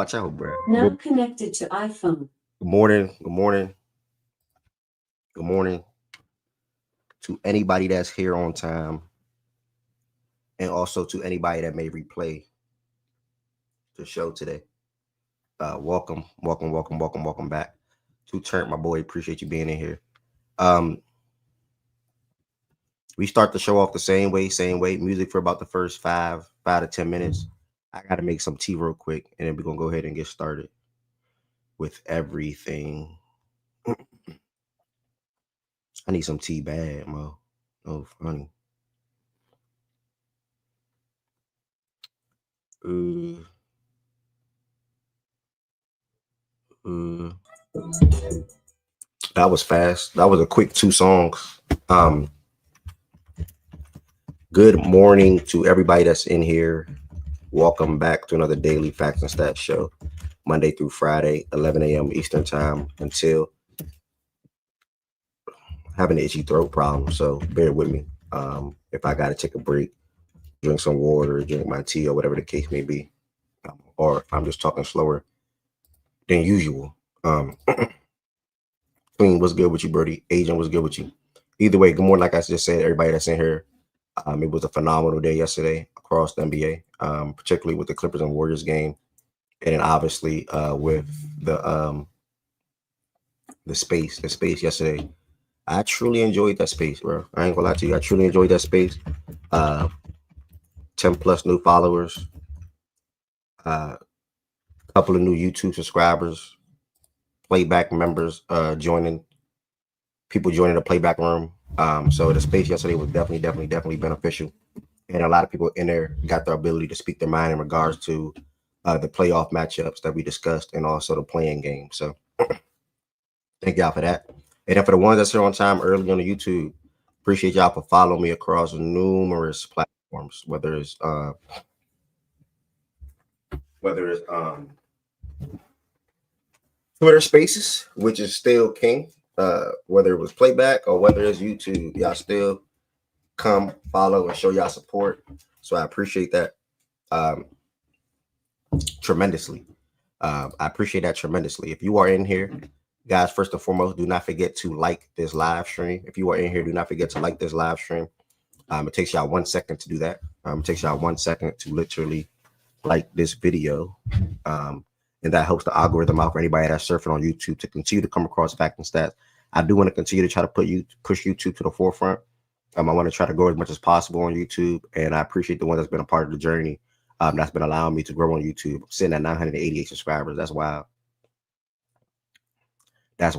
Watch out, bro. Not connected to iPhone. Good morning. Good morning. Good morning to anybody that's here on time, and also to anybody that may replay the show today. Welcome back to Turn, my boy. Appreciate you being in here. We start the show off the same way. Music for about the first 5 to 10 minutes. I got to make some tea real quick, and then we're gonna go ahead and get started with everything. I need some tea bad, Mo. Oh, funny. That was fast. That was a quick 2 songs. Good morning to everybody that's in here. Welcome back to another daily Facts and Stats show, Monday through Friday, 11 a.m. Eastern time until having an itchy throat problem. So bear with me. If I got to take a break, drink some water, drink my tea, or whatever the case may be, or if I'm just talking slower than usual. Queen, what's good with you, Birdie? Agent, what's good with you? Either way, good morning. Like I just said, everybody that's in here. It was a phenomenal day yesterday across the NBA, particularly with the Clippers and Warriors game, and then obviously with the space yesterday. I truly enjoyed that space, bro. I ain't gonna lie to you. I truly enjoyed that space. 10 plus new followers, couple of new YouTube subscribers, playback members joining the playback room. So the space yesterday was definitely beneficial, and a lot of people in there got the ability to speak their mind in regards to the playoff matchups that we discussed, and also the playing game. So thank y'all for that. And then for the ones that's here on time early on the YouTube, appreciate y'all for following me across numerous platforms, whether it's Twitter Spaces, which is still king. Whether it was playback or whether it's YouTube, y'all still come follow and show y'all support. So I appreciate that tremendously. I appreciate that tremendously. If you are in here, guys, first and foremost, do not forget to like this live stream. If you are in here, do not forget to like this live stream. It takes y'all 1 second to do that. It takes y'all 1 second to literally like this video. And that helps the algorithm out for anybody that's surfing on YouTube to continue to come across Facts and Stats. I do want to continue to try to push YouTube to the forefront. I want to try to grow as much as possible on YouTube, and I appreciate the one that's been a part of the journey. That's been allowing me to grow on YouTube. I'm sitting at 988 subscribers. That's wild. If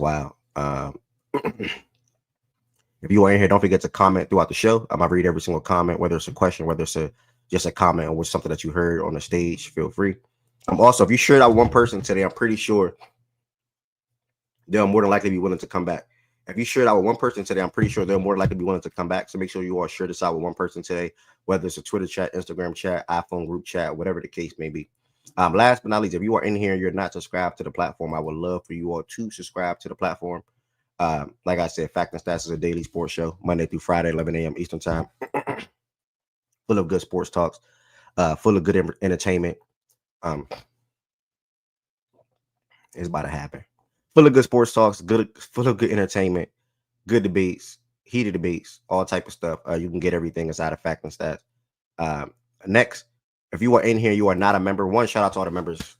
you are in here, don't forget to comment throughout the show. I'm gonna read every single comment, whether it's a question, whether it's just a comment or something that you heard on the stage. Feel free. Also, if you shared out one person today, I'm pretty sure they'll more than likely be willing to come back. If you shared out with one person today, I'm pretty sure they'll more likely be willing to come back. So make sure you all share this out with one person today, whether it's a Twitter chat, Instagram chat, iPhone group chat, whatever the case may be. Last but not least, if you are in here and you're not subscribed to the platform, I would love for you all to subscribe to the platform. Like I said, Fact and Stats is a daily sports show, Monday through Friday, 11 a.m. Eastern time, full of good sports talks, full of good entertainment. It's about to happen. Full of good sports talks, full of good entertainment, good debates, heated debates, all type of stuff. You can get everything inside of Fact and Stats. Next, if you are in here, you are not a member. One, shout out to all the members.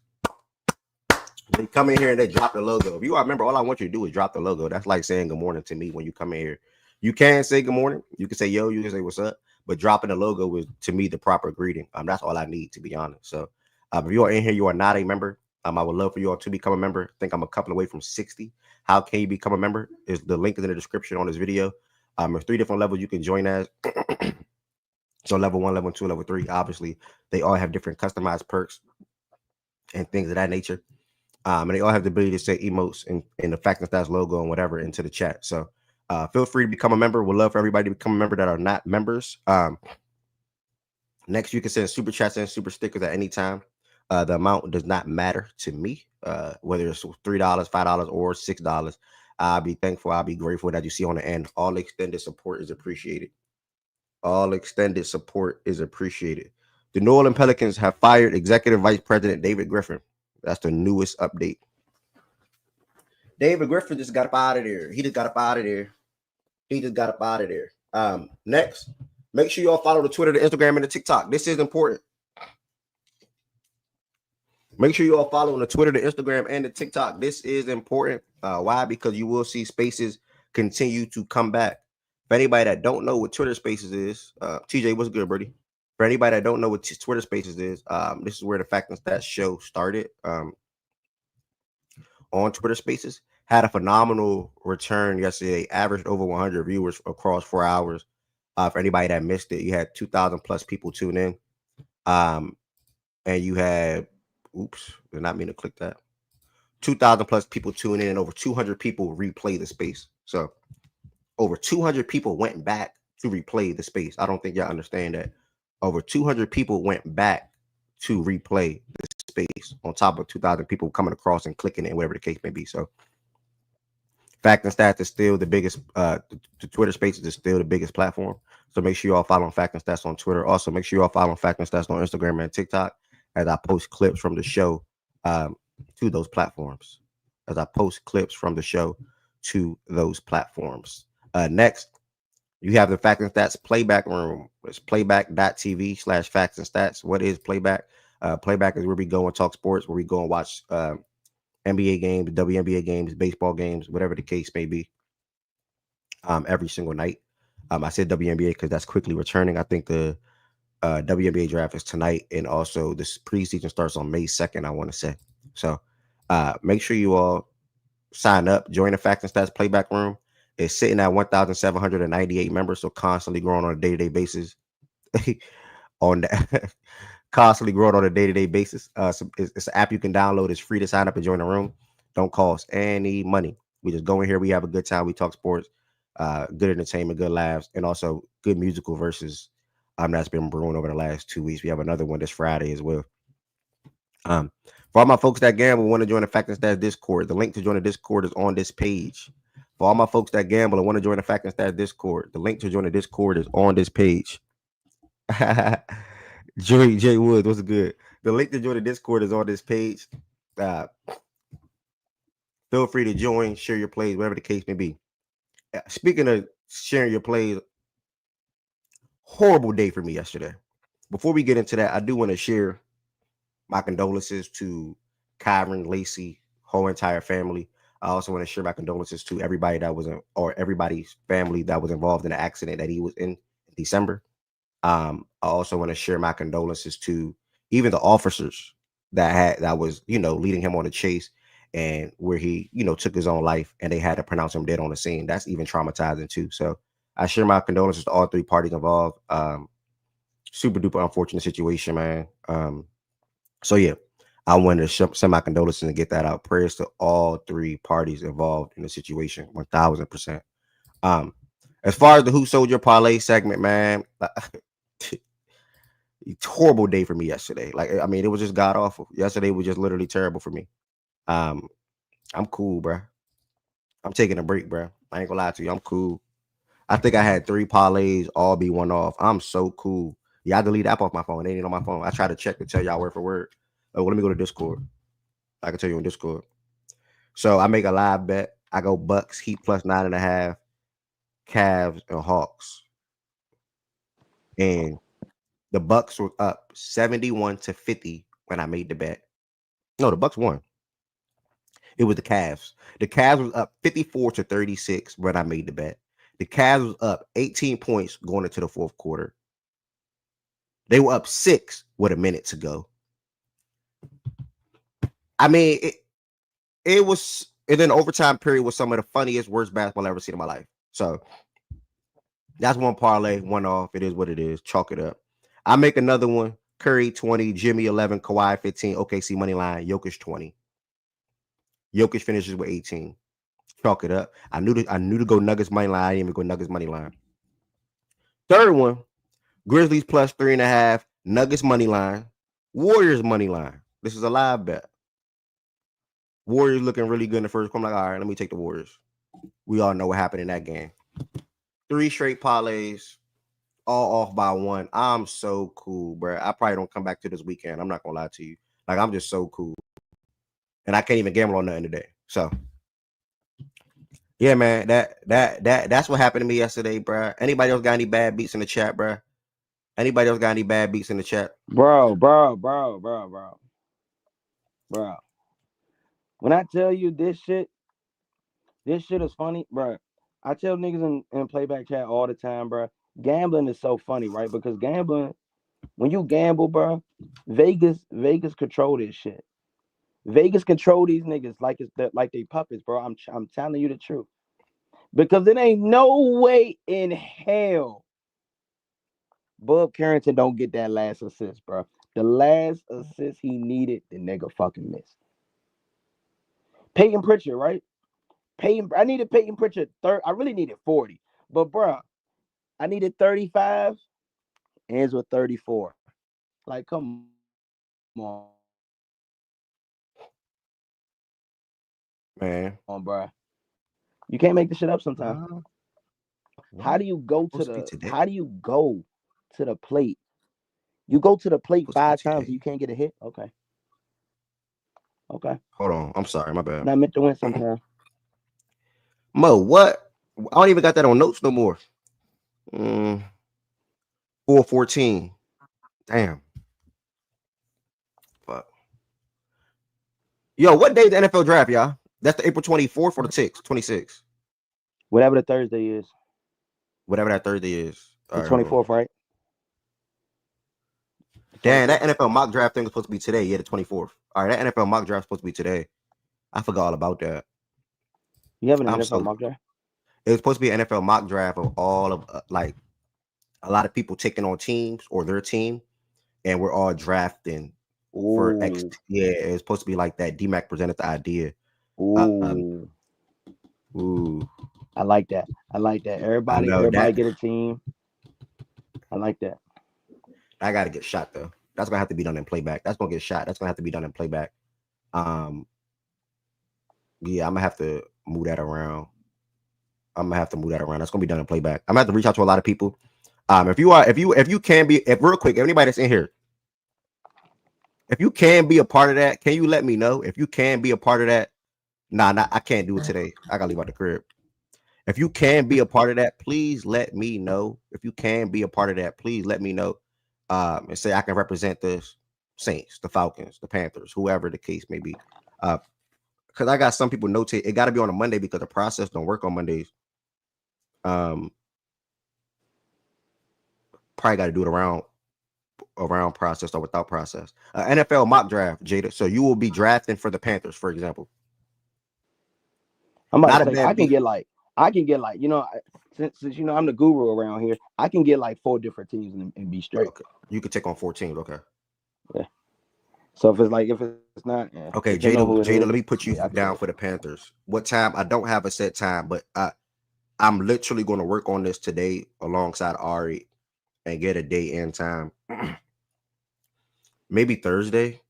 They come in here and they drop the logo. If you are a member, all I want you to do is drop the logo. That's like saying good morning to me when you come in here. You can say good morning. You can say yo. You can say what's up. But dropping the logo is, to me, the proper greeting. That's all I need, to be honest. So if you are in here, you are not a member. I would love for you all to become a member. I think I'm a couple away from 60. How can you become a member? The link is in the description on this video. There's 3 different levels you can join as. So level 1, level 2, level 3. Obviously, they all have different customized perks and things of that nature. And they all have the ability to say emotes and the Fact and Stats logo and whatever into the chat. So feel free to become a member. We'd love for everybody to become a member that are not members. Next, you can send super chats and super stickers at any time. The amount does not matter to me, whether it's $3, $5, or $6. I'll be thankful. I'll be grateful that you see on the end. All extended support is appreciated. All extended support is appreciated. The New Orleans Pelicans have fired Executive Vice President David Griffin. That's the newest update. David Griffin just got up out of there. He just got up out of there. Next, make sure y'all follow the Twitter, the Instagram, and the TikTok. This is important. Make sure you all follow the Twitter, the Instagram, and the TikTok. This is important. Why? Because you will see spaces continue to come back. For anybody that don't know what Twitter Spaces is, TJ, what's good, buddy? For anybody that don't know what Twitter Spaces is, this is where the Fact and Stats show started. On Twitter Spaces, had a phenomenal return yesterday. Averaged over 100 viewers across 4 hours. For anybody that missed it, you had 2,000 plus people tune in, and you had, did not mean to click that. 2,000 plus people tune in, and over 200 people replay the space. So over 200 people went back to replay the space. I don't think y'all understand that. Over 200 people went back to replay the space on top of 2,000 people coming across and clicking it, whatever the case may be. So Fact and Stats is still the biggest. The Twitter Spaces is still the biggest platform. So make sure you all follow Fact and Stats on Twitter. Also, make sure you all follow Fact and Stats on Instagram and TikTok as I post clips from the show to those platforms. Next, you have the Fact and Stats playback room. It's playback.tv/facts and stats. What is playback? Playback is where we go and talk sports, where we go and watch NBA games, WNBA games, baseball games, whatever the case may be, every single night. I said WNBA because that's quickly returning. I think the WNBA draft is tonight, and also this preseason starts on May 2nd, I want to say. So make sure you all sign up, join the Facts and Stats playback room. It's sitting at 1,798 members, so constantly growing on a day-to-day basis. Constantly growing on a day-to-day basis. So it's an app you can download. It's free to sign up and join the room. Don't cost any money. We just go in here. We have a good time. We talk sports, good entertainment, good laughs, and also good musical verses that's been brewing over the last 2 weeks. We have another one this Friday as well. For all my folks that gamble, want to join the Fact and Stats Discord, the link to join the Discord is on this page. For all my folks that gamble and want to join the Fact and Stats Discord, the link to join the Discord is on this page. Jay Woods, what's good? The link to join the Discord is on this page. Feel free to join, share your plays, whatever the case may be. Speaking of sharing your plays, horrible day for me yesterday. Before we get into that, I do want to share my condolences to Kyron, Lacey, whole entire family. I also want to share my condolences to everybody that was everybody's family that was involved in the accident that he was in December. I also want to share my condolences to even the officers that was, leading him on the chase, and where he, took his own life and they had to pronounce him dead on the scene. That's even traumatizing too. So I share my condolences to all three parties involved. Super duper unfortunate situation, man. So yeah, I wanted to send my condolences and get that out. Prayers to all three parties involved in the situation, 1,000%. As far as the Who Sold Your Parlay segment, man, horrible day for me yesterday. It was just god awful. Yesterday was just literally terrible for me. I'm cool, bro. I'm taking a break, bro. I ain't gonna lie to you. I'm cool. I think I had 3 parlays, all be one off. I'm so cool. Yeah, I deleted the app off my phone. It ain't on my phone. I try to check to tell y'all word for word. Oh, let me go to Discord. I can tell you on Discord. So I make a live bet. I go Bucks, Heat plus 9.5, Cavs, and Hawks. And the Bucks were up 71-50 when I made the bet. No, the Bucks won. It was the Cavs. The Cavs was up 54-36 when I made the bet. The Cavs was up 18 points going into the fourth quarter. They were up 6 with a minute to go. It was, and then overtime period was some of the funniest, worst basketball I've ever seen in my life. So that's one parlay, one off. It is what it is. Chalk it up. I make another one. Curry 20, Jimmy 11, Kawhi 15, OKC money line, Jokic 20. Jokic finishes with 18. Chalk it up. I knew to go Nuggets money line. I didn't even go Nuggets money line. Third one, Grizzlies plus 3.5, Nuggets money line, Warriors money line. This is a live bet. Warriors looking really good in the first quarter. I'm like, all right, let me take the Warriors. We all know what happened in that game. 3 straight parlays, all off by 1. I'm so cool, bro. I probably don't come back to this weekend. I'm not gonna lie to you. I'm just so cool. and I can't even gamble on nothing today. So yeah, man, that's what happened to me yesterday, bro. Anybody else got any bad beats in the chat, bro? Anybody else got any bad beats in the chat? Bro. When I tell you this shit is funny, bro. I tell niggas in playback chat all the time, bro. Gambling is so funny, right? Because gambling, when you gamble, bro, Vegas control this shit. Vegas control these niggas like like they puppets, bro. I'm telling you the truth. Because it ain't no way in hell Bub Carrington don't get that last assist, bro. The last assist he needed, the nigga fucking missed. Peyton Pritchard, right? I needed Peyton Pritchard I really needed 40. But bro, I needed 35. Ends with 34. Like, come Man. on, bro. You can't make this shit up sometimes. How do you go to the plate? You go to the plate 5 times and you can't get a hit? Okay. Hold on. I'm sorry, my bad. Not meant to win sometime. Mo, what? I don't even got that on notes no more. 4-14. Damn. Fuck. Yo, what day is the NFL draft, y'all? That's the April 24th or the 26th? Whatever the Thursday is. Whatever that Thursday is. The 24th, right? Damn, that NFL mock draft thing was supposed to be today. Yeah, the 24th. All right, that NFL mock draft is supposed to be today. I forgot all about that. You have an NFL mock draft? It was supposed to be an NFL mock draft of all of like a lot of people taking on teams or their team, and we're all drafting for X. Yeah, it was supposed to be like that. DMAC presented the idea. Ooh. I like that. Everybody get a team. I like that. I gotta get shot though. That's gonna have to be done in playback. That's gonna get shot. That's gonna have to be done in playback. Yeah, I'm gonna have to move that around. That's gonna be done in playback. I'm gonna have to reach out to a lot of people. If you can be, real quick, everybody that's in here, if you can be a part of that, can you let me know? If you can be a part of that, I can't do it today. I gotta leave out the crib. If you can be a part of that, please let me know. If you can be a part of that, please let me know. And say I can represent the Saints, the Falcons, the Panthers, whoever the case may be. Because I got some people notate it got to be on a Monday because the process don't work on Mondays. Probably got to do it around process or without process. NFL mock draft, Jada. So you will be drafting for the Panthers, for example. I'm about to say I can get like, you know, since you know I'm the guru around here, I can get like 4 different teams and be straight. Okay. You could take on 4 teams. Okay. Yeah. So if it's not, yeah. Okay, Jada, let me put you down for the Panthers. What time? I don't have a set time, but I'm literally going to work on this today alongside Ari and get a day and time. Maybe Thursday.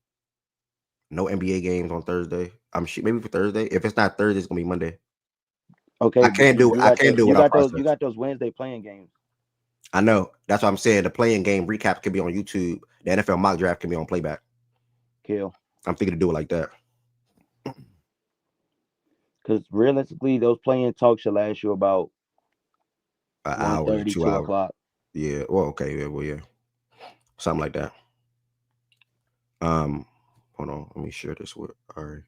No NBA games on Thursday. Maybe for Thursday. If it's not Thursday, it's gonna be Monday. Okay, I can't do it. You got those Wednesday playing games. I know. That's what I'm saying. The playing game recap can be on YouTube. The NFL mock draft can be on playback. Kill. I'm thinking to do it like that. Because realistically, those playing talks should last you about an hour, 2 hours. O'clock. Yeah. Well, okay. Yeah. Well, yeah. Something like that. Hold on. Let me share this with Ari.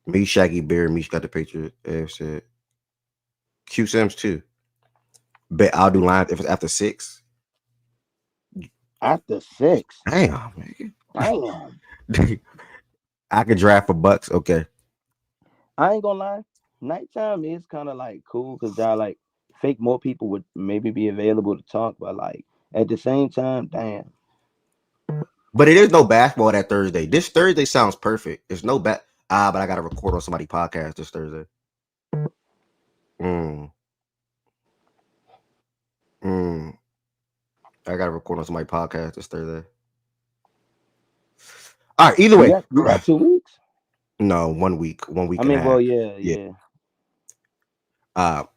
Me, Shaggy Bear, Mish got the picture. Said Q Sims too. Bet I'll do lines if it's after 6. After 6. Damn, man. Damn. I could draft for bucks. Okay. I ain't gonna lie. Nighttime is kind of like cool because y'all like fake more people would maybe be available to talk, but like at the same time, damn. But it is no basketball that Thursday. This Thursday sounds perfect. It's no but I gotta record on somebody's podcast this Thursday. I gotta record on somebody's podcast this Thursday. All right, either way. You got 2 weeks? No, 1 week. 1 week. I mean, well, yeah. All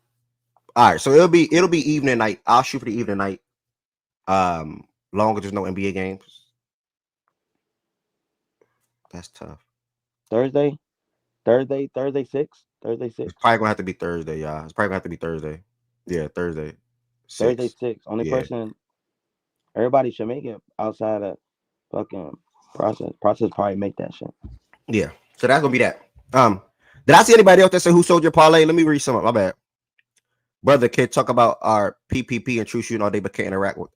right, so it'll be evening night. I'll shoot for the evening night. Long as there's no NBA games. That's tough. Thursday 6. Thursday 6. It's probably gonna have to be Thursday, y'all. It's probably gonna have to be Thursday. Yeah, Thursday. Thursday 6. 6. Only Yeah. person everybody should make it outside of fucking process. Process probably make that shit. Yeah. So that's gonna be that. Did I see anybody else that said who sold your parlay? Let me read some up. My bad. Brother kid talk about our PPP and true shooting all day, but can't interact with.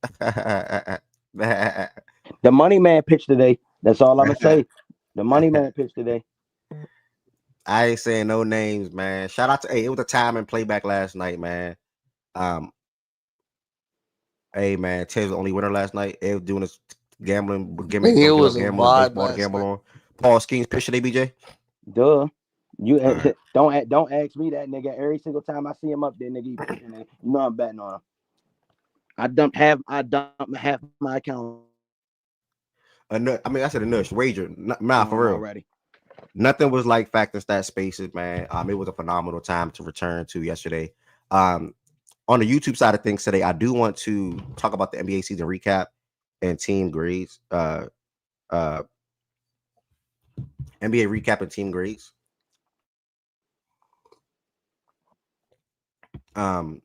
The money man pitched today. That's all I'm gonna say. The money man pitched today. I ain't saying no names, man. Shout out to it was a time and playback last night, man. Hey man, Ted's the only winner last night. They was doing this gambling gimmick. It was a gambling, vibe baseball to last gamble night. on. Paul Skeens pitch today, BJ. Duh. You Alright. don't ask me that, nigga. Every single time I see him up there, nigga, he pitching it. You know I'm betting on him. I dumped half my account. I mean, I said a nush wager. Nah, for real. Already. Nothing was like fact and stat spaces, man. It was a phenomenal time to return to yesterday. On the YouTube side of things today, I do want to talk about the NBA season recap and team grades. NBA recap and team grades. And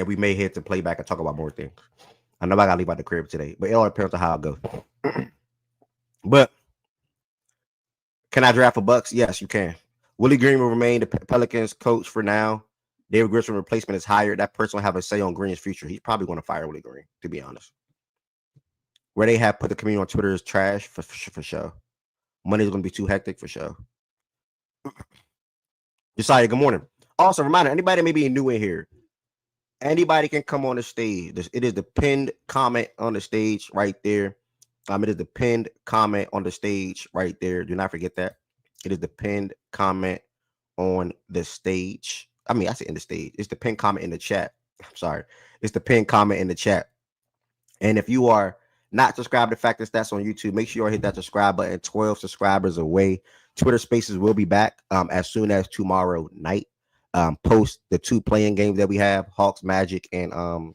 we may head to playback and talk about more things. I know I gotta leave out the crib today, but it all depends on how it goes. But can I draft for Bucks? Yes, you can. Willie Green will remain the Pelicans coach for now. David Grissom replacement is hired. That person will have a say on Green's future. He's probably going to fire Willie Green, to be honest. Where they have put the community on Twitter is trash for sure. Money's going to be too hectic for sure. Josiah, good morning. Also, reminder, anybody may be new in here. Anybody can come on the stage. It is the pinned comment on the stage right there. It is the pinned comment on the stage right there. Do not forget that. It is the pinned comment on the stage. I mean, I said in the stage. It's the pinned comment in the chat. I'm sorry. It's the pinned comment in the chat. And if you are not subscribed to Fact and Stats on YouTube, make sure you hit that subscribe button. 12 subscribers away. Twitter Spaces will be back as soon as tomorrow night. Post the 2 playing games that we have, Hawks, Magic, and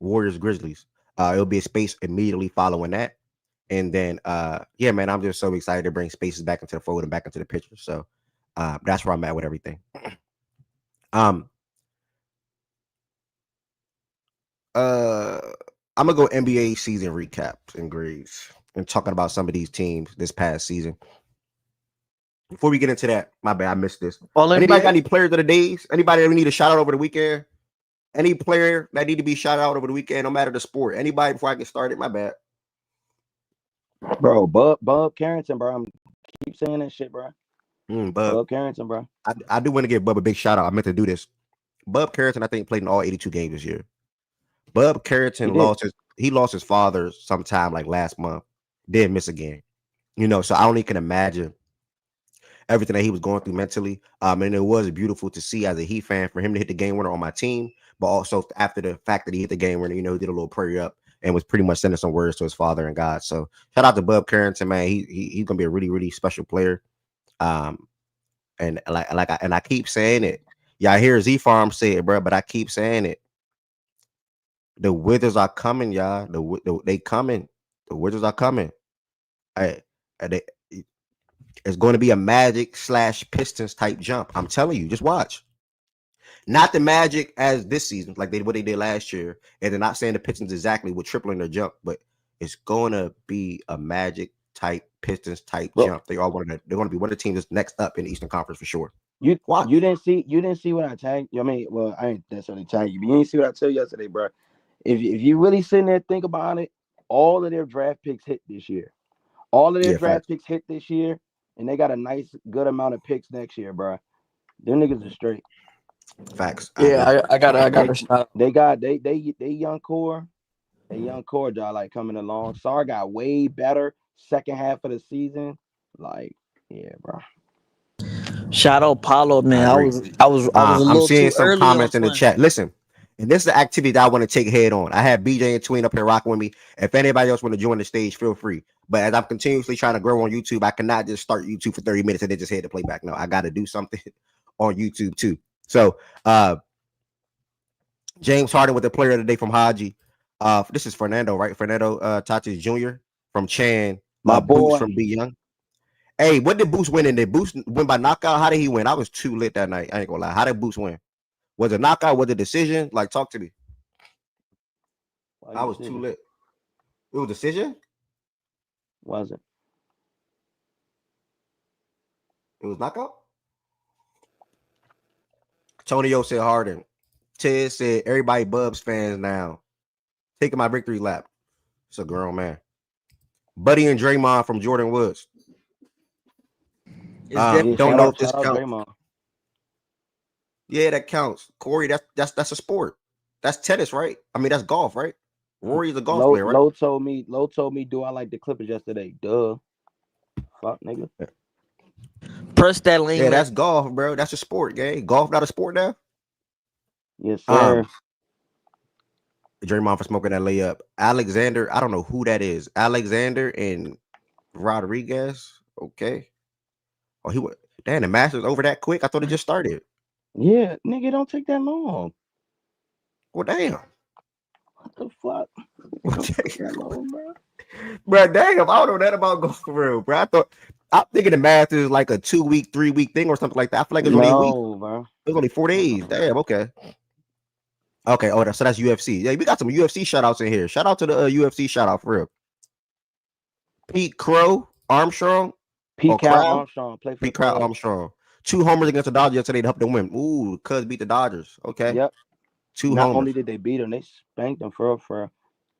Warriors, Grizzlies. It'll be a space immediately following that. And then, yeah, man, I'm just so excited to bring Spaces back into the fold and back into the picture. So that's where I'm at with everything. I'm gonna go NBA season recaps and grades and talking about some of these teams this past season. Before we get into that, my bad, I missed this. Anybody got any players of the days? Anybody that we need a shout out over the weekend? Any player that need to be shout out over the weekend, no matter the sport? Anybody before I get started? My bad. Bro, Bub Carrington, bro. I'm keep saying that shit, bro. Bub Carrington, bro. I do want to give Bub a big shout out. I meant to do this. Bub Carrington, I think, played in all 82 games this year. Bub Carrington lost his father sometime like last month. Didn't miss again. You know, so I only can imagine everything that he was going through mentally. And it was beautiful to see as a Heat fan for him to hit the game winner on my team, but also after the fact that he hit the game winner, you know, he did a little prayer up and was pretty much sending some words to his father and God. So shout out to Bub Carrington, man. He's gonna be a really, really special player. And I keep saying it. Y'all hear Z Farm say it, bro, but I keep saying it. The Wizards are coming, y'all. They coming. The Wizards are coming. It's going to be a Magic / Pistons type jump. I'm telling you, just watch. Not the Magic as this season, like what they did last year. And they're not saying the Pistons exactly with tripling their jump, but it's going to be a Magic type Pistons type jump. They're going to be one of the teams that's next up in the Eastern Conference for sure. You didn't see what I tagged you. I mean, well, I ain't necessarily tagged you, but you didn't see what I told you yesterday, bro. If you really sitting there think about it, all of their draft picks hit this year. All of their draft picks hit this year, and they got a nice, good amount of picks next year, bro. Them niggas are straight. Facts. Yeah, I got a shot. They young core. They young core, y'all, like coming along. SAR got way better second half of the season. Like, yeah, bro. Shout out Paulo, man. I was a little I'm seeing too some early comments on in the Twin. chat. Listen, and this is the activity that I want to take head on. I have BJ and Tween up here rocking with me. If anybody else want to join the stage, feel free. But as I'm continuously trying to grow on YouTube, I cannot just start YouTube for 30 minutes and then just head to playback. No, I got to do something on YouTube too. So, James Harden with the player of the day from Haji. This is Fernando, right? Fernando Tatis Jr. from Chan. My boy from B Young. Hey, what did Boost win in? Did Boost win by knockout? How did he win? I was too lit that night. I ain't gonna lie. How did Boost win? Was it knockout? Was it decision? Like, talk to me. I was too lit. It was decision? Was it? It was knockout? Tonyo said Harden. Ted said everybody Bubs fans now. Taking my victory lap. It's a grown man. Buddy and Draymond from Jordan Woods. Don't know if this counts. Yeah, that counts. Corey, that's a sport. That's tennis, right? I mean, that's golf, right? Rory's a golf player, right? Low told me, do I like the Clippers yesterday? Duh. Fuck, nigga. Press that link. Yeah, that's golf, bro. That's a sport, gang. Golf not a sport now? Yes, sir. Draymond for smoking that layup. Alexander, I don't know who that is. Alexander and Rodriguez. Okay. Oh, he went. Damn, the Masters over that quick. I thought it just started. Yeah, nigga, don't take that long. Well, damn. What the fuck? Bro, damn, I don't know that about golf for real, bro. I'm thinking the Masters is like a 2-week, 3-week thing or something like that. I feel like it's only a week. Bro. It was only 4 days. Damn, okay. Okay, so that's UFC. Yeah, we got some UFC shout outs in here. Shout out to the UFC shout out for real. Pete Crow Armstrong. Pete Armstrong. Pete Crow Armstrong. 2 homers against the Dodgers yesterday to help them win. Ooh, Cubs beat the Dodgers. Okay. Yep. 2 Not homers. only did they beat them, they spanked them for real.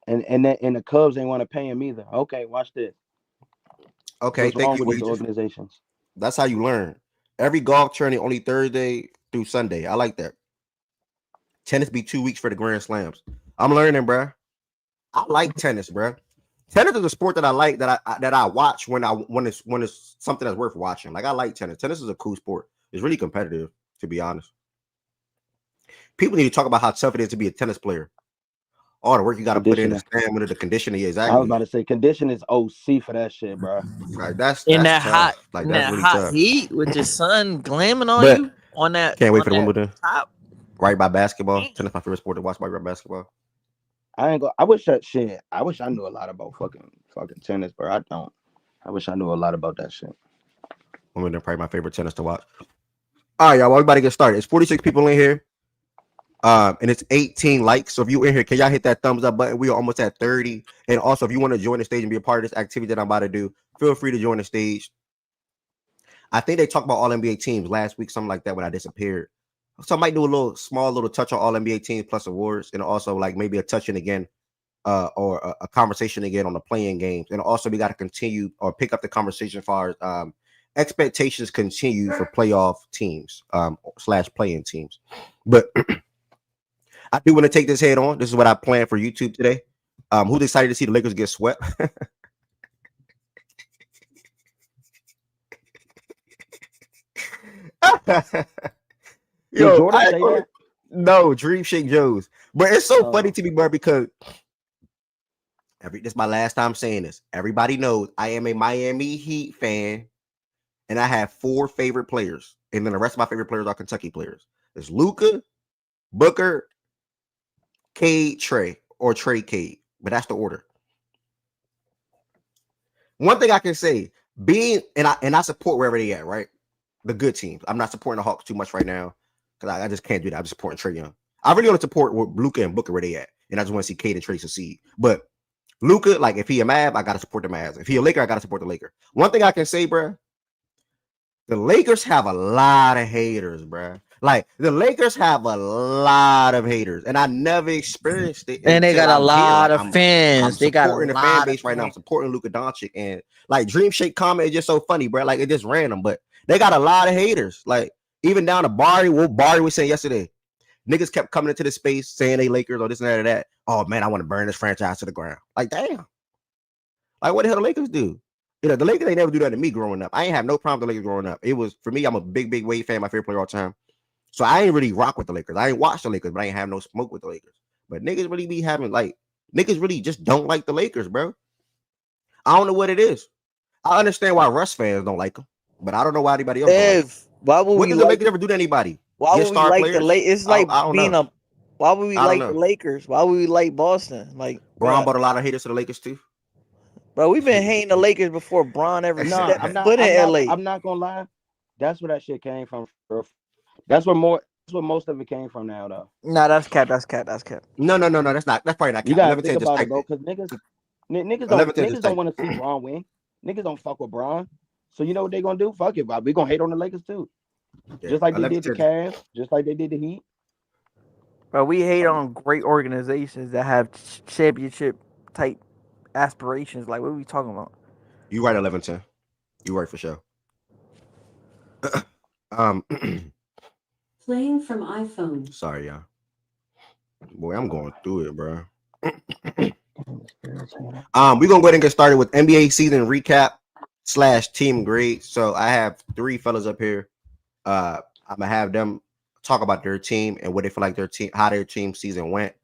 And the Cubs ain't want to pay him either. Okay, watch this. Okay, thank you. With the organizations. That's how you learn. Every golf tourney only Thursday through Sunday. I like that. Tennis be 2 weeks for the Grand Slams. I'm learning, bro. I like tennis, bro. Tennis is a sport that I like, that I watch when it's something that's worth watching. Like, I like tennis. Tennis is a cool sport. It's really competitive, to be honest. People need to talk about how tough it is to be a tennis player. All the work you got to put in, the stamina, the conditioning. Yeah, exactly. I was about to say condition is OC for that shit, bro. Like, that's in that tough. hot, like in that's that really hot tough. heat with the sun glamming on you on that. Can't wait for the Wimbledon. Top. Right by basketball. Tennis my favorite sport to watch. By basketball. I wish I knew a lot about fucking tennis, bro. I don't. I wish I knew a lot about that shit. Wimbledon probably my favorite tennis to watch. All right, y'all. Well, we about to get started. It's 46 people in here. And it's 18 likes. So if you're in here, can y'all hit that thumbs up button? We are almost at 30. And also, if you want to join the stage and be a part of this activity that I'm about to do, feel free to join the stage. I think they talked about all NBA teams last week, something like that, when I disappeared. So I might do a small touch on all NBA teams plus awards, and also like maybe a touching again, or a conversation again on the playing games. And also we got to continue or pick up the conversation as far as expectations continue for playoff teams / playing teams. But I do want to take this head on. This is what I planned for YouTube today. Who's excited to see the Lakers get swept? Yo, no, Dream Shake Joe's. But it's so funny to me, bro, because this is my last time saying this. Everybody knows I am a Miami Heat fan, and I have 4 favorite players, and then the rest of my favorite players are Kentucky players. It's Luka, Booker, Cade, Trey, or Trey Cade, but that's the order. One thing I can say, I support wherever they at, right? The good teams. I'm not supporting the Hawks too much right now because I just can't do that. I'm just supporting Trey Young. I really want to support Luka and Booker where they at, and I just want to see Cade and Trey succeed. But Luka, like if he a Mav, I gotta support the Mavs. If he a Laker, I gotta support the Laker. One thing I can say, bro, the Lakers have a lot of haters, bro. Like the Lakers have a lot of haters, and I never experienced it. And they got a lot of fans. They got a fan base right now. I'm supporting Luka Doncic, and like Dream Shake comment is just so funny, bro. Like it's just random, but they got a lot of haters. Like even down to Barry, what Barry was saying yesterday, niggas kept coming into the space saying they Lakers or this and that or that. Oh man, I want to burn this franchise to the ground. Like damn, like what the hell the Lakers do? You know, the Lakers they never do that to me growing up. I ain't have no problem with the Lakers growing up. It was for me. I'm a big Wade fan, my favorite player all time. So I ain't really rock with the Lakers. I ain't watch the Lakers, but I ain't have no smoke with the Lakers. But niggas really be having niggas really just don't like the Lakers, bro. I don't know what it is. I understand why Russ fans don't like them, but I don't know why anybody else. Why would what does the Lakers ever do to anybody? Why would we like players? The Lakers? It's like being a. Why would we like the Lakers? Why would we like Boston? Like Brown brought a lot of haters to the Lakers too. Bro, we've been hating the Lakers before Bron ever No, stepped I'm not. foot in LA. I'm not gonna lie. That's where that shit came from. Bro. That's where most of it came from now, though. Nah, that's cap. That's cap. No. That's probably not. You Cap. gotta 11 think just about it, typed bro, it. because niggas 11 just don't typed want to see Bron win. Niggas don't fuck with Bron. So you know what they gonna do? Fuck it, Bob. We gonna hate on the Lakers too. Yeah. Just like they 11 did the just- Cavs, just like they did the Heat. Bro, we hate on great organizations that have championship type aspirations. Like, what are we talking about? You right, 11-10. You right for sure. Playing from iPhone. Sorry, y'all. Boy, I'm going through it, bro. We're gonna go ahead and get started with NBA season recap / team grade. So I have 3 fellas up here. I'm gonna have them talk about their team and what they feel like their team, how their team season went,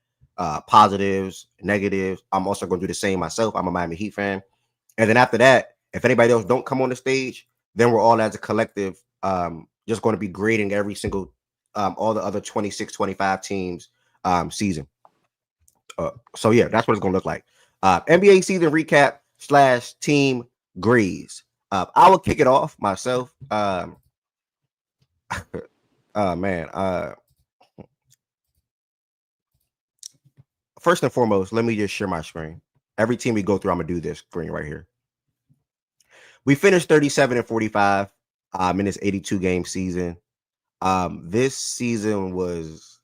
positives, negatives. I'm also gonna do the same myself. I'm a Miami Heat fan, and then after that, if anybody else don't come on the stage, then we're all as a collective just going to be grading every single all the other 26, 25 teams season. So yeah, that's what it's gonna look like. NBA season recap / team grades. I will kick it off myself. Man. First and foremost, let me just share my screen. Every team we go through, I'm gonna do this screen right here. We finished 37-45 in this 82 game season. This season was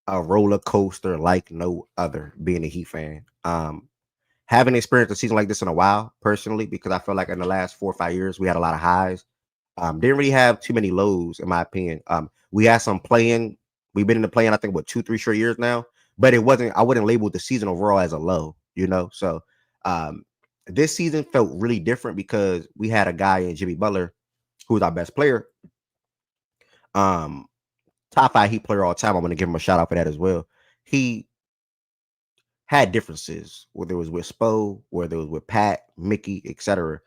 a roller coaster like no other, being a Heat fan. Haven't experienced a season like this in a while, personally, because I feel like in the last 4 or 5 years we had a lot of highs. Didn't really have too many lows, in my opinion. We had some playing. We've been in the playing, I think, 2-3 straight years now. But it wasn't. I wouldn't label the season overall as a low, you know. So this season felt really different because we had a guy in Jimmy Butler, who was our best player. Top 5 Heat player all time. I'm going to give him a shout out for that as well. He had differences, whether it was with Spo, whether it was with Pat, Mickey, etc.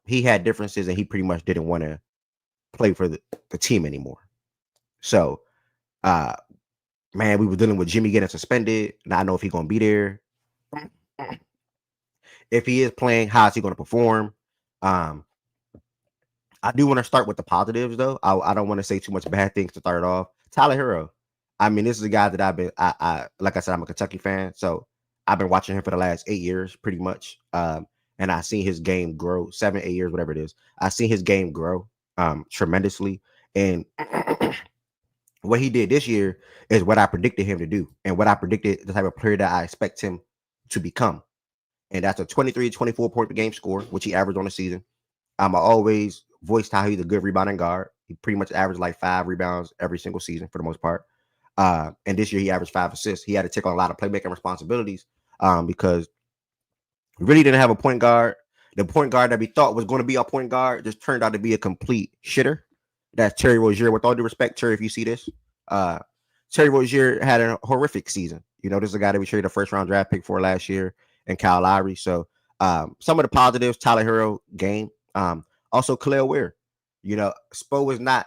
He had differences, and he pretty much didn't want to play for the team anymore. So, man, we were dealing with Jimmy getting suspended. Not know if he's going to be there. If he is playing, how is he going to perform? I do want to start with the positives, though. I don't want to say too much bad things to start off. Tyler Hero. I mean, this is a guy that I've been, like I said, I'm a Kentucky fan. So I've been watching him for the last 8 years, pretty much. And I've seen his game grow, 7, 8 years, whatever it is. I've seen his game grow tremendously. And what he did this year is what I predicted him to do. And what I predicted the type of player that I expect him to become. And that's a 23, 24 point per game score, which he averaged on the season. I always voiced how he's a good rebounding guard. He pretty much averaged like 5 rebounds every single season for the most part. And this year he averaged 5 assists. He had to take on a lot of playmaking responsibilities because we really didn't have a point guard. The point guard that we thought was going to be a point guard just turned out to be a complete shitter. That's Terry Rozier. With all due respect, Terry, if you see this, Terry Rozier had a horrific season. You know, this is a guy that we traded a first-round draft pick for last year, and Kyle Lowry. So some of the positives, Tyler Hero game. Also, Khalil Ware. You know, Spo was not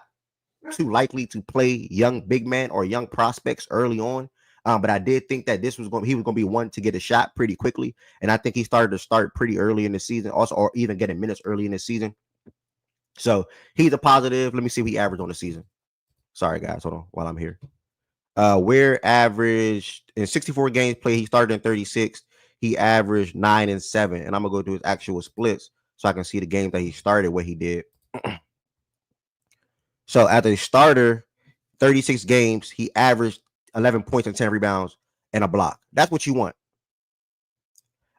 too likely to play young big man or young prospects early on. But I did think that he was going to be one to get a shot pretty quickly. And I think he started to start pretty early in the season, also, or even getting minutes early in the season. So he's a positive. Let me see what he averaged on the season. Sorry, guys. Hold on while I'm here. Ware averaged in 64 games played. He started in 36. He averaged 9 and 7. And I'm going to go to his actual splits so I can see the games that he started, what he did. So as a starter, 36 games, he averaged 11 points and 10 rebounds and a block. That's what you want.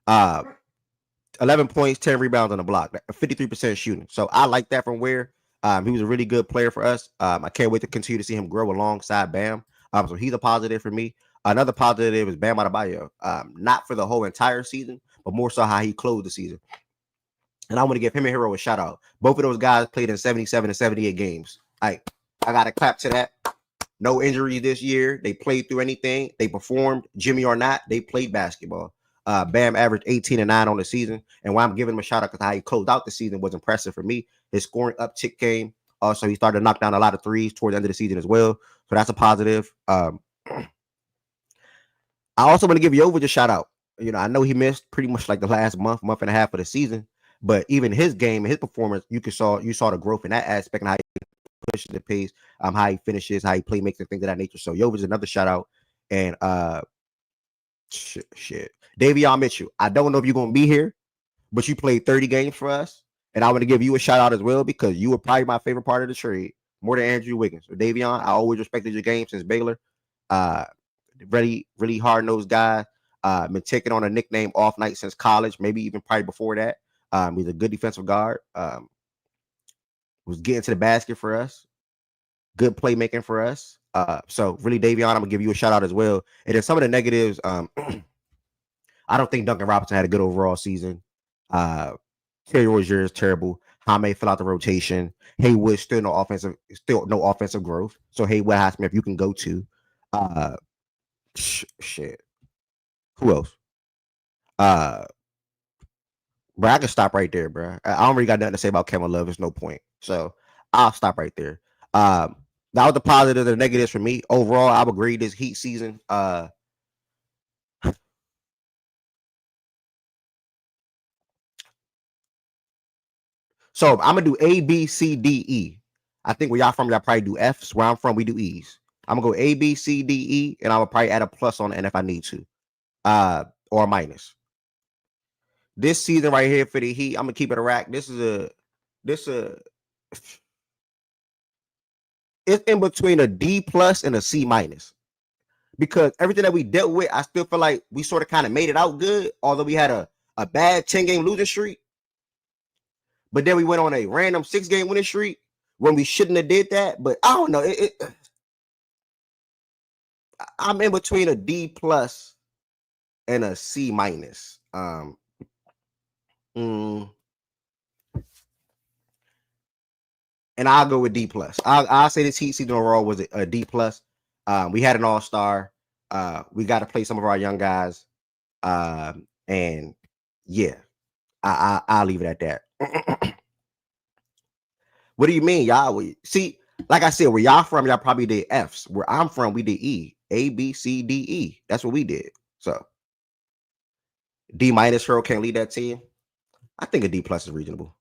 11 points, 10 rebounds and a block, 53% shooting. So I like that from Ware. He was a really good player for us. I can't wait to continue to see him grow alongside Bam. So he's a positive for me. Another positive is Bam Adebayo. Not for the whole entire season, but more so how he closed the season. And I want to give him and Hero a shout out. Both of those guys played in 77 and 78 games. I got to clap to that. No injuries this year. They played through anything. They performed. Jimmy or not, they played basketball. Bam averaged 18 and 9 on the season. And why I'm giving him a shout out because how he closed out the season was impressive for me. His scoring uptick came. Also, he started to knock down a lot of threes towards the end of the season as well. So that's a positive. I also want to give Jovic a shout out. I know he missed pretty much like the last month and a half of the season, but even his game and his performance, you saw the growth in that aspect and how he pushes the pace, how he finishes, how he play makes and things of that nature. So Jovic is another shout out. And shit. Davion Mitchell. I don't know if you're gonna be here, but you played 30 games for us. And I want to give you a shout out as well because you were probably my favorite part of the trade, more than Andrew Wiggins. So Davion, I always respected your game since Baylor. Really, really hard-nosed guy. Been taking on a nickname off night since college, maybe even probably before that. He's a good defensive guard. Was getting to the basket for us. Good playmaking for us. So really, Davion, I'm gonna give you a shout out as well. And then some of the negatives, I don't think Duncan Robinson had a good overall season. Terry Rozier is terrible. Jaime fell out the rotation. Haywood still no offensive growth. So Haywood Highsmith, you can go to. Shit. Who else? Bro, I can stop right there, bro. I don't really got nothing to say about Kevin Love. There's no point. So I'll stop right there. That was the positives and negatives for me. Overall, I would grade this Heat season. So I'm gonna do A, B, C, D, E. I think where y'all from, y'all probably do F's. Where I'm from, we do E's. I'm gonna go A, B, C, D, E, and I will probably add a plus on the end if I need to. Or a minus. This season right here for the Heat, I'm gonna keep it a rack. It's in between a D plus and a C minus. Because everything that we dealt with, I still feel like we sort of kind of made it out good, although we had a bad 10-game losing streak. But then we went on a random 6-game winning streak when we shouldn't have did that. But I don't know. I'm in between a D plus and a C minus. And I'll go with D plus. I'll say this Heat season overall was a D plus. We had an all-star. We got to play some of our young guys. And yeah, I'll leave it at that. What do you mean, y'all? See, like I said, where y'all from, y'all probably did F's. Where I'm from, we did E. A, B, C, D, E. That's what we did. So D minus Hurl can't lead that team. I think a D plus is reasonable.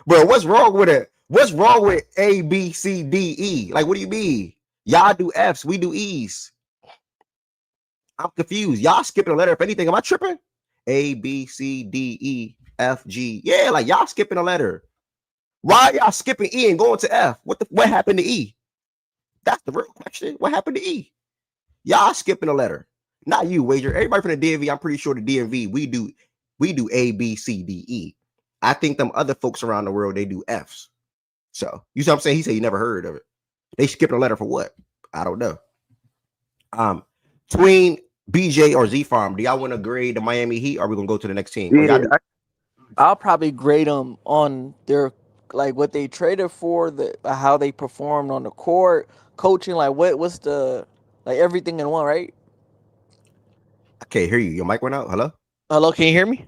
Bro, what's wrong with it? What's wrong with A, B, C, D, E? Like, what do you mean? Y'all do F's, we do E's. I'm confused. Y'all skipping a letter. If anything, am I tripping? A, B, C, D, E, F, G. Yeah, like y'all skipping a letter. Why are y'all skipping E and going to F? What happened to E? That's the real question. What happened to E? Y'all skipping a letter. Not you, Wager. Everybody from the DMV, I'm pretty sure the DMV, we do A, B, C, D, E. I think them other folks around the world, they do F's. So, you see what I'm saying? He said he never heard of it. They skipping a letter for what? I don't know. Between BJ or Z Farm, do y'all want to grade the Miami Heat or are we going to go to the next team? Yeah, I'll probably grade them on their, like, what they traded for, how they performed on the court, coaching, like what's the, like, everything in one, right? I can't hear you. Your mic went out. Hello, can you hear me?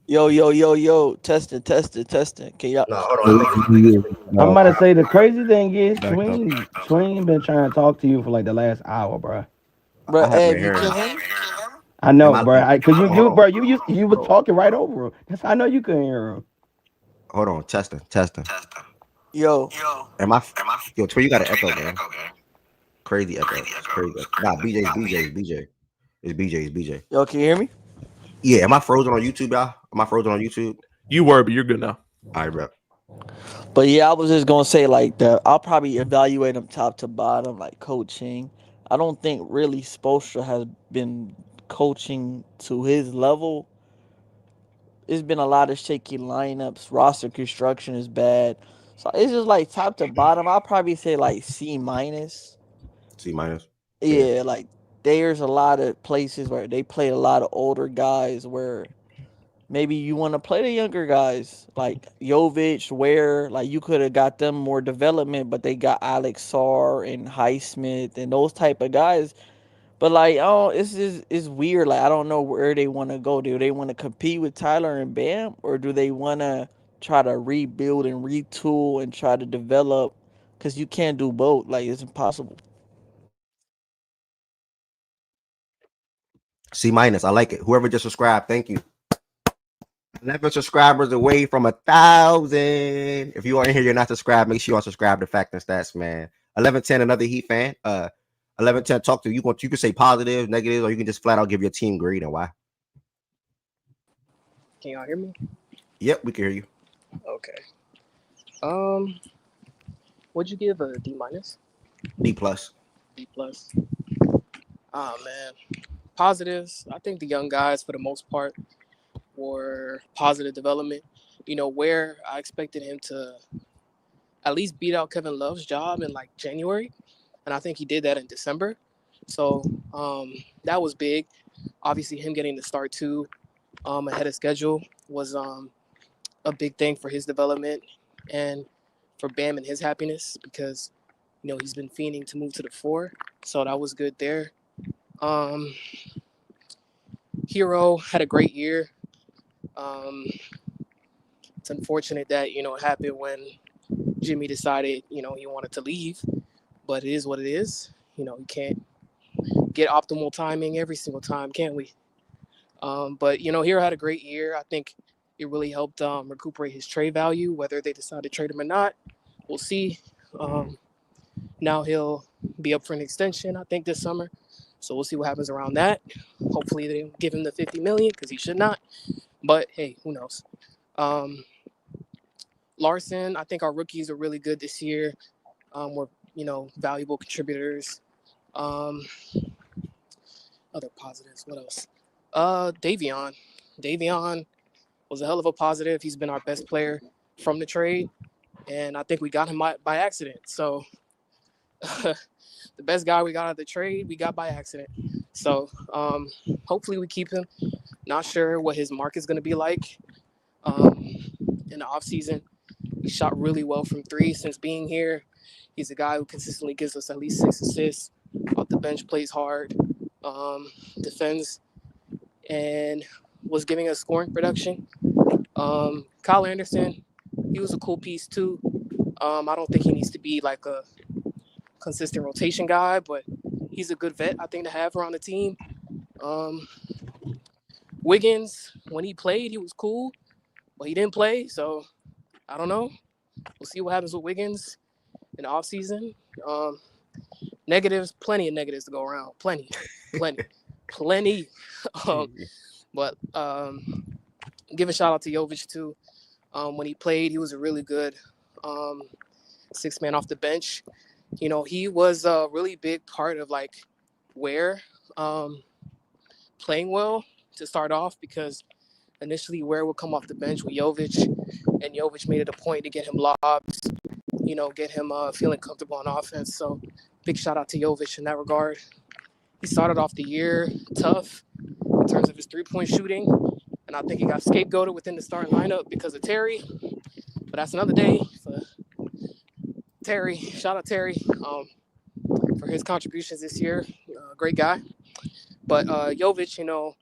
Yo. Testing. Can y'all? No, hold on. I'm about to say the crazy thing is Swing been trying to talk to you for like the last hour, bro. Bro, I haven't Ed, been you hearing. can hear me? I know, Am I- bro. Cause Hold you on. bro, you was talking right over him. That's how I know you couldn't hear him. Hold on. Testing. Yo, Am I? Yo, Twin, you got an echo, man. Crazy echo. It's crazy. Nah, BJ. It's BJ. yo, can you hear me? Yeah, am I frozen on YouTube, y'all? Am I frozen on YouTube? You were, but you're good now. All right, bro. But yeah, I was just gonna say like that. I'll probably evaluate them top to bottom, like coaching. I don't think really Spoelstra has been coaching to his level. It's been a lot of shaky lineups. Roster construction is bad. So it's just like top to bottom. I'll probably say like C minus. C minus. Yeah, like there's a lot of places where they play a lot of older guys where maybe you want to play the younger guys like Jovic, where like you could have got them more development, but they got Alex Sarr and Highsmith and those type of guys. But like, oh, it's weird. Like I don't know where they want to go. Do they want to compete with Tyler and Bam, or do they want to try to rebuild and retool and try to develop? Because you can't do both. Like it's impossible. C-. I like it. Whoever just subscribed, thank you. 11 subscribers away from 1,000. If you are in here, you're not subscribed. Make sure you are subscribed to Fact and Stats, man. 1110, another Heat fan. 1110, talk to you. You can say positive, negative, or you can just flat out give your team grade and why. Can y'all hear me? Yep, we can hear you. Okay. What'd you give a D minus? D plus. D plus. Oh man. Positives. I think the young guys for the most part were positive development. You know, where I expected him to at least beat out Kevin Love's job in like January. And I think he did that in December. So that was big. Obviously him getting the start too ahead of schedule was a big thing for his development and for Bam and his happiness because, you know, he's been fiending to move to the 4. So that was good there. Hero had a great year. It's unfortunate that, you know, it happened when Jimmy decided, you know, he wanted to leave, but it is what it is. You know, you can't get optimal timing every single time, can we? But, you know, Hero had a great year. I think it really helped recuperate his trade value, whether they decide to trade him or not. We'll see. Now he'll be up for an extension, I think, this summer. So we'll see what happens around that. Hopefully they don't give him the $50 million because he should not. But, hey, who knows? Larson, I think our rookies are really good this year. We're, you know, valuable contributors. Other positives, what else? Davion. Davion was a hell of a positive. He's been our best player from the trade. And I think we got him by accident. So the best guy we got out of the trade, we got by accident. So hopefully we keep him. Not sure what his market's going to be like in the offseason. He shot really well from 3 since being here. He's a guy who consistently gives us at least 6 assists. Off the bench, plays hard, defends, and was giving us scoring production. Kyle Anderson, he was a cool piece too. I don't think he needs to be like a consistent rotation guy, but he's a good vet, I think, to have around the team. Wiggins, when he played, he was cool, but he didn't play, so I don't know. We'll see what happens with Wiggins in the offseason. Negatives, plenty of negatives to go around. Plenty. But give a shout out to Jovic too. When he played, he was a really good 6-man off the bench. You know, he was a really big part of like Ware playing well to start off because initially Ware would come off the bench with Jovic, and Jovic made it a point to get him lobs, you know, get him feeling comfortable on offense. So big shout out to Jovic in that regard. He started off the year tough in terms of his 3-point shooting, and I think he got scapegoated within the starting lineup because of Terry. But that's another day for Terry. Shout out Terry for his contributions this year. Great guy. But Jovic, you know,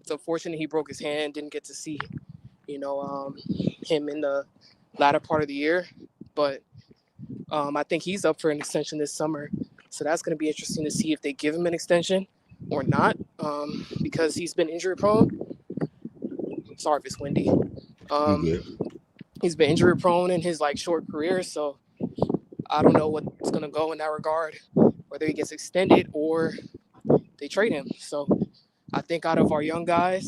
it's unfortunate he broke his hand, didn't get to see, you know, him in the latter part of the year. But I think he's up for an extension this summer. So that's going to be interesting to see if they give him an extension or not because he's been injury prone. Sorry if it's windy. He's been injury prone in his like short career. So I don't know what's going to go in that regard, whether he gets extended or they trade him. So I think out of our young guys,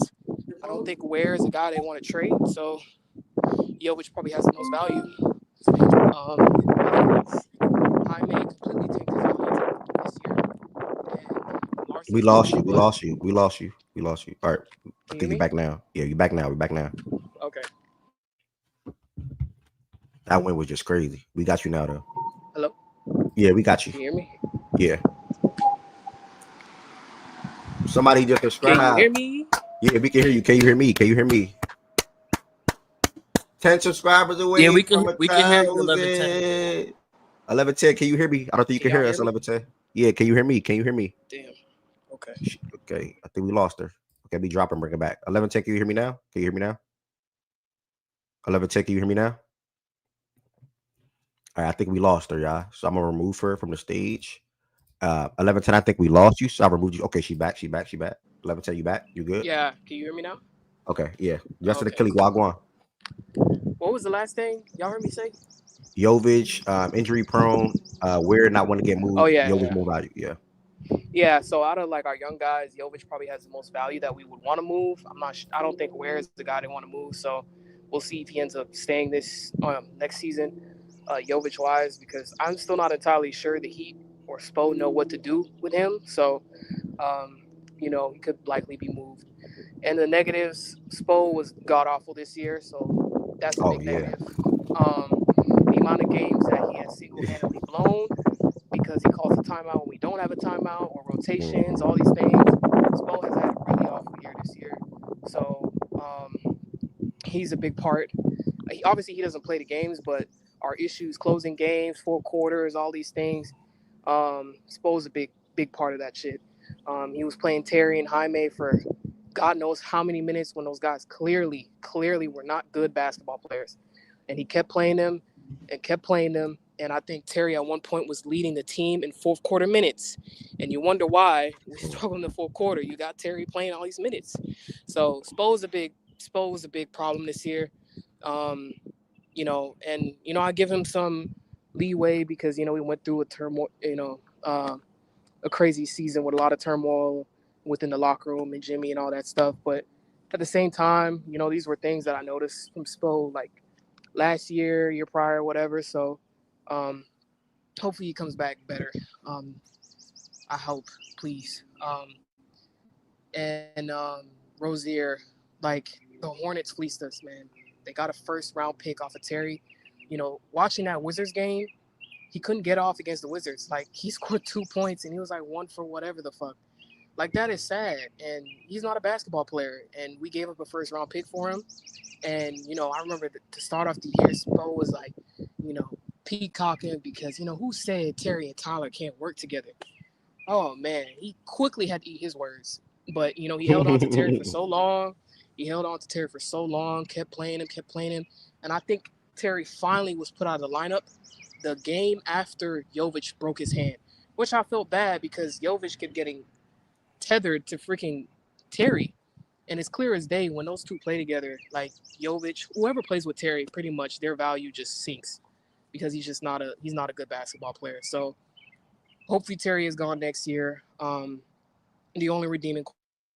I don't think Ware is a guy they want to trade. So Jovic probably has the most value. Jaime completely tanked his value this year. And Larson, We lost you. All right. I think you're me? back now. Yeah, you're back now. We're back now. Okay. That win was just crazy. We got you now, though. Hello? Yeah, we got you. Can you hear me? Yeah. Somebody just subscribed. Can you hear me? Yeah, we can hear you. Can you hear me? Can you hear me? 10 subscribers away. Yeah, we can from hear you. 1,000. 1110. Can you hear me? I don't think you can hear y'all us. hear me? 1110. Yeah, can you hear me? Can you hear me? Damn. Okay. Okay, I think we lost her. Okay, we drop and bring it back. 1110. Can you hear me now? Can you hear me now? 1110. Can you hear me now? All right, I think we lost her, y'all. So I'm gonna remove her from the stage. 1110. I think we lost you, so I removed you. Okay, she back. 1110. Levitate, you back? You good? Yeah, can you hear me now? Okay, yeah. Yesterday, Okay. Kelly Wagwan. What was the last thing y'all heard me say? Jovic, injury prone. Where not want to get Oh moved. yeah, Jovic yeah. more value. Yeah. Yeah, so out of like our young guys, Jovic probably has the most value that we would want to move. I don't think Ware is the guy they want to move. So we'll see if he ends up staying this next season, Jovic wise, because I'm still not entirely sure the Heat or Spo know what to do with him. So, he could likely be moved. And the negatives, Spo was god awful this year, so that's a Oh big yeah. negative. The amount of games that he has single-handedly blown because he calls a timeout when we don't have a timeout, or rotations, all these things. Spo has had a really awful year this year, so he's a big part. Obviously, he doesn't play the games, but our issues, closing games, four quarters, all these things, Spo's a big part of that shit. He was playing Terry and Jaime for God knows how many minutes when those guys clearly were not good basketball players. And he kept playing them and kept playing them. And I think Terry at one point was leading the team in fourth quarter minutes. And you wonder why we struggled in the fourth quarter. You got Terry playing all these minutes. So Spo was a big problem this year. I give him some leeway because, we went through a turmoil, a crazy season with a lot of turmoil within the locker room and Jimmy and all that stuff. But at the same time, these were things that I noticed from Spo like last year prior, whatever. So hopefully he comes back better. I hope, please. And Rozier, like the Hornets fleeced us, man. They got a first round pick off of Terry. Watching that Wizards game, he couldn't get off against the Wizards. Like, he scored 2 points and he was like 1 for whatever the fuck. Like, that is sad. And he's not a basketball player. And we gave up a first round pick for him. And, I remember to start off the year, Spo was like, peacocking because, who said Terry and Tyler can't work together? Oh, man. He quickly had to eat his words. But, he held on to Terry for so long. Kept playing him. And I think Terry finally was put out of the lineup the game after Jovic broke his hand, which I felt bad because Jovic kept getting tethered to freaking Terry. And it's clear as day when those two play together, like Jovic, whoever plays with Terry, pretty much their value just sinks because he's not a good basketball player. So hopefully Terry is gone next year. The only redeeming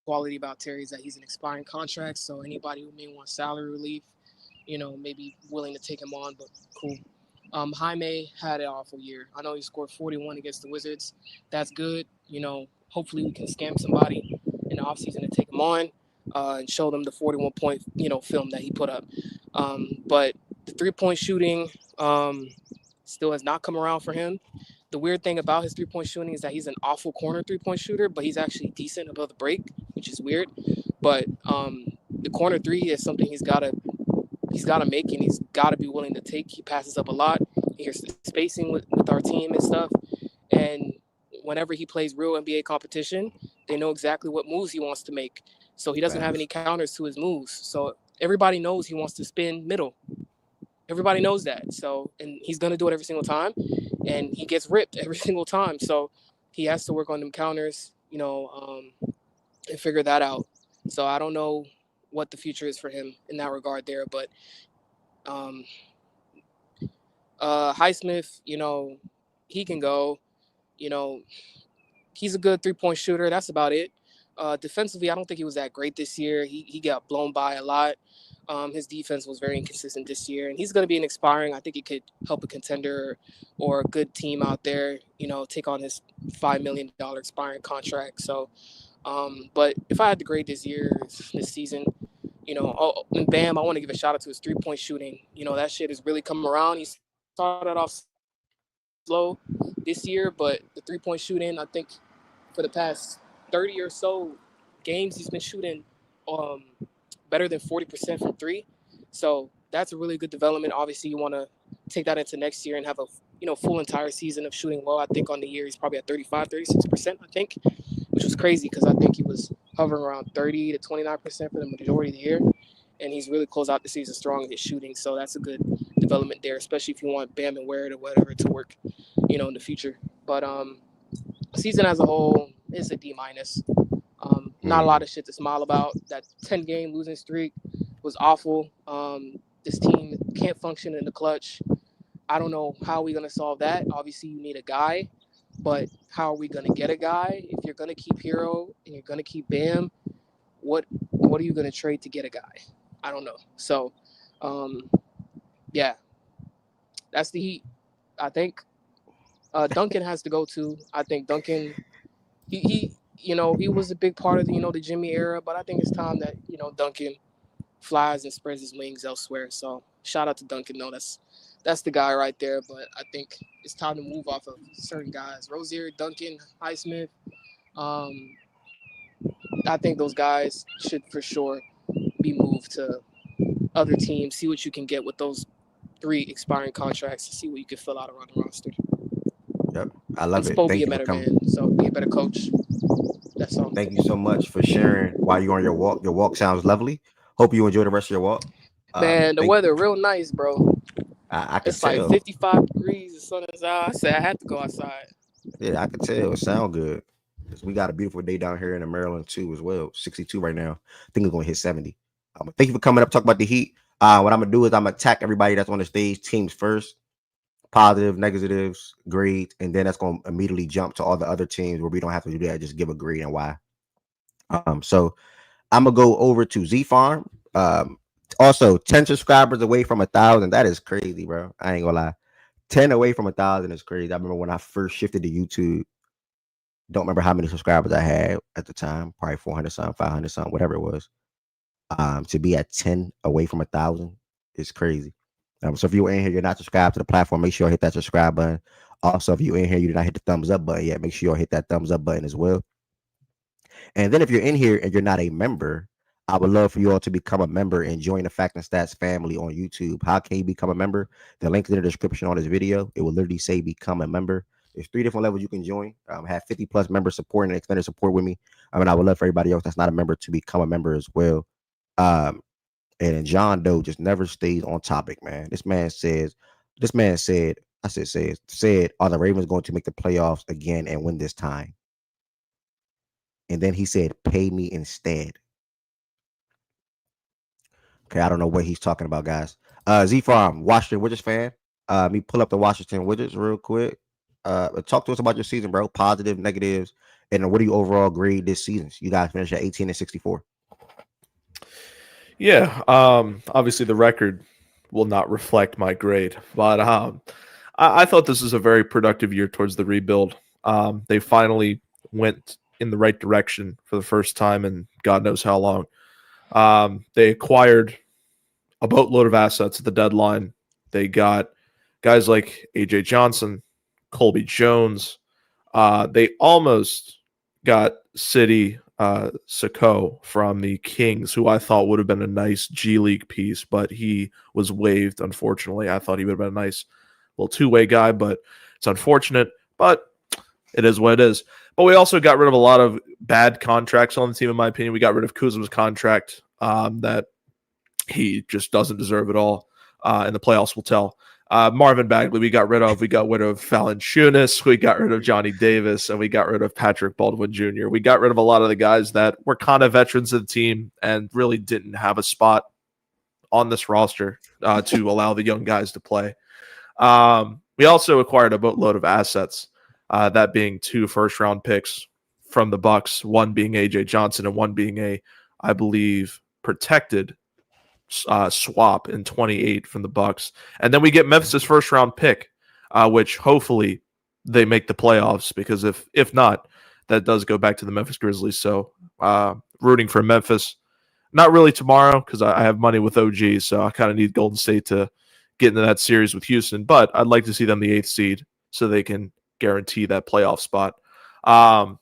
quality about Terry is that he's an expiring contract. So anybody who may want salary relief, maybe willing to take him on, but cool. Jaime had an awful year. I know he scored 41 against the Wizards. That's good. Hopefully we can scam somebody in the offseason and take him on and show them the 41-point, film that he put up. But the three-point shooting still has not come around for him. The weird thing about his three-point shooting is that he's an awful corner three-point shooter, but he's actually decent above the break, which is weird. But the corner three is something he's got to make, and he's got to be willing to take. He passes up a lot. He hears the spacing with our team and stuff. And whenever he plays real NBA competition, they know exactly what moves he wants to make. So he doesn't have any counters to his moves. So everybody knows he wants to spin middle. Everybody knows that. So, and he's going to do it every single time. And he gets ripped every single time. So he has to work on them counters, and figure that out. So I don't know what the future is for him in that regard there. But Highsmith, he can go. He's a good three-point shooter. That's about it. Defensively, I don't think he was that great this year. He got blown by a lot. His defense was very inconsistent this year, and he's going to be an expiring. I think he could help a contender or a good team out there, take on his $5 million expiring contract. So, but if I had to grade this season, and Bam, I want to give a shout out to his three-point shooting. That shit has really come around. He started off slow this year, but the three-point shooting, I think for the past 30 or so games, he's been shooting better than 40% from three. So that's a really good development. Obviously, you want to take that into next year and have a full entire season of shooting well. I think on the year he's probably at 35-36%, I think, which was crazy because I think he was hovering around 30 to 29% for the majority of the year. And he's really closed out the season strong in his shooting. So that's a good development there, especially if you want Bam and Ware or whatever to work, in the future. But season as a whole is a D-. Not a lot of shit to smile about. That 10-game losing streak was awful. This team can't function in the clutch. I don't know how we're going to solve that. Obviously, you need a guy, but how are we going to get a guy? If you're going to keep Hero and you're going to keep Bam, what are you going to trade to get a guy? I don't know. So, yeah, that's the Heat. I think Duncan has to go too. I think Duncan, he was a big part of the Jimmy era, but I think it's time that Duncan flies and spreads his wings elsewhere. So shout out to Duncan. No, that's the guy right there. But I think it's time to move off of certain guys. Rozier, Duncan, Highsmith. I think those guys should for sure be moved to other teams. See what you can get with those 3 expiring contracts to see what you can fill out around the roster. Yep, I love it. Spo Thank be you a for better coming. man, so be a better coach. That's all. Thank you so much for sharing while you're on your walk. Your walk sounds lovely. Hope you enjoy the rest of your walk. Man, the weather real nice, bro. I can It's like tell. 55 degrees. The sun is out. I said I had to go outside. Yeah, I can tell. It sound good. 'Cause we got a beautiful day down here in Maryland too, as well. 62 right now. I think it's gonna hit 70. Thank you for coming up. Talk about the Heat. What I'm gonna do is I'm gonna attack everybody that's on the stage, teams first, positive, negatives, grades, and then that's gonna immediately jump to all the other teams where we don't have to do that. Just give a grade and why. So I'm gonna go over to Z Farm. Also 10 subscribers away from 1,000. That is crazy, bro. I ain't gonna lie. 10 away from 1,000 is crazy. I remember when I first shifted to YouTube. Don't remember how many subscribers I had at the time. Probably 400 something, 500 something, whatever it was. To be at 10 away from 1,000 is crazy. So if you're in here, you're not subscribed to the platform, make sure you hit that subscribe button. Also, if you're in here, you did not hit the thumbs up button yet, make sure you hit that thumbs up button as well. And then if you're in here and you're not a member, I would love for you all to become a member and join the Fact and Stats family on YouTube. How can you become a member? The link is in the description on this video. It will literally say become a member. There's 3 different levels you can join. Have 50 plus members supporting and extended support with me. I would love for everybody else that's not a member to become a member as well. And John Doe just never stays on topic, man. This man said, are the Ravens going to make the playoffs again and win this time? And then he said, pay me instead. Okay, I don't know what he's talking about, guys. Z Farm, Washington Wizards fan. Let me pull up the Washington Wizards real quick. Talk to us about your season, bro. Positive, negatives, and what do you overall grade this season? You guys finished at 18-64. Yeah, obviously the record will not reflect my grade, but I thought this was a very productive year towards the rebuild. They finally went in the right direction for the first time in God knows how long. They acquired a boatload of assets at the deadline. They got guys like AJ Johnson, Colby Jones. They almost got City Sako from the Kings, who I thought would have been a nice G League piece, but he was waived, unfortunately. I thought he would have been a nice little two-way guy, but it's unfortunate, but it is what it is. But we also got rid of a lot of bad contracts on the team, in my opinion. We got rid of Kuzma's contract that he just doesn't deserve at all, and the playoffs will tell. Marvin Bagley, we got rid of Valanciunas, we got rid of Johnny Davis, and we got rid of Patrick Baldwin Jr. We got rid of a lot of the guys that were kind of veterans of the team and really didn't have a spot on this roster to allow the young guys to play. We also acquired a boatload of assets, that being 2 first-round picks from the Bucks, one being AJ Johnson and one being I believe, protected swap in 28 from the Bucks, and then we get Memphis' first-round pick, which hopefully they make the playoffs, because if not, that does go back to the Memphis Grizzlies. So rooting for Memphis, not really tomorrow because I have money with OG, so I kind of need Golden State to get into that series with Houston, but I'd like to see them the 8th seed so they can guarantee that playoff spot. But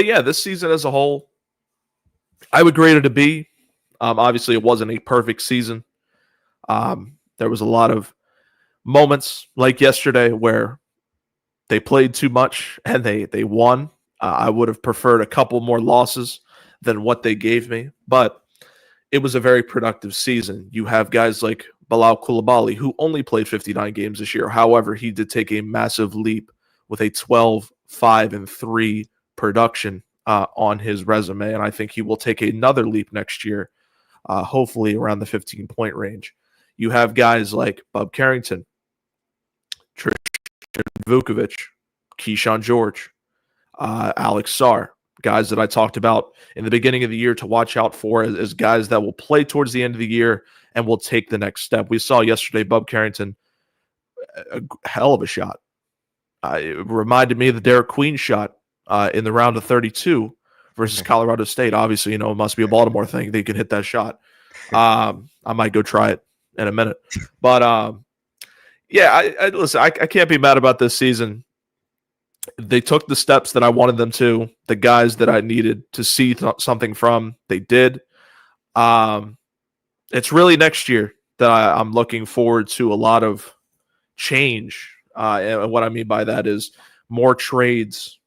yeah, this season as a whole, I would grade it a B. Obviously, it wasn't a perfect season. There was a lot of moments like yesterday where they played too much and they won. I would have preferred a couple more losses than what they gave me, but it was a very productive season. You have guys like Bilal Coulibaly, who only played 59 games this year. However, he did take a massive leap with a 12-5-3 production on his resume, and I think he will take another leap next year, hopefully around the 15-point range. You have guys like Bub Carrington, Tristan Vukovic, Keyshawn George, Alex Sarr, guys that I talked about in the beginning of the year to watch out for as guys that will play towards the end of the year and will take the next step. We saw yesterday Bub Carrington, a hell of a shot. It reminded me of the Derek Queen shot in the round of 32 versus Colorado State. Obviously, it must be a Baltimore thing. They can hit that shot. I might go try it in a minute. But, yeah, listen, I can't be mad about this season. They took the steps that I wanted them to. The guys that I needed to see something from, they did. It's really next year that I'm looking forward to a lot of change. And what I mean by that is more trades,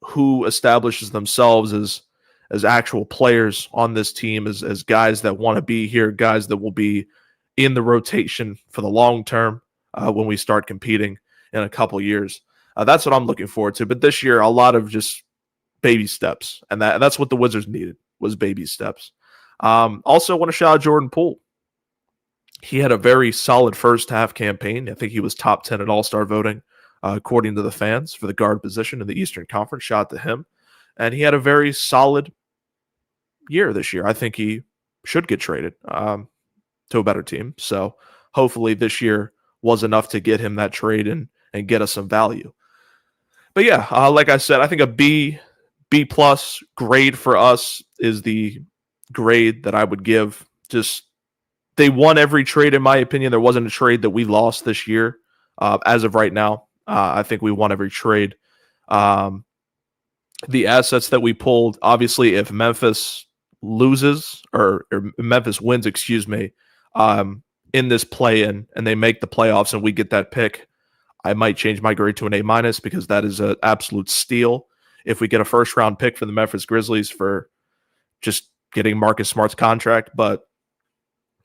who establishes themselves as actual players on this team, as guys that want to be here, guys that will be in the rotation for the long term when we start competing in a couple years. That's what I'm looking forward to. But this year, a lot of just baby steps, and that's what the Wizards needed, was baby steps. Also, want to shout out Jordan Poole. He had a very solid first half campaign. I think he was top 10 at All-Star voting, according to the fans, for the guard position in the Eastern Conference. Shout out to him. And he had a very solid year this year. I think he should get traded to a better team. So hopefully this year was enough to get him that trade and get us some value. But yeah, like I said, I think a B plus grade for us is the grade that I would give. Just they won every trade, in my opinion. There wasn't a trade that we lost this year. As of right now, I think we won every trade. The assets that we pulled, obviously, if Memphis loses or Memphis wins, in this play-in and they make the playoffs and we get that pick, I might change my grade to an A- because that is an absolute steal. If we get a first-round pick for the Memphis Grizzlies for just getting Marcus Smart's contract, but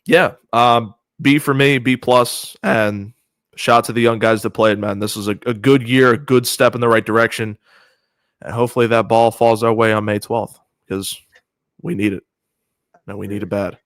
yeah, B for me, B plus, and shout out to the young guys that played, man. This was a good year, a good step in the right direction, and hopefully that ball falls our way on May 12th because we need it, and we need it bad.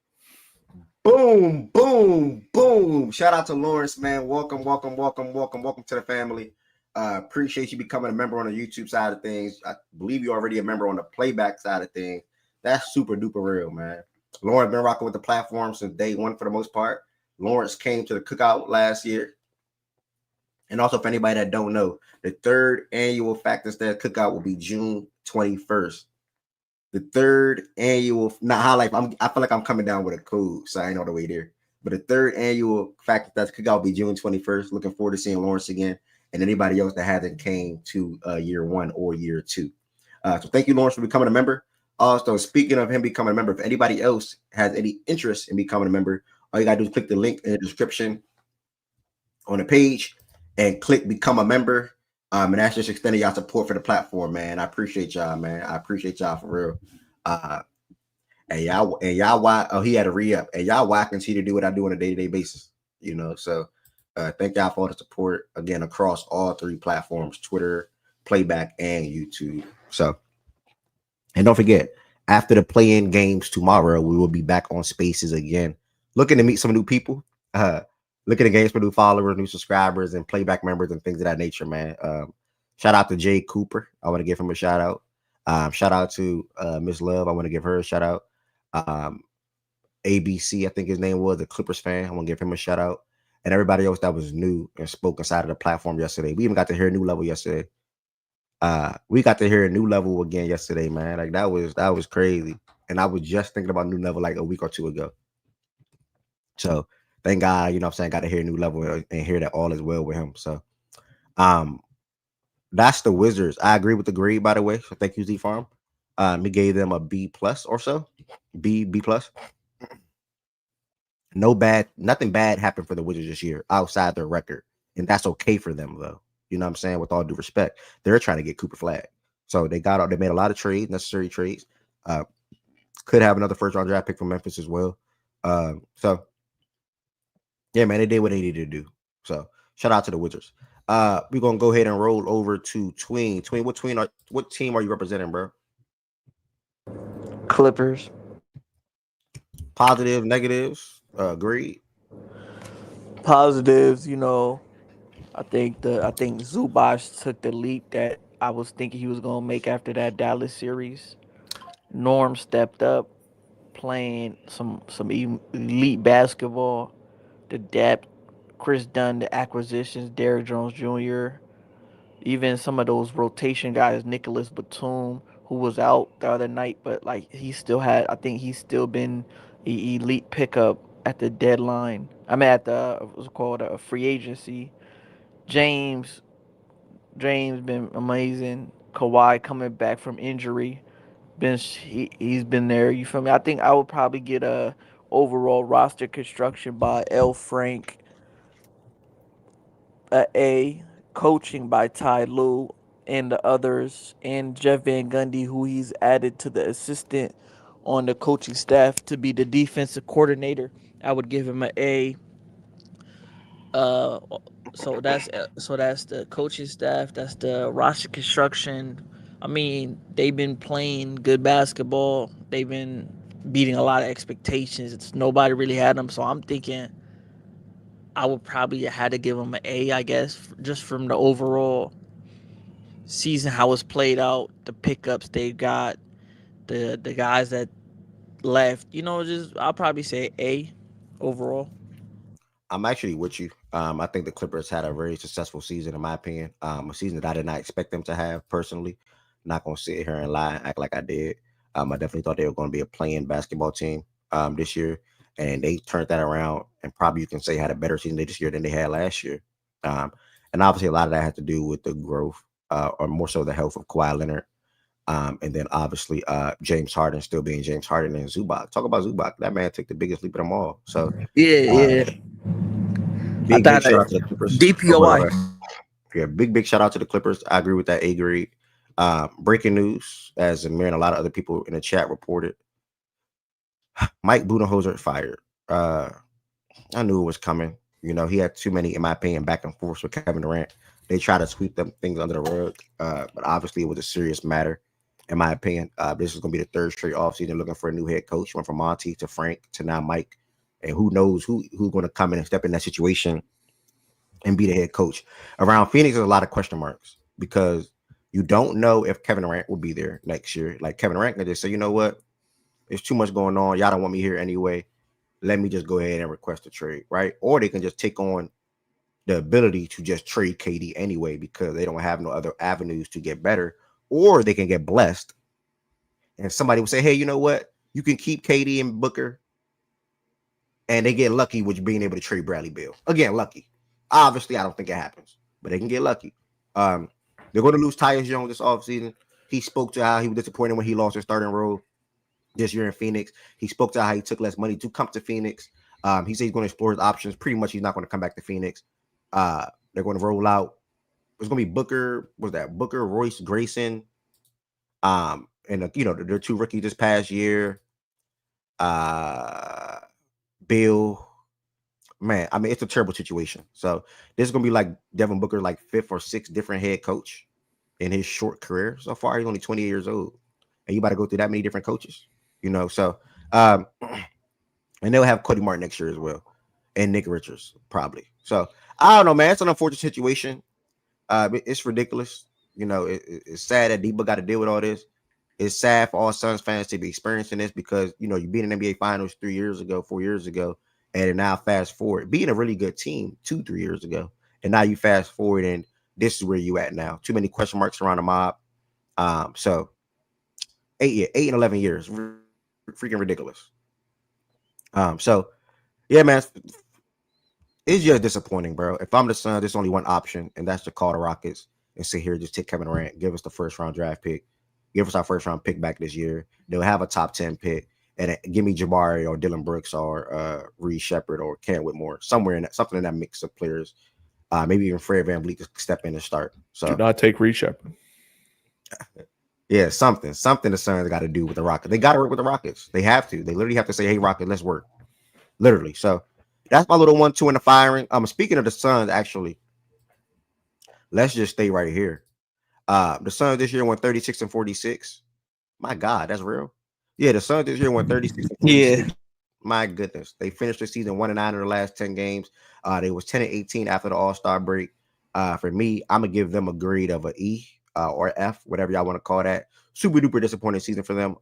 Boom, boom, boom. Shout out to Lawrence, man. Welcome to the family. Appreciate you becoming a member on the YouTube side of things. I believe you're already a member on the playback side of things. That's super duper real, man. Lawrence been rocking with the platform since day one for the most part. Lawrence came to the cookout last year. And also, for anybody that don't know, the third annual Fact and Stats cookout will be June 21st. The third annual, not highlight. I feel like I'm coming down with a code, so I ain't all the way there. But the third annual Fact and Stats cookout will be June 21st. Looking forward to seeing Lawrence again, and anybody else that hasn't came to year one or year two. So thank you, Lawrence, for becoming a member. Also, speaking of him becoming a member, if anybody else has any interest in becoming a member, all you gotta do is click the link in the description on the page and click become a member. And that's just extending y'all support for the platform, man. I appreciate y'all, man. I appreciate y'all for real. And y'all why he had a re-up. And y'all why I continue to do what I do on a day-to-day basis. So thank y'all for all the support again across all three platforms: Twitter, Playback, and YouTube. So, and don't forget, after the play-in games tomorrow, we will be back on Spaces again, looking to meet some new people. Looking at games for new followers, new subscribers, and playback members and things of that nature, man. Shout out to Jay Cooper. I want to give him a shout out. Shout out to Miss Love. I want to give her a shout out. ABC, I think his name was, the Clippers fan. I want to give him a shout out. And everybody else that was new and spoke inside of the platform yesterday. We even got to hear a new level yesterday. We got to hear a new level again yesterday, man. Like that was crazy. And I was just thinking about new level like a week or two ago. So thank God, got to hear a new level and hear that all is well with him. So that's the Wizards. I agree with the grade, by the way. So thank you, Z Farm. He gave them a B plus or so. B plus. Nothing bad happened for the Wizards this year outside their record. And that's okay for them, though. You know what I'm saying? With all due respect. They're trying to get Cooper Flag. So they made a lot of trades, necessary trades. Could have another first round draft pick from Memphis as well. So yeah, man, they did what they needed to do. So shout out to the Wizards. We're gonna go ahead and roll over to Tween. Tween, what team are you representing, bro? Clippers. Positive, negatives, agreed. Positives, I think Zubac took the leap that I was thinking he was gonna make after that Dallas series. Norm stepped up, playing some elite basketball. The depth, Chris Dunn, the acquisitions, Derrick Jones Jr., even some of those rotation guys, Nicholas Batum, who was out the other night, but like I think he's still been an elite pickup at the deadline. I mean, at the what's it called a free agency. James, James been amazing. Kawhi coming back from injury, he's been there. You feel me? I think I would probably get a overall roster construction by L. Frank, a coaching by Ty Lue and the others, and Jeff Van Gundy, who he's added to the assistant on the coaching staff to be the defensive coordinator. I would give him an A. Uh, so that's the coaching staff. That's the roster construction. I mean, they've been playing good basketball. They've been beating a lot of expectations. Nobody really had them, so I'm thinking I would probably have to give them an A, I guess, just from the overall season, how it's played out, the pickups they got, the guys that left. Just I'll probably say A overall. I'm actually with you. I think the Clippers had a very successful season, in my opinion. A season that I did not expect them to have personally. Not gonna sit here and lie and act like I did. I definitely thought they were going to be a playing basketball team this year, and they turned that around. And probably you can say had a better season this year than they had last year. And obviously a lot of that had to do with the growth, or more so the health of Kawhi Leonard. And then obviously James Harden still being James Harden and Zubac. Talk about Zubac. That man took the biggest leap of them all. So Yeah. I big thought shout out to the Clippers. DPOI. Yeah, big shout out to the Clippers. I agree with that. A grade. Breaking news, as Amir and a lot of other people in the chat reported, Mike Budenholzer fired. I knew it was coming. He had too many, in my opinion, back and forth with Kevin Durant. They try to sweep them things under the rug, but obviously it was a serious matter. In my opinion, this is going to be the third straight offseason looking for a new head coach. Went from Monty to Frank to now Mike, and who knows who's going to come in and step in that situation and be the head coach. Around Phoenix, there's a lot of question marks because you don't know if Kevin Durant will be there next year. Like Kevin Durant can just say, you know what, there's too much going on. Y'all don't want me here anyway. Let me just go ahead and request a trade, right? Or they can just take on the ability to just trade KD anyway because they don't have no other avenues to get better. Or they can get blessed and somebody will say, hey, you know what? You can keep KD and Booker, and they get lucky with being able to trade Bradley Beal. Again, lucky. Obviously, I don't think it happens, but they can get lucky. They're going to lose Tyus Jones this offseason. He spoke to how he was disappointed when he lost his starting role this year in Phoenix. He spoke to how he took less money to come to Phoenix. He said he's going to explore his options. Pretty much, he's not going to come back to Phoenix. They're going to roll out. It's going to be Booker. Was that Booker, Royce, Grayson? And their two rookies this past year. Bill. Man, I mean, it's a terrible situation. So this is going to be like Devin Booker, like 5th or 6th different head coach in his short career so far. He's only 28 years old, and you about to go through that many different coaches. So and they'll have Cody Martin next year as well, and Nick Richards probably. So I don't know, man. It's an unfortunate situation. It's ridiculous. It's sad that Debo got to deal with all this. It's sad for all Suns fans to be experiencing this because you beat in NBA Finals 4 years ago, and now fast forward, being a really good team 2-3 years ago, and now you fast forward and this is where you at now. Too many question marks around the mob. So 8 and 11 years, freaking ridiculous. So yeah, man, it's just disappointing, bro. If I'm the Suns, there's only one option, and that's to call the Rockets and sit here, just take Kevin Durant, give us the first round draft pick, give us our first round pick back this year. They'll have a top 10 pick, and give me Jabari or Dylan Brooks or Reed Shepard or Cam Whitmore, somewhere in that, something in that mix of players. Maybe even Fred VanVleet could step in and start. So do not take Reed Shepard. Yeah, something the Suns got to do with the Rockets. They got to work with the Rockets. They have to. They literally have to say, "Hey, Rockets, let's work." Literally. So that's my little 1-2 in the firing. Speaking of the Suns, actually, let's just stay right here. The Suns this year went 36-46. My God, that's real. Yeah, the Suns this year won 36 and Yeah. 46. My goodness. They finished the season 1-9 in the last 10 games. They was 10-18 after the All-Star break. For me, I'm gonna give them a grade of an E or F, whatever y'all want to call that. Super duper disappointing season for them.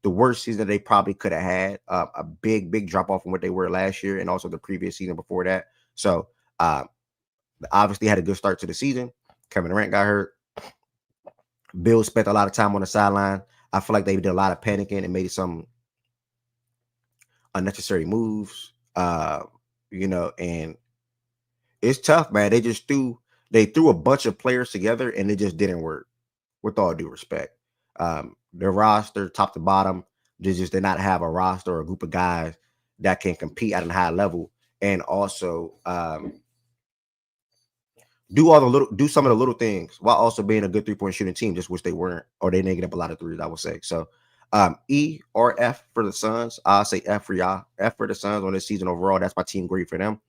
The worst season they probably could have had. A big drop off from what they were last year and also the previous season before that. So obviously had a good start to the season. Kevin Durant got hurt. Bill spent a lot of time on the sideline. I feel like they did a lot of panicking and made some unnecessary moves. And it's tough, man. They threw a bunch of players together and it just didn't work. With all due respect, their roster, top to bottom, they just did not have a roster or a group of guys that can compete at a high level and also do some of the little things while also being a good 3-point shooting team, just which they weren't, or they didn't get up a lot of threes, I would say. So E or F for the Suns. I'll say F for y'all. F for the Suns on this season overall. That's my team grade for them.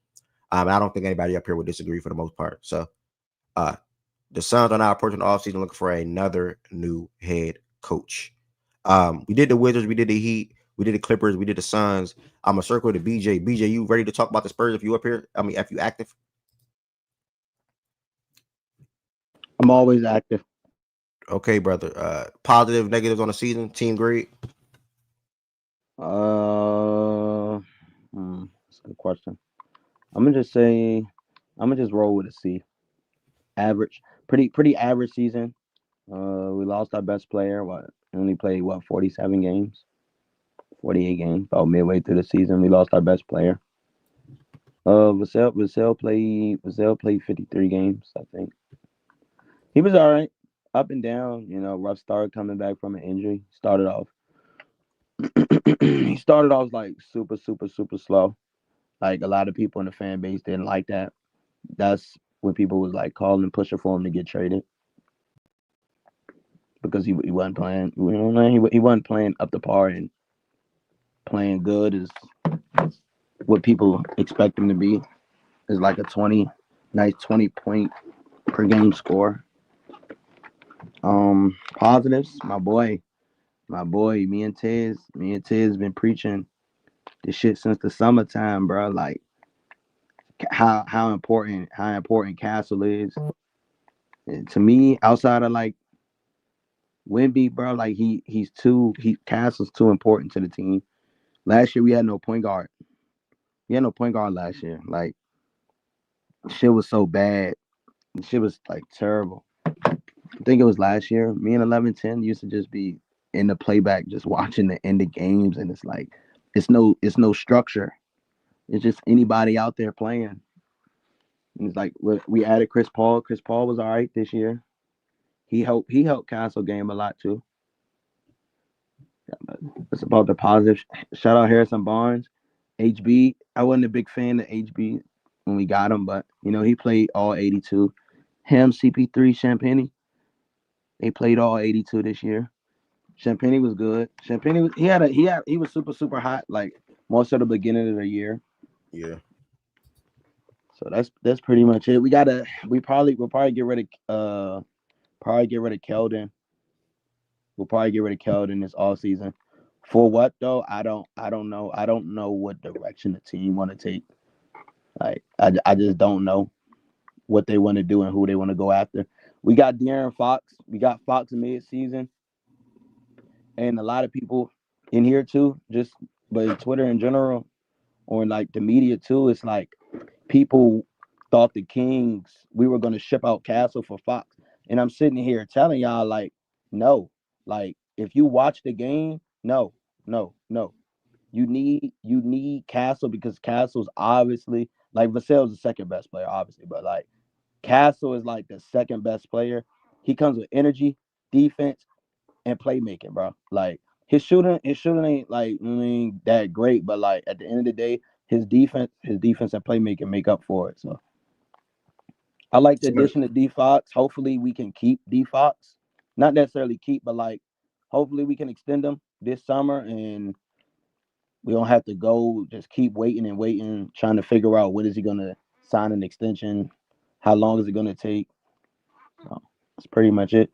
I don't think anybody up here would disagree for the most part. So the Suns are now approaching the offseason looking for another new head coach. We did the Wizards, we did the Heat, we did the Clippers, we did the Suns. I'm gonna circle to BJ. BJ, you ready to talk about the Spurs if you up here? I mean, if you active? I'm always active. Okay, brother. Positive, negatives on the season, team grade. That's a good question. I'm gonna just roll with a C. Average, pretty average season. We lost our best player. Only played 47 games, 48 games. About midway through the season, we lost our best player. Vassell played 53 games, I think. He was all right, up and down. Rough start coming back from an injury. He started off like super slow. Like a lot of people in the fan base didn't like that. That's when people was like calling and pushing for him to get traded because he wasn't playing. He wasn't playing up to par and playing good is what people expect him to be. Is like a 20 point per game score. Positives, my boy, me and Tiz been preaching this shit since the summertime, bro. Like how important Castle is. And to me, outside of like Wemby, bro, like Castle's too important to the team. Last year we had no point guard. We had no point guard last year. Like shit was so bad. Shit was like terrible. I think it was last year. Me and 1110 used to just be in the playback, just watching the end of games, and it's like it's no structure. It's just anybody out there playing. And it's like we added Chris Paul. Chris Paul was all right this year. He helped Castle game a lot too. Yeah, but it's about the positive. Shout out Harrison Barnes, HB. I wasn't a big fan of HB when we got him, but he played all 82. Him, CP3, Champagnie. They played all 82 this year. Champagnie was good. Champagnie was he was super hot like most of the beginning of the year. Yeah. So that's pretty much it. We'll probably get rid of Keldon. We'll probably get rid of Keldon this all season. For what though? I don't know. I don't know what direction the team want to take. Like I just don't know what they want to do and who they want to go after. We got De'Aaron Fox. We got Fox mid-season. And a lot of people in here too, but Twitter in general, or in like the media too, it's like people thought the Kings, we were going to ship out Castle for Fox. And I'm sitting here telling y'all like, no. Like if you watch the game, no. You need Castle because Castle's obviously like Vassell's the second best player, obviously, but like Castle is like the second best player. He comes with energy, defense, and playmaking, bro. Like his shooting ain't like that great, but like at the end of the day, his defense and playmaking make up for it. So I like the addition of D Fox. Hopefully we can keep D Fox. Not necessarily keep, but like hopefully we can extend him this summer and we don't have to go just keep waiting, trying to figure out when is he gonna sign an extension, how long is it gonna take. So that's pretty much it.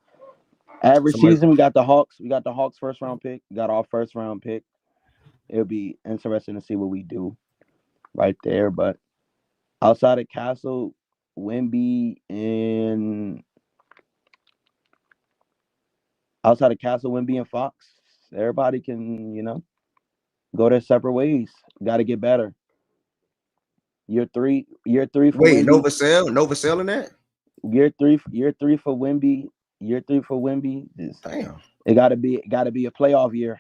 Average Somebody, season, we got the Hawks. We got the Hawks first round pick. We got our first round pick. It'll be interesting to see what we do right there. But outside of Castle, Wemby, and Fox, everybody can, go their separate ways. Got to get better. Year three for wait, Wemby. Novacell in that? Year three for Wemby. Year 3 for Wemby. Damn. It gotta be a playoff year,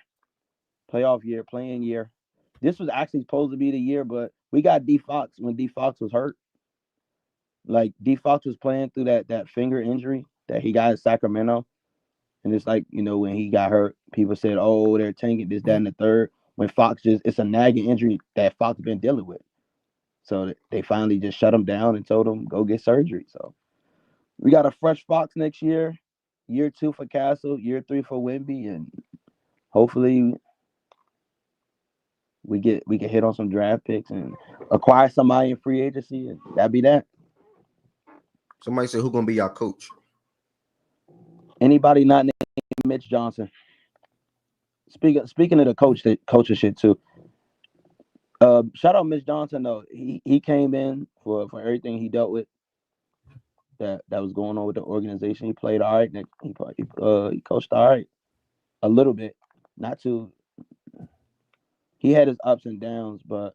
playing year. This was actually supposed to be the year, but we got D Fox when D Fox was hurt. Like D Fox was playing through that finger injury that he got in Sacramento, and it's like when he got hurt, people said, "Oh, they're tanking this, that, and the third." When Fox it's a nagging injury that Fox been dealing with, so they finally just shut him down and told him go get surgery. So we got a fresh Fox next year. Year 2 for Castle, year 3 for Wemby, and hopefully we can hit on some draft picks and acquire somebody in free agency, and that'd be that. Somebody said, who gonna be your coach? Anybody not named Mitch Johnson. Speaking of the coaching shit too. Shout out Mitch Johnson though. He came in for everything he dealt with. That was going on with the organization. He played all right. He coached all right, a little bit, not too. He had his ups and downs, but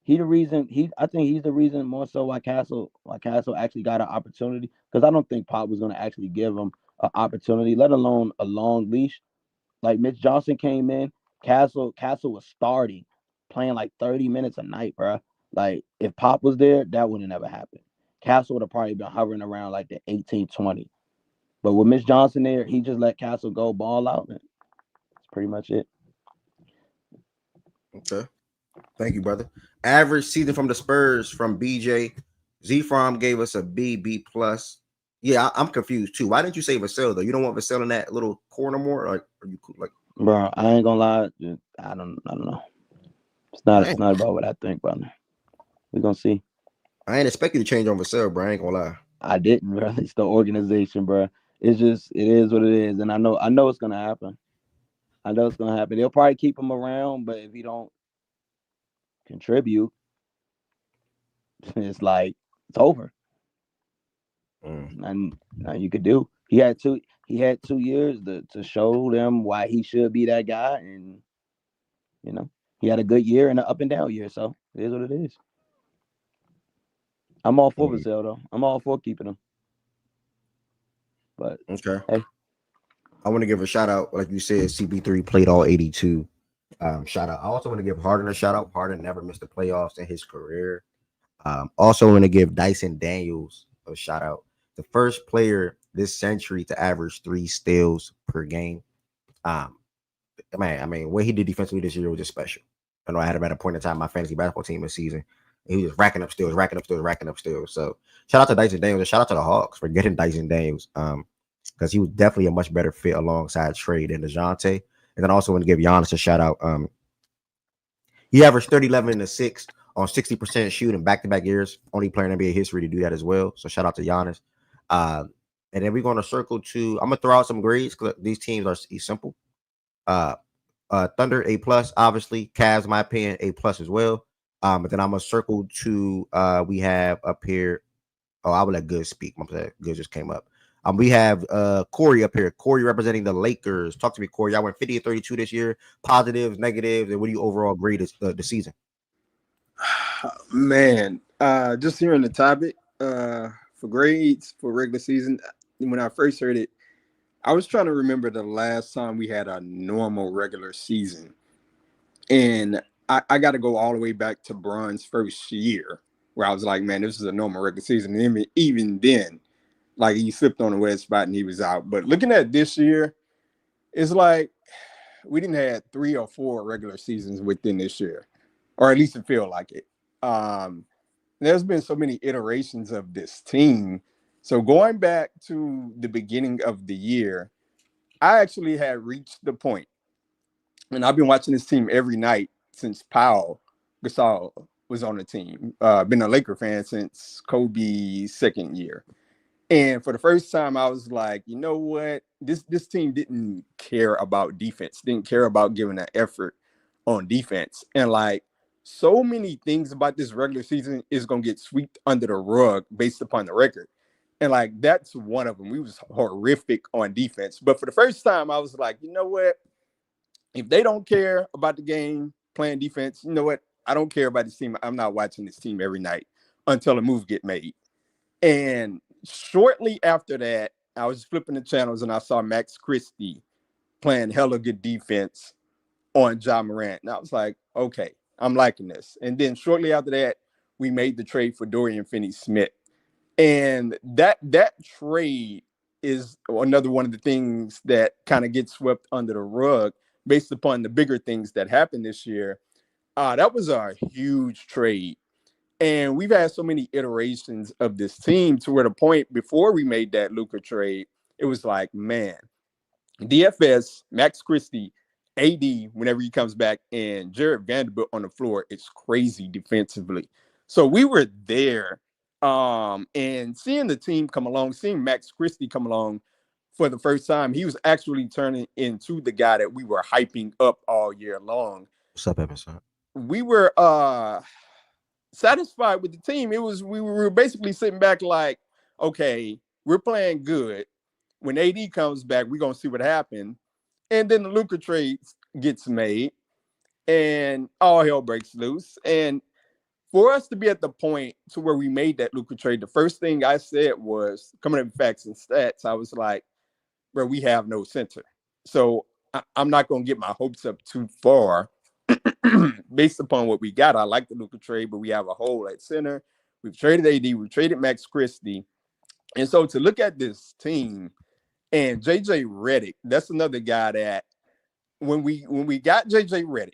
I think he's the reason more so why Castle actually got an opportunity, because I don't think Pop was going to actually give him an opportunity, let alone a long leash. Like Mitch Johnson came in, Castle was starting, playing like 30 minutes a night, bro. Like if Pop was there, that would have never happened. Castle would have probably been hovering around like the 18-20. But with Mitch Johnson there, he just let Castle go ball out, man. That's pretty much it. Okay. Thank you, brother. Average season from the Spurs from BJ. Z-From gave us a B+. Yeah, I'm confused too. Why didn't you say Vassell though? You don't want Vassell in that little corner more? Or are you like, bro? I ain't gonna lie. I don't know. It's not about what I think, brother. We're gonna see. I ain't expect you to change on Vassell, bro. I ain't gonna lie. I didn't, bro. It's the organization, bro. It is what it is, and I know it's gonna happen. They'll probably keep him around, but if he don't contribute, it's like it's over. And you could do. He had 2 years to show them why he should be that guy, and he had a good year and an up and down year. So it is what it is. I'm all for Vassell though. I'm all for keeping him. But okay. Hey. I want to give a shout out, like you said, CP3 played all 82. Shout out. I also want to give Harden a shout out. Harden never missed the playoffs in his career. Also want to give Dyson Daniels a shout out. The first player this century to average 3 steals per game. What he did defensively this year was just special. I know I had him at a point in time my fantasy basketball team this season. He was racking up steals. So shout out to Dyson Daniels and shout out to the Hawks for getting Dyson Daniels. Because he was definitely a much better fit alongside Trey than DeJounte. And then also want to give Giannis a shout out. He averaged 30, 11, and 6 on 60% shooting back-to-back years. Only player in NBA history to do that as well. So shout out to Giannis. And then we're going to circle to, I'm going to throw out some grades because these teams are simple. Thunder, A+, obviously. Cavs, in my opinion, A+ as well. But then I'm going to circle to, we have up here, I will let Good speak. Good just came up. We have Corey up here. Corey representing the Lakers. Talk to me, Corey. Y'all went 50-32 this year. Positives, negatives, and what do you overall grade the season? Man, just hearing the topic for grades for regular season, when I first heard it, I was trying to remember the last time we had a normal regular season. And I got to go all the way back to Bron's first year, where I was like, man, this is a normal regular season. And even then, like he slipped on the wet spot and he was out. But looking at this year, it's like we didn't have 3 or 4 regular seasons within this year, or at least it feel like it. There's been so many iterations of this team. So going back to the beginning of the year, I actually had reached the point, and I've been watching this team every night since Pau Gasol was on the team. Been a Laker fan since Kobe's second year. And for the first time, I was like, you know what? This team didn't care about defense, didn't care about giving an effort on defense. And like so many things about this regular season is gonna get swept under the rug based upon the record. And like that's one of them. We was horrific on defense. But for the first time, I was like, you know what? If they don't care about the game, playing defense, you know what? I don't care about this team. I'm not watching this team every night until a move get made. And shortly after that, I was flipping the channels and I saw Max Christie playing hella good defense on Ja Morant. And I was like, okay, I'm liking this. And then shortly after that, we made the trade for Dorian Finney-Smith. And that trade is another one of the things that kind of gets swept under the rug based upon the bigger things that happened this year. That was a huge trade. And we've had so many iterations of this team to where the point before we made that Luka trade, it was like, man, DFS, Max Christie, AD, whenever he comes back, and Jared Vanderbilt on the floor, it's crazy defensively. So we were there. And seeing the team come along, seeing Max Christie come along for the first time, he was actually turning into the guy that we were hyping up all year long. What's up, Emerson? We were satisfied with the team. We were basically sitting back like, okay, we're playing good. When AD comes back, we're gonna see what happened. And then the Luka trade gets made, and all hell breaks loose. And for us to be at the point to where we made that Luka trade, the first thing I said was, coming up with facts and stats, I was like, bro, we have no center. So I'm not gonna get my hopes up too far. Based upon what we got. I like the Luka trade, but we have a hole at center. We've traded AD, we've traded Max Christie. And so to look at this team and JJ Redick, that's another guy that when we got JJ Redick,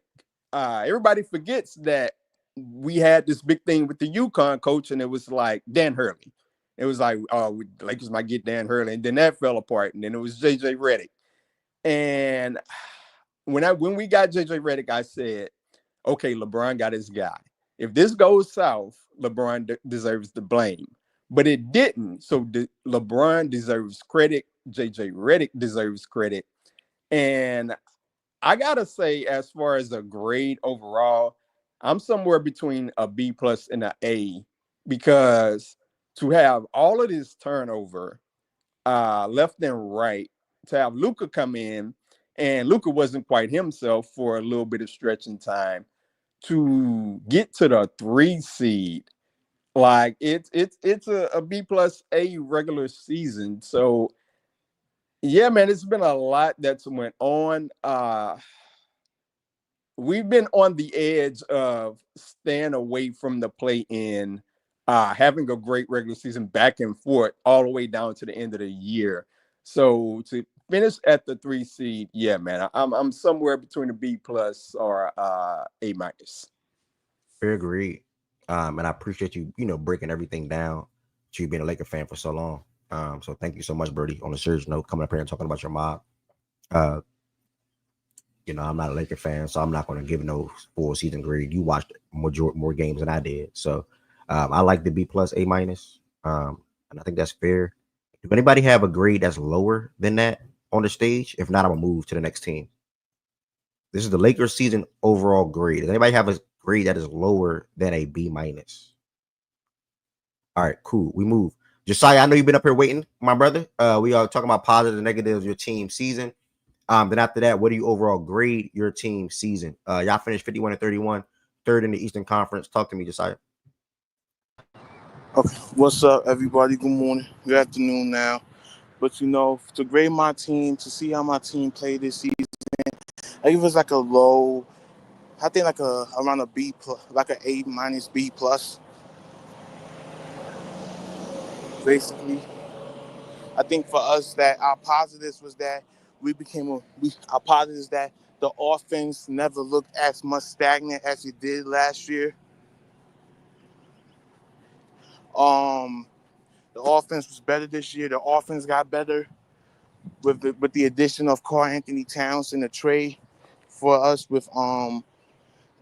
everybody forgets that we had this big thing with the UConn coach, and it was like Dan Hurley. It was like, oh, the Lakers might get Dan Hurley, and then that fell apart, and then it was JJ Redick. And when we got JJ Redick, I said, okay, LeBron got his guy. If this goes south, LeBron deserves the blame. But it didn't. So LeBron deserves credit. JJ Redick deserves credit. And I got to say, as far as a grade overall, I'm somewhere between a B plus and an A, because to have all of this turnover left and right, to have Luka come in, and Luka wasn't quite himself for a little bit of stretching time, to get to the 3 seed, like it's a B plus A regular season. So yeah, man, it's been a lot that's went on. We've been on the edge of staying away from the play-in, having a great regular season back and forth all the way down to the end of the year. So to finish at the 3 seed, yeah, man, I'm somewhere between a B plus or A minus. Fair agreed. And I appreciate you, breaking everything down. You've been a Laker fan for so long. So thank you so much, Birdie. On a serious note, coming up here and talking about your mob. I'm not a Laker fan, so I'm not going to give no full season grade. You watched more games than I did. So I like the B plus A minus. And I think that's fair. Do anybody have a grade that's lower than that on the stage? If not, I'm gonna move to the next team. This is the Lakers season overall grade. Does anybody have a grade that is lower than a B minus? All right, cool. We move. Josiah, I know you've been up here waiting, my brother. We are talking about positives and negatives of your team season. Then after that, what do you overall grade your team season? Y'all finished 51-31, third in the Eastern Conference. Talk to me, Josiah. Okay, what's up, everybody? Good morning, good afternoon now. But to grade my team, to see how my team played this season, I give us like a low. I think like around a B plus, like an A minus B plus. Basically, I think for us that our positives was that our positives that the offense never looked as much stagnant as it did last year. The offense was better this year. The offense got better with the addition of Karl-Anthony Towns in the trade for us with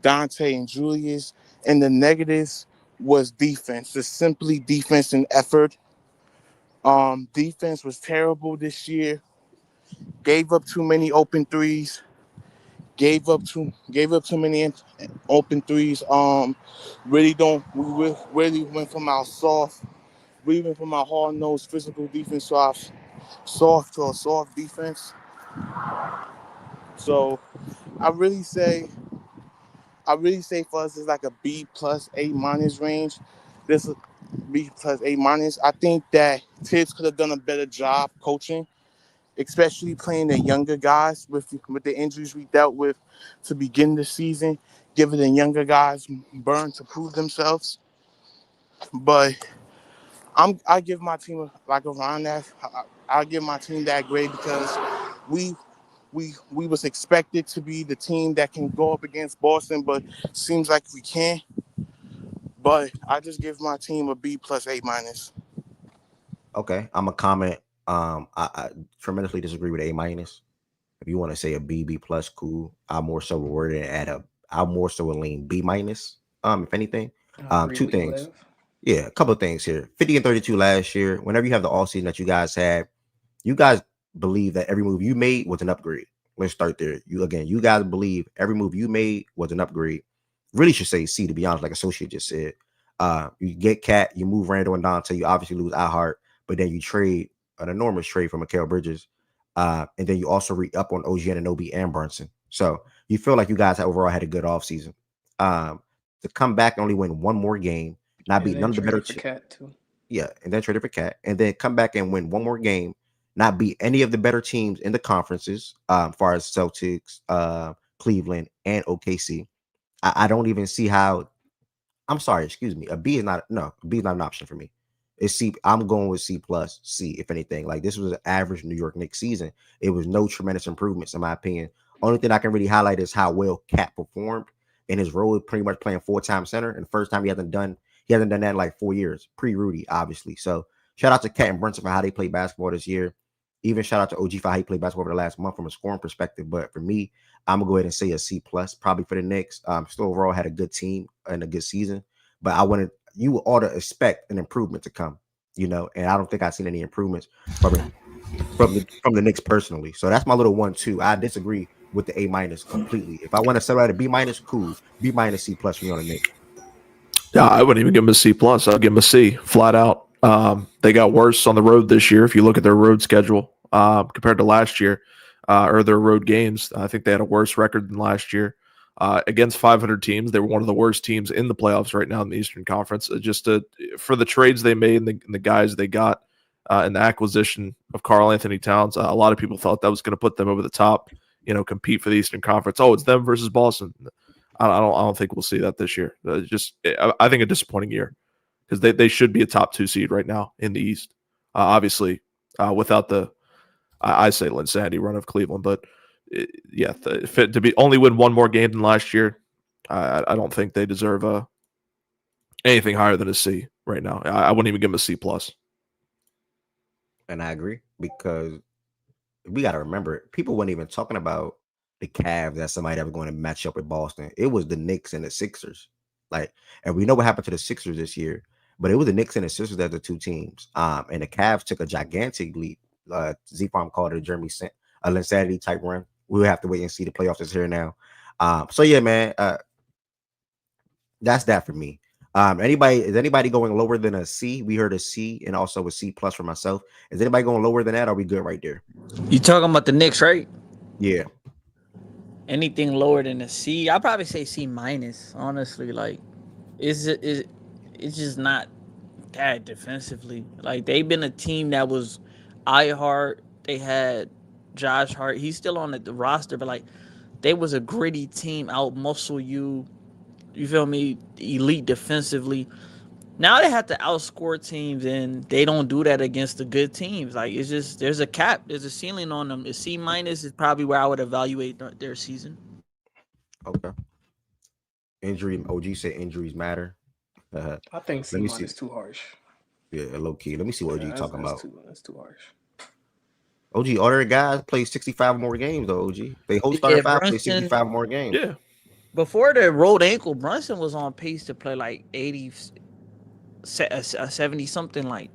Dante and Julius. And the negatives was defense. Just simply defense and effort. Defense was terrible this year. Gave up too many open threes. Gave up too many open threes. Really went from our soft. We went from our hard-nosed physical defense to our soft defense. So I really say for us it's like a B plus A minus range. This is B plus A minus. I think that Tibbs could have done a better job coaching, especially playing the younger guys with the injuries we dealt with to begin the season, giving the younger guys burn to prove themselves. But I give my team around that. I give my team that grade because we was expected to be the team that can go up against Boston, but seems like we can't. But I just give my team a B plus A minus. Okay, I'm a comment. I tremendously disagree with A minus. If you want to say a B plus, cool. I'm more so rewarded at I'll more so lean B minus. If anything, two things. Yeah, a couple of things here. 50 and 32 last year. Whenever you have the all season that you guys had, you guys believe that every move you made was an upgrade. Let's start there. You guys believe every move you made was an upgrade. Really should say C, to be honest, like Associate just said. You get Cat, you move Randall and Dante, you obviously lose iHeart, but then you trade an enormous trade from Mikal Bridges. And then you also re-up on OG Anunoby and Brunson. So you feel like you guys overall had a good offseason. To come back and only win one more game, not beat none of the better Cat too. Yeah, and then traded for Cat, and then come back and win one more game, not beat any of the better teams in the conferences, as far as Celtics, Cleveland, and OKC. I don't even see how. I'm sorry, excuse me. A B is not an option for me. It's C. I'm going with C plus C, if anything. Like, this was an average New York Knicks season. It was no tremendous improvements, in my opinion. Only thing I can really highlight is how well Cat performed in his role, pretty much playing full-time center. And the first time he hasn't done that in like 4 years, pre-Rudy, obviously. So shout out to Cat and Brunson for how they played basketball this year. Even shout out to OG for how he played basketball over the last month from a scoring perspective. But for me, I'm gonna go ahead and say a C plus, probably for the Knicks. Still overall had a good team and a good season. But you ought to expect an improvement to come, and I don't think I've seen any improvements from the Knicks personally. So that's my little 1-2. I disagree with the A minus completely. If I want to settle at a B minus, cool. B minus, C plus for me on the Knicks. Yeah, I wouldn't even give them a C plus. I'd give them a C flat out. They got worse on the road this year. If you look at their road schedule compared to last year, or their road games, I think they had a worse record than last year. Against 500 teams, they were one of the worst teams in the playoffs right now in the Eastern Conference. For the trades they made and the guys they got and the acquisition of Karl Anthony Towns, a lot of people thought that was going to put them over the top, compete for the Eastern Conference. Oh, it's them versus Boston. I don't think we'll see that this year. I think a disappointing year because they should be a top 2 seed right now in the East. Obviously, without the I say Linsanity run of Cleveland, but to be only win one more game than last year, I don't think they deserve anything higher than a C right now. I wouldn't even give them a C plus. And I agree, because we got to remember, people weren't even talking about the Cavs that somebody ever going to match up with Boston. It was the Knicks and the Sixers. And we know what happened to the Sixers this year, but it was the Knicks and the Sixers as the two teams. And the Cavs took a gigantic leap. Z-Farm called it a Jeremy Linsanity type run. We'll have to wait and see. The playoffs is here now. So yeah, man, that's that for me. Is anybody going lower than a C? We heard a C and also a C plus for myself. Is anybody going lower than that? Or are we good right there? You talking about the Knicks, right? Yeah. Anything lower than a C, I'd probably say C minus. Honestly, it's just not that defensively. Like, they've been a team that was iHeart. They had Josh Hart. He's still on the roster, but they was a gritty team, out muscle you. You feel me? Elite defensively. Now they have to outscore teams, and they don't do that against the good teams. It's just, there's a cap, there's a ceiling on them. A C minus is probably where I would evaluate their season. Okay. Injury. OG said injuries matter. I think C minus is too harsh. Yeah, low key. Let me see what OG talking about. That's too harsh. OG, all their guys play 65 more games though. OG, they host started 5, play 65 more games. Yeah. Before the rolled ankle, Brunson was on pace to play 80, 70 something.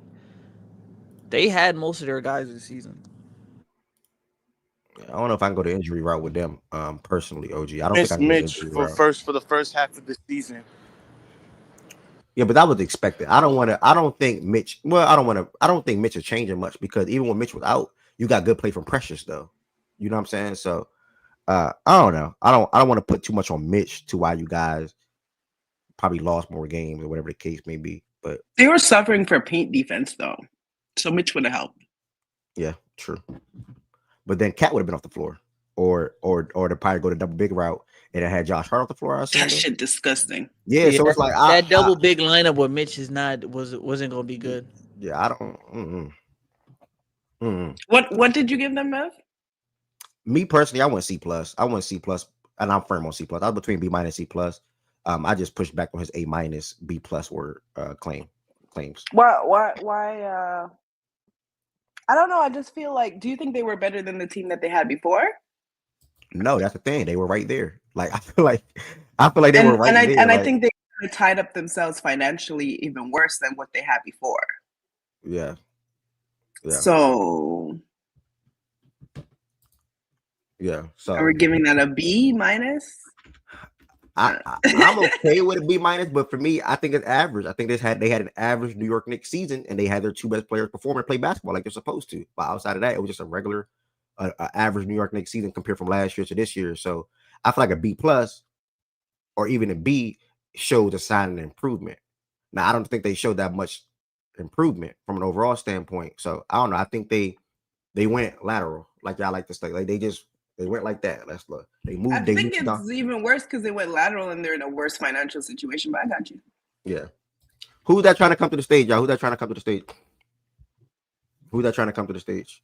They had most of their guys this season. I don't know if I can go the injury route with them. Personally, OG, I don't think Miss I can go the Mitch injury for route. the first half of the season. Yeah, but that was expected. I don't think Mitch. Well, I don't think Mitch is changing much because even when Mitch was out, you got good play from Precious though. You know what I'm saying? So, I don't know. I don't want to put too much on Mitch to why you guys probably lost more games or whatever the case may be. But They were suffering for paint defense though, so Mitch would have helped. yeah, true. But then Cat would have been off the floor, or to probably go the double big route and it had Josh Hart off the floor. That shit disgusting. Yeah, so it's like that double big lineup with Mitch wasn't gonna be good. Yeah, I don't. What did you give them, Mev? Me personally, I went C+. I went C+, and I'm firm on C+. I was between B- and C+. I just pushed back on his A-, B+ word claims. Why? I don't know. I just feel like. Do you think they were better than the team that they had before? No, that's the thing. They were right there. Like I feel like they were right there. And I think they tied up themselves financially even worse than what they had before. Yeah. So. Yeah. So are we giving that a B-? I'm okay with a B-, but for me, I think it's average. I think they had an average New York Knicks season, and they had their two best players perform and play basketball like they're supposed to. But outside of that, it was just a regular, average New York Knicks season compared from last year to this year. So I feel like a B+ or even a B shows a sign of improvement. Now I don't think they showed that much improvement from an overall standpoint. So I don't know. I think they went lateral, like y'all like to say. Like they went like that. Let's look. They moved. I think it's even worse because they went lateral and they're in a worse financial situation. But I got you. Yeah. Who's that trying to come to the stage, y'all? Who's that trying to come to the stage?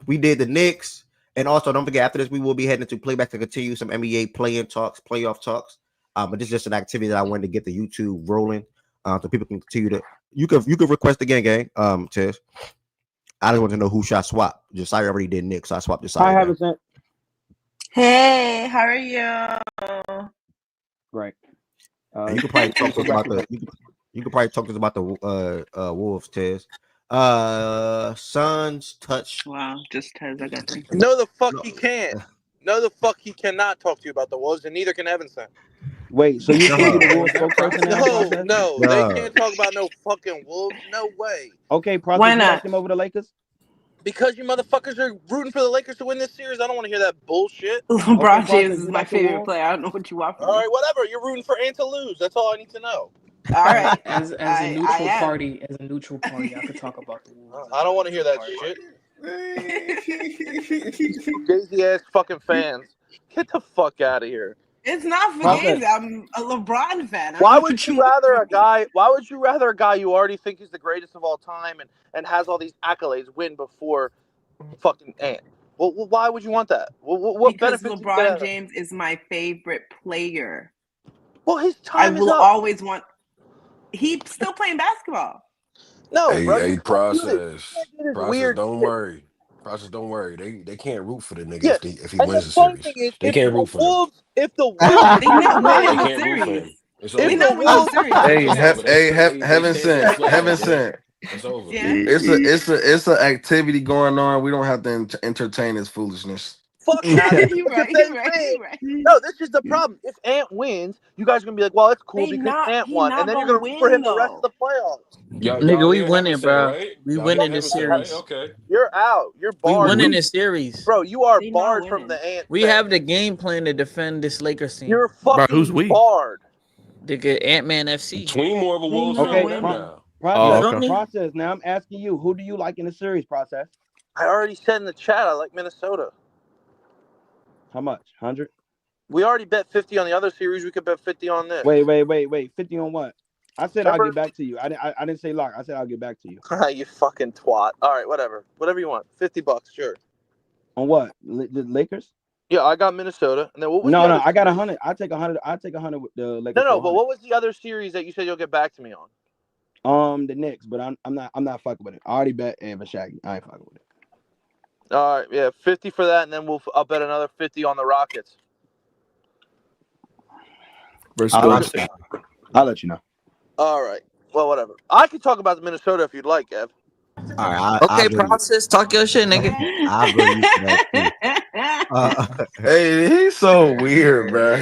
We did the Knicks, and also don't forget after this we will be heading to Playback to continue some NBA play-in talks, playoff talks. But this is just an activity that I wanted to get the YouTube rolling, so people can continue to. You could request again, gang. Tess. I just want to know who shot Swap. Josiah already did Knicks, so I swapped Josiah. I haven't sent. Hey, how are you? Right. You could probably talk to us about the. You could probably talk to us about the Wolves, Tez. Suns touch. Wow, just Tez. I got you. No, the fuck he can't. No, the fuck he cannot talk to you about the Wolves, and neither can Evanson. Wait, so you think the Wolves spokesperson now? No, they can't talk about no fucking Wolves. No way. Okay, process. Why not? Like them over the Lakers? Because you motherfuckers are rooting for the Lakers to win this series. I don't want to hear that bullshit. LeBron James is my favorite player. I don't know what you want from me. All right, whatever. You're rooting for Ant to lose. That's all I need to know. All right. As a neutral party, I could talk about the Wolves. I don't want to hear that shit. Crazy ass fucking fans. Get the fuck out of here. It's not for games. I'm a LeBron fan. Why would you rather a guy you already think is the greatest of all time and has all these accolades win before fucking Ant? Well, why would you want that? What because benefits LeBron James is my favorite player. Well, his time I will always want. He's still playing basketball. No, hey, process. Weird. Don't worry. Process, don't worry. They can't root for the nigga if he And wins the funny series. thing is, They can't root for him. If the Wolves, they not winning the They can't root for series. him. It's They over. not winning the series. Heaven sent. It's over. Yeah. It's a activity going on. We don't have to entertain this foolishness. fuck out of You here. right, If they you right, win- you right. No, this is the problem. If Ant wins, you guys are gonna be like, "Well, it's cool because Ant won," and then you're gonna root for him the rest of the playoffs. Nigga, we winning, bro. We winning this series. Okay. You're out. You're We barred. winning this series. Bro, you are They not barred from winning. the Ant. We thing. have the game plan to defend this Lakers team. You're fucking who's we? barred. Nigga, Ant-Man FC. Between more of a Wolves Okay, fan than them now. Process. Okay. Process. Now I'm asking you, who do you like in the series? Process. I already said in the chat I like Minnesota. How much? 100? We already bet 50 on the other series. We could bet 50 on this. Wait. 50 on what? I said I'll Remember- get back to you. I didn't say lock. I said I'll get back to you. You fucking twat. All right, whatever. Whatever you want. $50, sure. On what? The Lakers? Yeah, I got Minnesota. And then what was No, the other I got series? 100. I'll take 100. I'll take 100 with the Lakers. No, for but what was the other series that you said you'll get back to me on? the Knicks, but I'm not fucking with it. I already bet Evan Shaggy. I ain't fucking with it. All right, yeah, 50 for that, and then I'll bet another 50 on the Rockets. Versus I'll Golden let you State. know. I'll let you know. All right. Well, whatever. I could talk about Minnesota if you'd like, Ev. All right, Okay, process. Talk your shit, nigga. I'll go use that too. Hey, he's so weird, bro.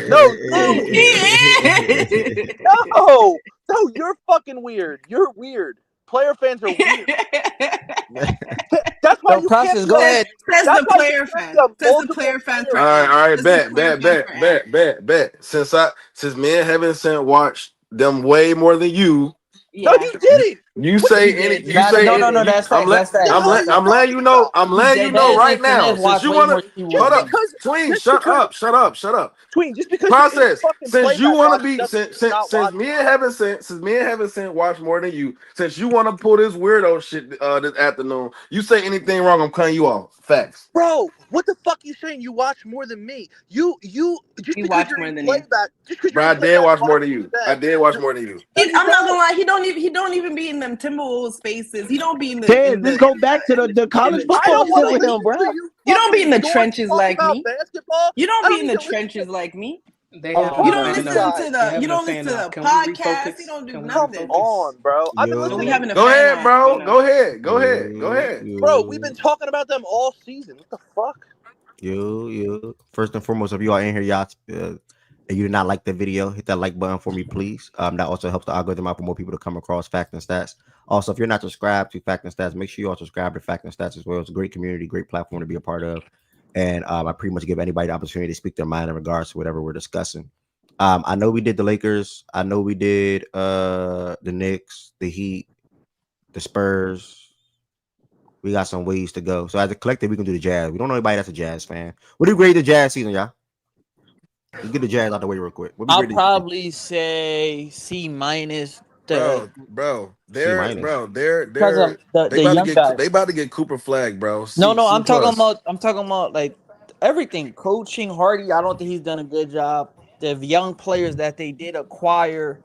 No, you're fucking weird. You're weird. Player fans are weird. That's why you process. can't Go ahead. Says the player fan. Says the player fan. All right, bet. Since me and Heaven Sent watched them way more than you. Yeah. No, you didn't. You say any? You say no. That's facts. I'm letting you know. I'm letting you know right now. Since you wanna hold up, Tween, shut up. Tween, just because process. you Since you want to be doesn't since me and Heaven Sent watch more than you. Since you want to pull this weirdo shit this afternoon, you say anything wrong, I'm cutting you off. Facts. Bro, what the fuck you saying? You watch more than me. You just You because watch you're more in than me. playback. Bro, I did watch more than you. I did watch more than you. I'm not gonna lie. He don't even be in them Timberwolves spaces. He don't be in the. Ted, let's go back to the college football shit with him, bro. You don't be in the trenches like me. Basketball. You don't be in the trenches like me. They You don't listen to the podcast. You don't do nothing. Come on, bro. I've been listening. We having a Go fan ahead, off, bro. you know. Go ahead. Bro, we've been talking about them all season. What the fuck? You. First and foremost, if you are in here, y'all, and you did not like the video, hit that like button for me, please. That also helps the algorithm out for more people to come across Fact and Stats. Also, if you're not subscribed to Fact and Stats, make sure you all subscribe to Fact and Stats as well. It's a great community, great platform to be a part of. And I pretty much give anybody the opportunity to speak their mind in regards to whatever we're discussing. I know we did the Lakers. I know we did the Knicks, the Heat, the Spurs. We got some ways to go. So as a collective, we can do the Jazz. We don't know anybody that's a Jazz fan. What do you grade the Jazz season, y'all? Let's get the Jazz out the way real quick. I'll probably say C-. Bro, they're because of the young guys. They about to get Cooper Flag, bro. I'm talking about like everything. Coaching Hardy, I don't think he's done a good job. The young players that they did acquire,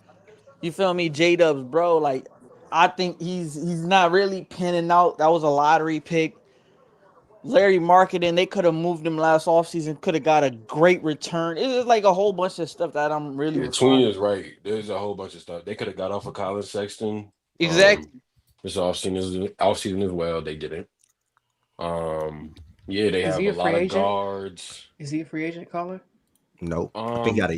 you feel me? J-Dubs, bro. Like I think he's not really pinning out. That was a lottery pick. Larry Marketing, they could have moved him last offseason, could have got a great return. It was like a whole bunch of stuff that I'm really Tween is right. There's a whole bunch of stuff. They could have got off of Colin Sexton. Exactly. This offseason as well. They didn't. Yeah, they have a lot of guards. Is he a free agent, Colin? No. I think he got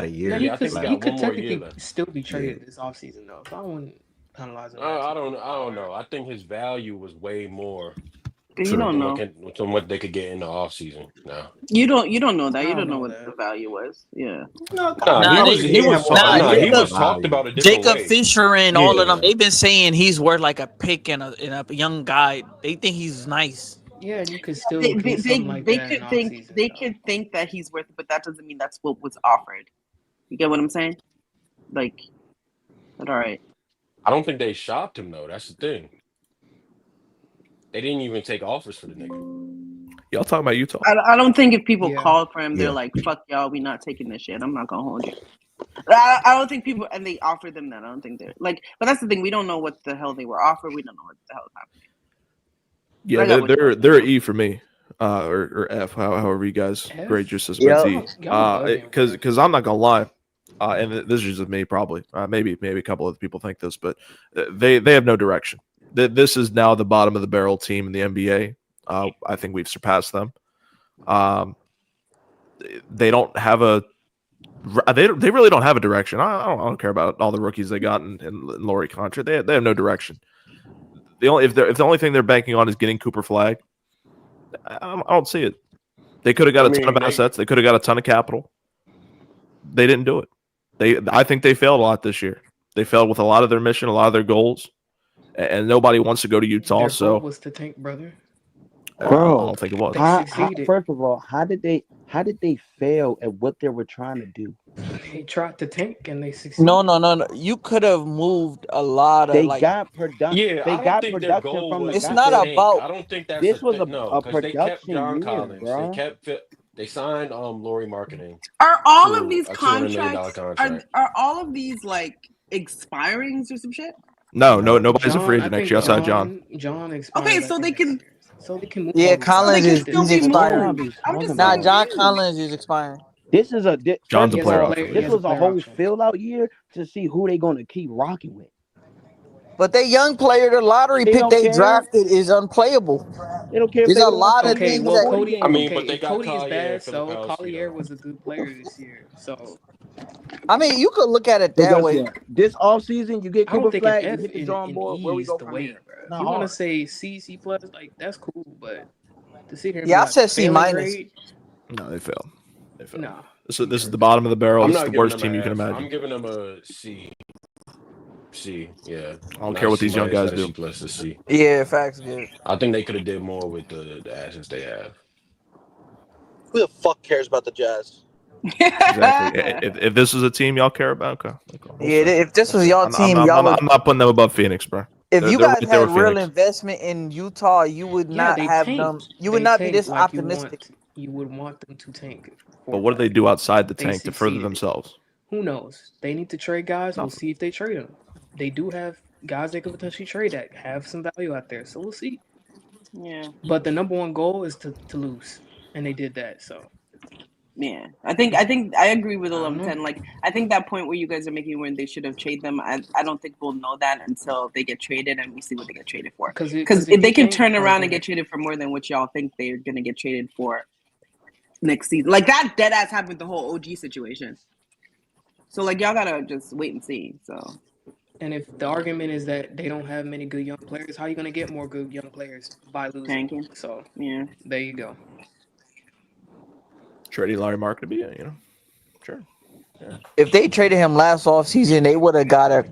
a year. Yeah, I think he could technically left. still be traded this offseason, though. So I wouldn't penalize him. I don't know. I think his value was way more. You don't know. From what they could get in the offseason. No. You don't know that. You don't know what the value was. Yeah. He was talked about a different Jacob way. Fisher and all of them. They've been saying he's worth like a pick and a young guy. They think he's nice. Yeah, you could still They could think that he's worth it, but that doesn't mean that's what was offered. You get what I'm saying? Like, but all right. I don't think they shopped him though. That's the thing. They didn't even take offers for the nigga. Y'all talking about Utah? I don't think if people called for him, they're like, "Fuck y'all, we not taking this shit." I'm not gonna hold you. I don't think people and they offered them that. I don't think they're like. But that's the thing. We don't know what the hell they were offered. We don't know what the hell happened. Yeah, they're an E for me, or F, however you guys grade your system. Because I'm not gonna lie, and this is just me probably. Maybe a couple of people think this, but they have no direction. This is now the bottom of the barrel team in the NBA. I think we've surpassed them. They don't have they really don't have a direction. I don't care about all the rookies they got in Laurie contract. They have no direction. If the only thing they're banking on is getting Cooper Flag, I don't see it. They could have got a ton of assets. They could have got a ton of capital. They didn't do it. I think they failed a lot this year. They failed with a lot of their mission, a lot of their goals, and nobody wants to go to Utah. Their goal was to tank, brother. Bro, I don't think it was. First of all, how did they fail at what they were trying to do? They tried to tank and they succeeded. No. You could have moved a lot of. They got production. Yeah, they got production from the. It's not about. I don't think that's this was a because they kept production John year, Collins. bro. They signed Laurie Marketing. Are all of these $200 contracts contract. are all of these like expirings or some shit? No, nobody's a free agent next year outside John. John expired. Okay, so they can move. Yeah, Collins is still be expiring. moved. I'm just Nah, saying. John Collins is expiring. This is John's a player option. This was a whole fill out year to see who they gonna keep rocking with. But that young player, the lottery They pick don't they care. drafted is unplayable. They don't care if There's they a would have won lot of 30 Okay, games things or well, that 40 Cody. I games. mean, but Okay, they if got Cody is Collier and bad, so Filipowski Collier though. was a good player this year. So I mean, you could look at it So that guess way. what? This offseason, you get I don't Cooper think an Flag, you F hit the in drawing board. Where E we is go the from way, here? bro. It's If not you want to hard. say C plus, like that's cool, but to sit here and be Yeah, I like said C failing minus. grade, No, they failed. They failed. nah. This is the bottom of the barrel. I'm This is not the giving worst them team you an can F. imagine. I'm giving them a C. C, yeah. I don't Not care a what C these young minus, guys not a C do. plus, a C. Yeah, facts good. I think they could have did more with the assets they have. Who the fuck cares about the Jazz? Exactly. If this is a team y'all care about, okay. We'll Yeah, see. if this was We'll see. y'all team, y'all would. I'm not putting them above Phoenix, bro. If you They're guys right there had with real Phoenix. investment in Utah, you would Yeah, not they have them. tanked. You would They not be tanked this like optimistic. you would want them to tank. But what do they do outside the They tank to further succeeded. themselves? Who knows? They need to trade guys. We'll Nothing. see if they trade them. They do have guys they could potentially trade that have some value out there. So we'll see. Yeah. But the number one goal is to lose, and they did that. So Yeah, I think I agree with I don't 11-10. know. Like, I think that point where you guys are making when they should have traded them, I don't think we'll know that until they get traded and we see what they get traded for. Because Because if they you can think, turn oh, around go and get ahead. traded for more than what y'all think they're gonna get traded for next season. Like that dead ass happened with the whole OG situation. So like y'all gotta just wait and see. So And if the argument is that they don't have many good young players, how are you going to get more good young players by losing? tanking. So Yeah. there you go. Trading Larry Mark to be, sure. Yeah. If they traded him last offseason, they would have got a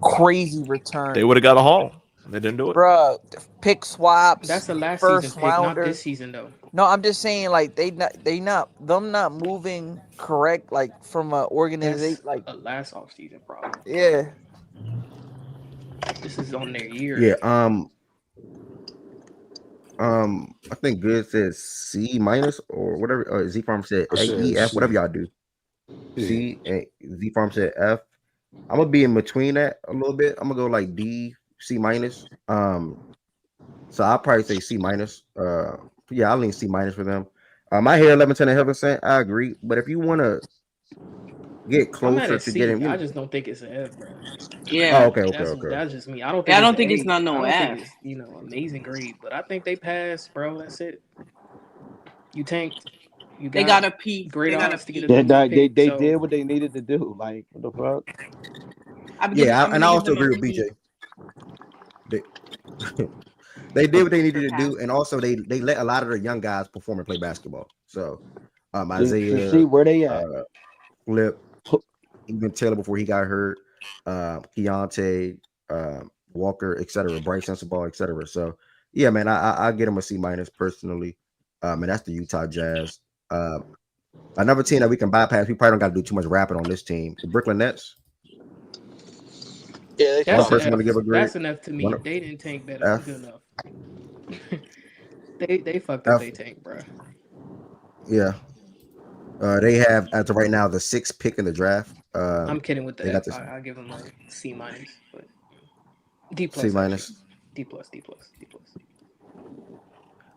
crazy return. They would have got a haul. They didn't do it. Bruh, pick swaps. That's the last first season pick, not rounder. this season though. No, I'm just saying like them not moving correct like from a organization That's like a last offseason problem. yeah. This is on their year. Yeah. I think Good said C minus or whatever. Z Farm said I A, said E, F, C. whatever y'all do. C and Z Farm said F. I'm gonna be in between that a little bit. I'm gonna go like D, C minus. So I'll probably say C minus. Yeah, I'll lean C minus for them. I hear 11, 10, and 11%. I agree, but if you want to get I'm at closer a to C. getting, I just don't think it's an F, bro. Yeah. Oh, okay. That's just me. I don't think Yeah, I don't it's think A. it's not no I don't F. think it's amazing grade, but I think they passed, bro. That's it. You tanked. You They got got a peak. great They got a odds to get a peak. number one They pick. did So what they needed to do. Like what the fuck? I'm yeah, and I gonna give also them a agree with B. BJ. They did what they needed to Surpassed. do, and also they let a lot of the young guys perform and play basketball. So To Isaiah, see where they at. Flip, even Taylor before he got hurt, Keontae, Walker, etc., Bryce Sensabaugh, etc. So yeah, man, I get him a C minus personally, and that's the Utah Jazz. Another team that we can bypass. We probably don't got to do too much rapping on this team. The Brooklyn Nets. Yeah, they that's suck. an person wanna F. give a grade? That's an F to me. One- They didn't tank better. F. Good enough. they fucked up F. they tank, bro. Yeah. They have as of right now the 6th pick in the draft. I'm kidding with they the got F. this I give them a C minus, but D plus. C actually. minus. D plus. D plus. D plus.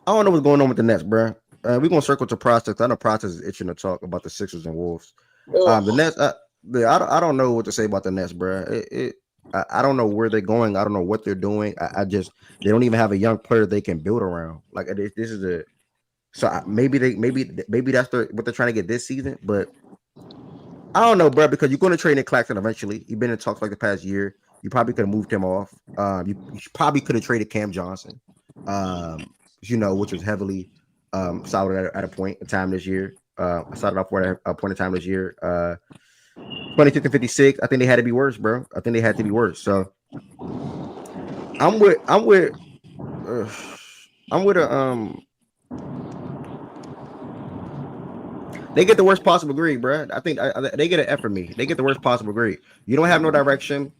I don't know what's going on with the Nets, bro. We're gonna circle to prospects. I know prospects is itching to talk about the Sixers and Wolves. The Nets. I don't know what to say about the Nets, bro. I don't know where they're going. I don't know what they're doing. They don't even have a young player they can build around. Like this is maybe that's what they're trying to get this season. But I don't know, bro, because you're going to trade Nick Claxton eventually. You've been in talks like the past year. You probably could have moved him off. You probably could have traded Cam Johnson, which was heavily solid at a point in time this year. I started off at a point in time this year. 26 and 56. I think they had to be worse, bro. I think they had to be worse. So I'm with they get the worst possible grade, bro. I think they get an F for me. They get the worst possible grade. You don't have no direction.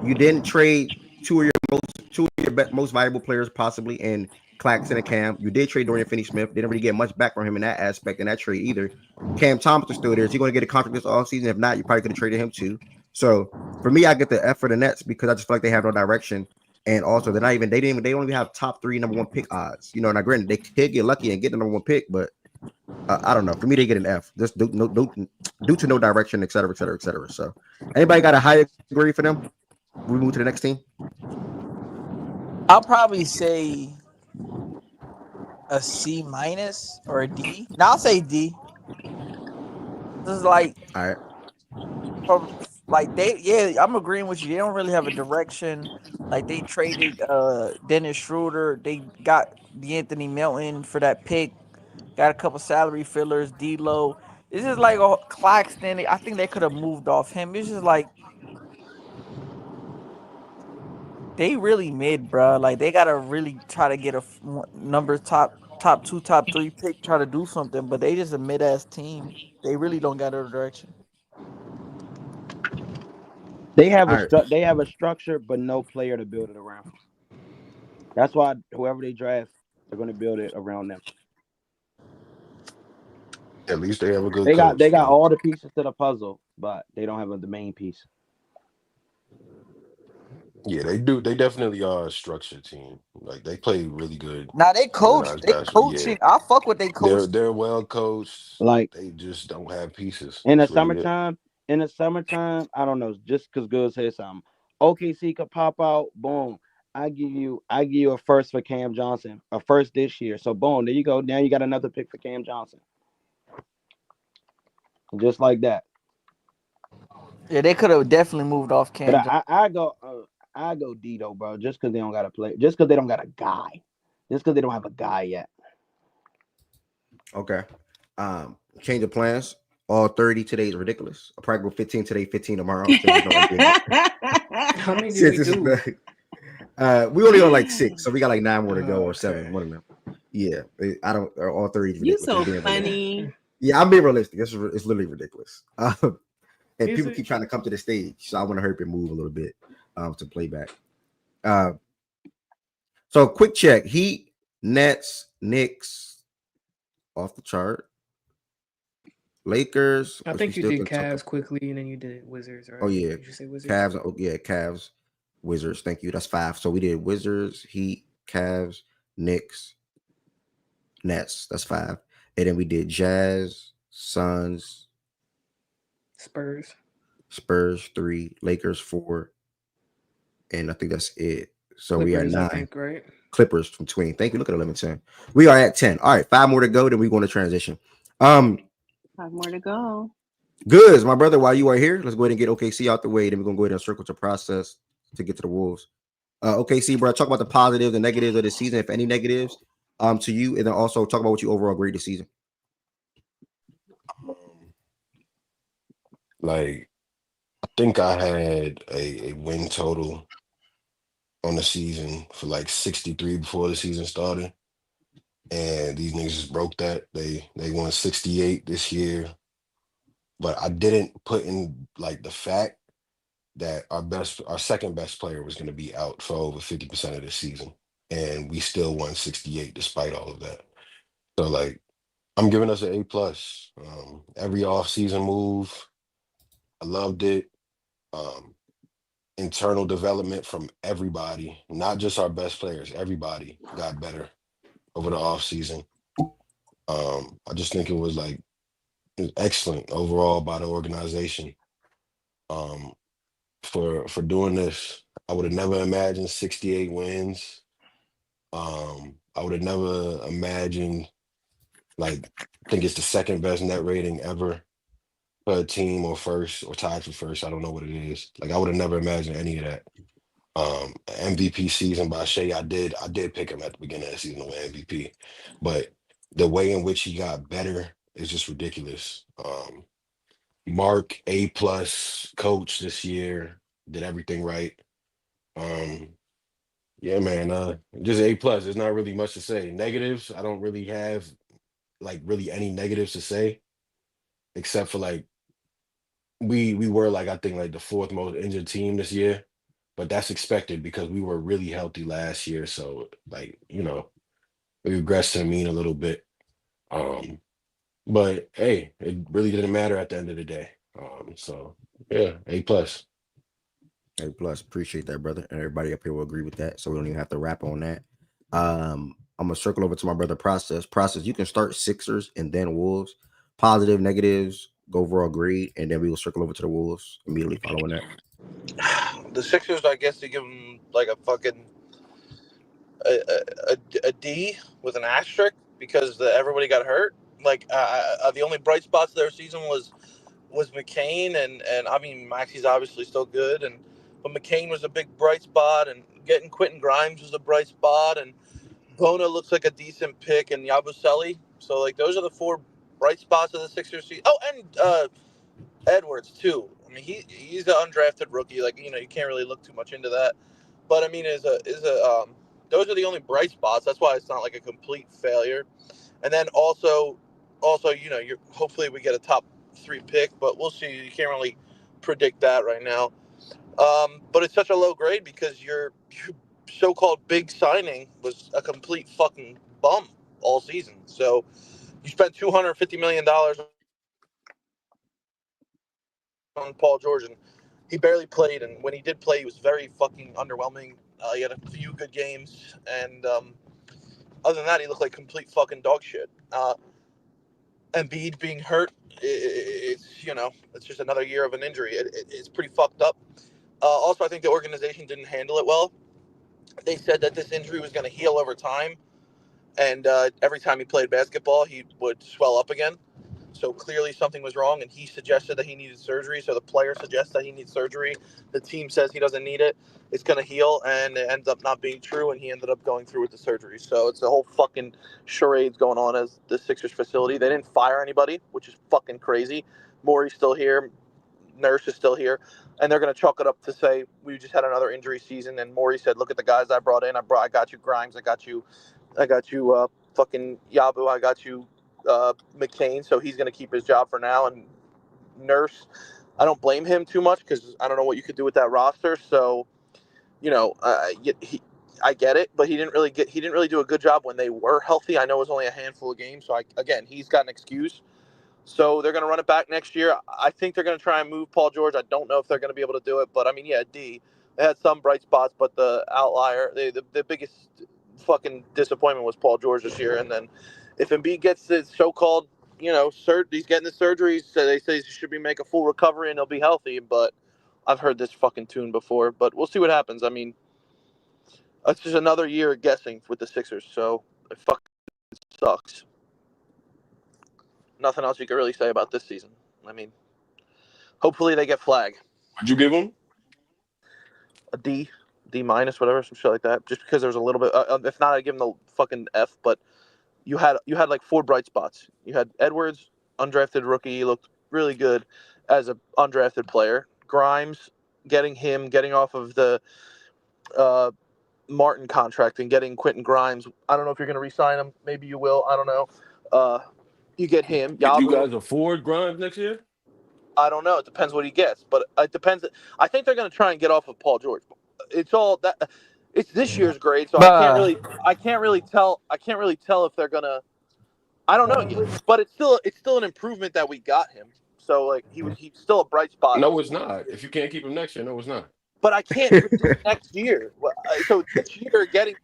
You didn't trade two of your most valuable players possibly in Claxton and Cam. You did trade Dorian Finney-Smith. Didn't really get much back from him in that aspect in that trade either. Cam Thomas is still there. Is he going to get a contract this offseason? If not, you probably could have traded him too. So for me, I get the F for the Nets because I just feel like they have no direction. And also, they don't even have top 3 number 1 pick odds. Now granted, they could get lucky and get the number 1 pick, but I don't know. For me, they get an F. Just due to no direction, et cetera, et cetera, et cetera. So anybody got a higher grade for them? We move to the next team. I'll probably say a C minus or a D. No, I'll say D. This is like, all right, from like I'm agreeing with you. They don't really have a direction. Like they traded Dennis Schroeder. They got D'Anthony Melton for that pick. Got a couple salary fillers, D-Lo. It's just like Claxton. I think they could have moved off him. It's just like they really mid, bro. Like they gotta really try to get a number top 2, top 3 pick, try to do something. But they just a mid ass team. They really don't got a direction. They have all a right. they have a structure, but no player to build it around. That's why whoever they draft, they're going to build it around them. At least they have a good They got coach. all the pieces to the puzzle, but they don't have the main piece. Yeah, they do. They definitely are a structured team. Like they play really good. Now they coach. organized They basketball. coaching. Yeah, I fuck with they coach. they're well coached. Like They just don't have pieces. in the That's really it. summertime, I don't know. Just because Good said something, OKC could pop out. Boom. I give you a first for Cam Johnson, a first this year. So boom, there you go. Now you got another pick for Cam Johnson. Just like that. Yeah, they could have definitely moved off Cam. But I go D though, bro. Just because they don't got to play. Just because they don't got a guy. Just because they don't have a guy yet. Okay. Change of plans. All 30 today is ridiculous. I'll probably go 15 today, 15 tomorrow. How many did we do? We only on like 6, so we got like 9 more to go, or 7. One of them. Yeah, I don't. All 30 is You ridiculous. so It's being realistic. funny. Yeah, I'm being realistic. It's literally ridiculous. And Is people it? keep trying to come to the stage, so I want to hurry up and move a little bit to play back. So quick check: Heat, Nets, Knicks, off the chart. Lakers. I which think we you still did can talk Cavs quickly, and then you did Wizards, right? Oh yeah, Did you say Wizards? Cavs. Oh yeah, Cavs, Wizards. Thank you. That's 5. So we did Wizards, Heat, Cavs, Knicks, Nets. That's 5. And then we did Jazz, Suns, Spurs. 3, Lakers 4, and I think that's it. So we are Clippers, I 9. think, right? Clippers from 20. Thank you. Look at 11-10. We are at 10. All right, 5 more to go. Then we're going to transition. 5 more to go. Goods, my brother. While you are here, let's go ahead and get OKC out the way. Then we're gonna go ahead and circle to process to get to the Wolves. OKC, bro. Talk about the positives and negatives of the season, if any negatives, to you, and then also talk about what you overall grade the season. Like, I think I had a win total on the season for like 63 before the season started, and these niggas just broke that. They won 68 this year, but I didn't put in like the fact that our second best player was going to be out for over 50% of the season, and we still won 68 despite all of that. So like, I'm giving us an A+. Every off-season move, I loved it. Internal development from everybody, not just our best players. Everybody got better over the offseason. I just think it was excellent overall by the organization. For doing this, I would have never imagined 68 wins. I would have never imagined, I think it's the second best net rating ever for a team, or first, or tied for first. I don't know what it is. I would have never imagined any of that. MVP season by Shea, I did pick him at the beginning of the season to win MVP, but the way in which he got better is just ridiculous. Mark, A+ coach this year, did everything right. Yeah, man, just A+. There's not really much to say. Negatives, I don't really have really any negatives to say, except for we were I think the 4th most injured team this year, but that's expected because we were really healthy last year. So we regressed to the mean a little bit. But hey, it really didn't matter at the end of the day. So yeah, A+. A+, appreciate that, brother. And everybody up here will agree with that. So we don't even have to wrap on that. I'm gonna circle over to my brother Process. You can start Sixers and then Wolves. Positive, negatives, go overall grade, and then we will circle over to the Wolves immediately following that. The Sixers, I guess, they give them like a fucking a D with an asterisk because everybody got hurt. Like the only bright spots of their season was McCain and I mean Maxi's obviously still good but McCain was a big bright spot and getting Quentin Grimes was a bright spot and Bona looks like a decent pick and Yabusele. So like those are the 4 bright spots of the Sixers season. Oh, and Edwards too. I mean he's an undrafted rookie. Like you can't really look too much into that. But I mean those are the only bright spots. That's why it's not like a complete failure. And then also you're hopefully we get a top 3 pick, but we'll see. You can't really predict that right now. But it's such a low grade because your so-called big signing was a complete fucking bum all season. So you spent $250 million on Paul George, and he barely played. And when he did play, he was very fucking underwhelming. He had a few good games, and other than that, he looked like complete fucking dog shit. Embiid being hurt, it's just another year of an injury. It's pretty fucked up. Also, I think the organization didn't handle it well. They said that this injury was going to heal over time, and every time he played basketball, he would swell up again. So clearly something was wrong, and he suggested that he needed surgery. So the player suggests that he needs surgery. The team says he doesn't need it. It's going to heal, and it ends up not being true, and he ended up going through with the surgery. So it's a whole fucking charades going on as the Sixers facility. They didn't fire anybody, which is fucking crazy. Morey's still here. Nurse is still here. And they're going to chalk it up to say, we just had another injury season. And Morey said, look at the guys I brought in. I got you Grimes. I got you fucking Yabu. I got you McCain. So he's going to keep his job for now. And Nurse, I don't blame him too much because I don't know what you could do with that roster. So, I get it, but he didn't really do a good job when they were healthy. I know it was only a handful of games. So he's got an excuse. So they're going to run it back next year. I think they're going to try and move Paul George. I don't know if they're going to be able to do it, but I mean, yeah, D. They had some bright spots, but the outlier, the biggest fucking disappointment was Paul George this year. And then if Embiid gets his so-called, he's getting the surgeries, so they say he should make a full recovery and he'll be healthy. But I've heard this fucking tune before, but we'll see what happens. I mean, it's just another year of guessing with the Sixers, so it fucking sucks. Nothing else you can really say about this season. I mean, hopefully they get flagged. What'd you give them? A D minus, whatever, some shit like that. Just because there's a little bit. If not, I'd give them the fucking F. But you had like 4 bright spots. You had Edwards, undrafted rookie. He looked really good as an undrafted player. Grimes, getting off of the Martin contract and getting Quentin Grimes. I don't know if you're going to re-sign him. Maybe you will. I don't know. You get him. If you guys afford Grimes next year? I don't know. It depends what he gets, but it depends. I think they're going to try and get off of Paul George. It's all that. It's this year's grade, so I can't really tell if they're gonna. I don't know, but it's still an improvement that we got him. So like he's still a bright spot. No, it's not. If you can't keep him next year, no, it's not. But I can't predict next year. So this year getting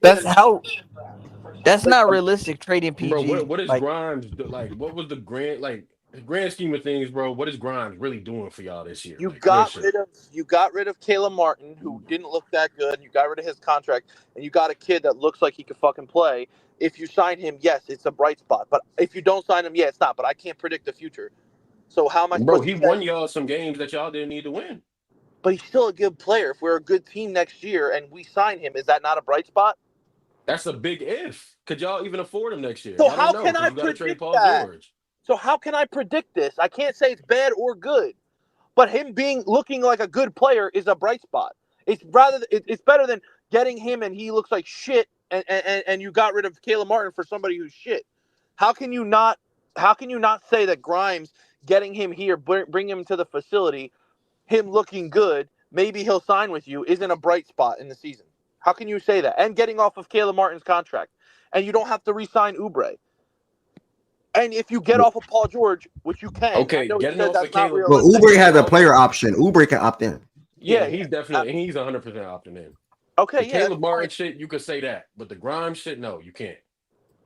that's not realistic trading PG. Bro, what is Grimes like? What was the grand scheme of things, bro? What is Grimes really doing for y'all this year? You got rid of Caleb Martin, who didn't look that good. And you got rid of his contract, and you got a kid that looks like he could fucking play. If you sign him, yes, it's a bright spot. But if you don't sign him, yeah, it's not. But I can't predict the future. So how am I? Bro, he won y'all some games that y'all didn't need to win. But he's still a good player. If we're a good team next year and we sign him, is that not a bright spot? That's a big if. Could y'all even afford him next year? So how can I predict that? So how can I predict this? I can't say it's bad or good, but him looking like a good player is a bright spot. It's better than getting him and he looks like shit, and you got rid of Caleb Martin for somebody who's shit. How can you not say that Grimes getting him here, bring him to the facility, him looking good, maybe he'll sign with you, isn't a bright spot in the season? How can you say that? And getting off of Caleb Martin's contract, and you don't have to re-sign Oubre. And if you get off of Paul George, which you can, okay, getting off of Caleb. Well, Oubre has a player option. Oubre can opt in. Yeah, he's 100% opting in. Okay, the Caleb Martin shit, you could say that, but the Grimes shit, no, you can't.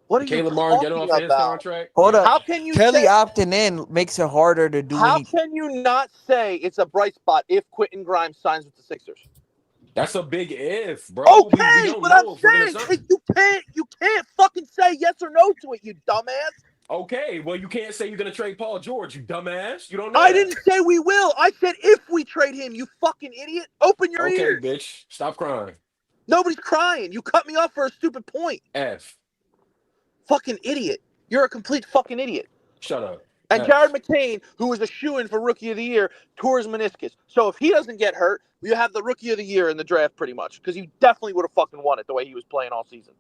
What are Caleb Martin get off his contract? Hold up. How can you Kelly opting in makes it harder to do How anything. can you not say it's a bright spot if Quentin Grimes signs with the Sixers? That's a big if, bro. We Okay, don't but I'm know if we're saying gonna. you can't fucking say yes or no to it, you dumbass. Okay, well, you can't say you're gonna trade Paul George, you dumbass. You don't know I that. didn't say we will. I said if we trade him, you fucking idiot. Open your Okay, ears. bitch. Stop crying. Nobody's crying. You cut me off for a stupid point. F. Fucking idiot. You're a complete fucking idiot. Shut up. And F. Jared McCain, who was a shoo-in for Rookie of the Year, tore his meniscus. So if he doesn't get hurt, you have the Rookie of the Year in the draft pretty much. Because you definitely would have fucking won it the way he was playing all season.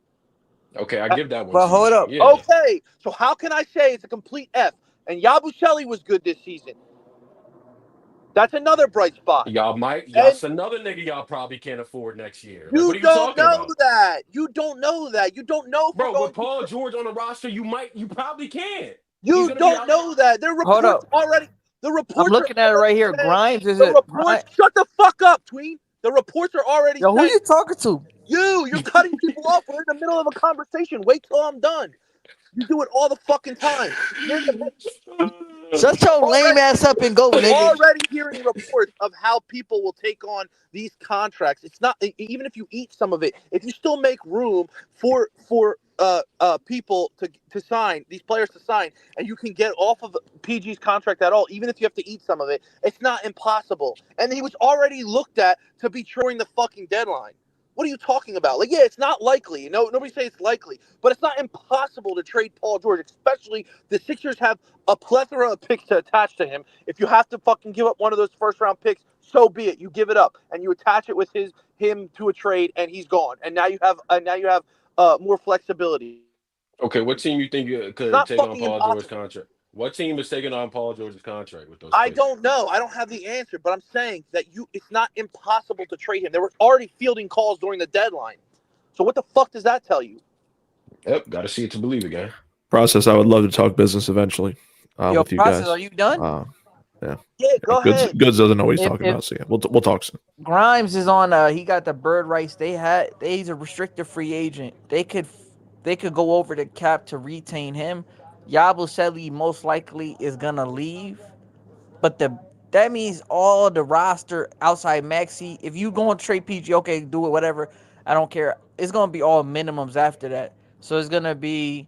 Okay, I give that one. But to hold you. up. Yeah. Okay, so how can I say it's a complete F? And Yabusele was good this season. That's another bright spot. Y'all might. And That's another nigga y'all probably can't afford next year. Like, you what are you don't talking know about? that. You don't know that. You don't know if we're Bro, going with Paul George on the roster, you probably can't. You don't know that. There are Hold reports up. already. The reports I'm looking are at it right already here. saying- Grimes is the it? reports. Shut the fuck up, Tween. The reports are already Yo, who saying. you talking to? You're cutting people off. We're in the middle of a conversation. Wait till I'm done. You do it all the fucking time. Shut your lame ass up and go, We're nigga. already hearing reports of how people will take on these contracts. It's not even if you eat some of it. If you still make room for people to sign, these players to sign, and you can get off of PG's contract at all, even if you have to eat some of it, it's not impossible. And he was already looked at to be during the fucking deadline. What are you talking about? Like, yeah, it's not likely. No, nobody say it's likely, but it's not impossible to trade Paul George, especially the Sixers have a plethora of picks to attach to him. If you have to fucking give up one of those first-round picks, so be it. You give it up and you attach it with him to a trade, and he's gone. And now you have more flexibility. Okay, what team you think you could not take on fucking Paul impossible. George's contract? What team is taking on Paul George's contract with those I picks? don't know. I don't have the answer, but I'm saying that it's not impossible to trade him. There were already fielding calls during the deadline. So what the fuck does that tell you? Yep, got to see it to believe it, guy. Process. I would love to talk business eventually Yo, with you Process, guys. are you done? Yeah. Yeah, go ahead. Goods doesn't know what he's If- talking if- about. So yeah, we'll talk soon. Grimes is on. He got the bird rights. He's a restricted free agent. They could go over the cap to retain him. Yabusele most likely is gonna leave, but that means all the roster outside Maxey. If you going to trade PG, okay, do it, whatever. I don't care. It's gonna be all minimums after that. So it's gonna be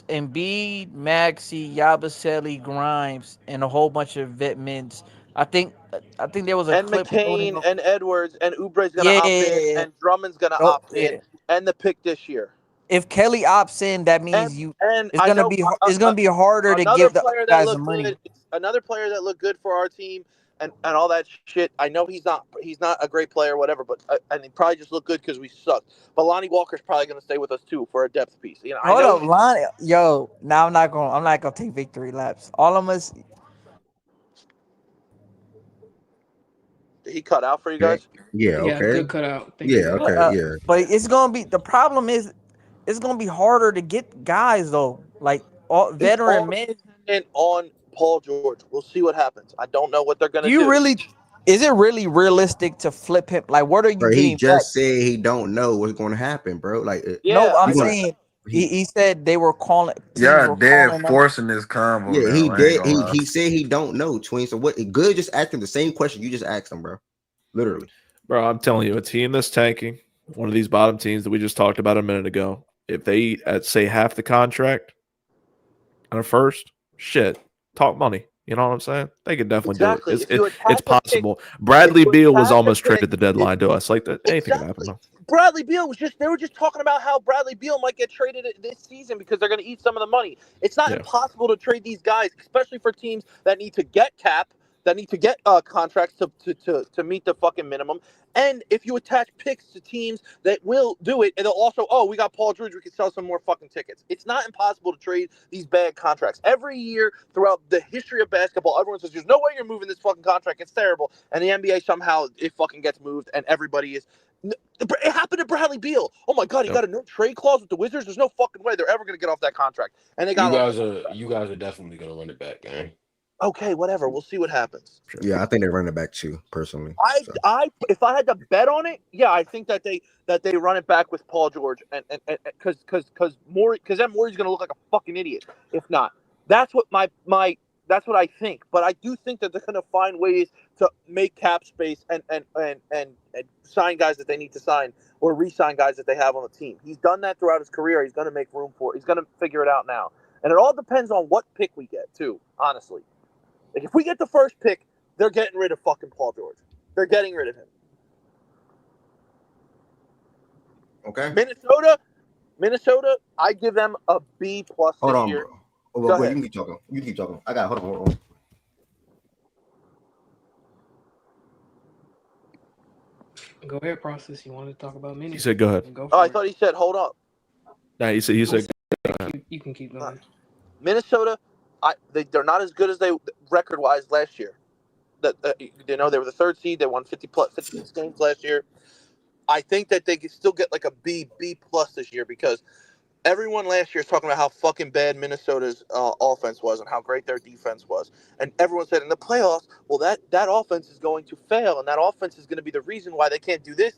Embiid, Maxey, Yabusele, Grimes, and a whole bunch of vet mints. I think there was a And clip. McCain and Edwards and Oubre's gonna opt in and Drummond's gonna opt in and the pick this year. If Kelly opts in, that means and it's I gonna know be harder to another give the player other that guys the looked money. good. Another player that looked good for our team and all that shit. I know he's not a great player, whatever, but and he probably just looked good because we sucked. But Lonnie Walker's probably gonna stay with us too for a depth piece. You know, Hold I know up, Lonnie. Yo, now I'm not gonna take victory laps. All of us. he cut out for you guys. Yeah. Yeah, Okay. good cutout. Thank Yeah. you. Okay. Yeah. But it's gonna be the problem is it's gonna be harder to get guys though, like all veteran men. And on Paul George, we'll see what happens. I don't know what they're gonna Do you really? Is it really realistic to flip him? Like, what are you Bro, getting he just back? said he don't know what's going to happen, bro. Like, No, I'm you gonna- saying he said they were calling. Yeah, dead forcing this combo. Yeah, now, he I did. ain't gonna lie. He said he don't know, Twin. So what? Good, just asked him the same question you just asked him, bro. Literally, Bro, I'm telling you, a team that's tanking, one of these bottom teams that we just talked about a minute ago, if they eat at say half the contract on a first, shit, talk money. You know what I'm saying? They could definitely Exactly. do If you it. attach It's a pick- possible. Bradley if you Beal was attach a almost pick, traded the deadline to us. Like that, anything can happen. Though. Bradley Beal they were just talking about how Bradley Beal might get traded this season because they're going to eat some of the money. It's not impossible to trade these guys, especially for teams that need to get cap, that need to get contracts to meet the fucking minimum. And if you attach picks to teams that will do it, and they'll also, we got Paul George, we can sell some more fucking tickets. It's not impossible to trade these bad contracts. Every year throughout the history of basketball, everyone says, there's no way you're moving this fucking contract. It's terrible. And the NBA somehow, it fucking gets moved, and everybody is... It happened to Bradley Beal. Oh my God, he got a no trade clause with the Wizards. There's no fucking way they're ever going to get off that contract. And they got You guys are definitely gonna run it back, gang. Okay, whatever. We'll see what happens. yeah, I think they're running back too, personally. If I had to bet on it, yeah, I think that they run it back with Paul George, and because then Morey's going to look like a fucking idiot if not. That's what my That's what I think. But I do think that they're going to find ways to make cap space and sign guys that they need to sign or re-sign guys that they have on the team. He's done that throughout his career. He's going to make room for it. He's going to figure it out now. And it all depends on what pick we get, too, honestly. Like, if we get the first pick, they're getting rid of fucking Paul George. They're getting rid of him. Okay. Minnesota, I give them a B+ Hold this on, year. bro. Go Wait, ahead. you can keep talking. You can keep talking. I got hold on. Go ahead, process. You want to talk about Minnie? He said, "Go ahead." Go Oh, for I it. thought he said, hold up. No, he said. You can keep going. Minnesota, they're not as good as they record-wise last year. They were the third seed. They won 56 games last year. I think that they could still get like a B+ this year because everyone last year is talking about how fucking bad Minnesota's offense was and how great their defense was. And everyone said in the playoffs, well, that offense is going to fail, and that offense is going to be the reason why they can't do this,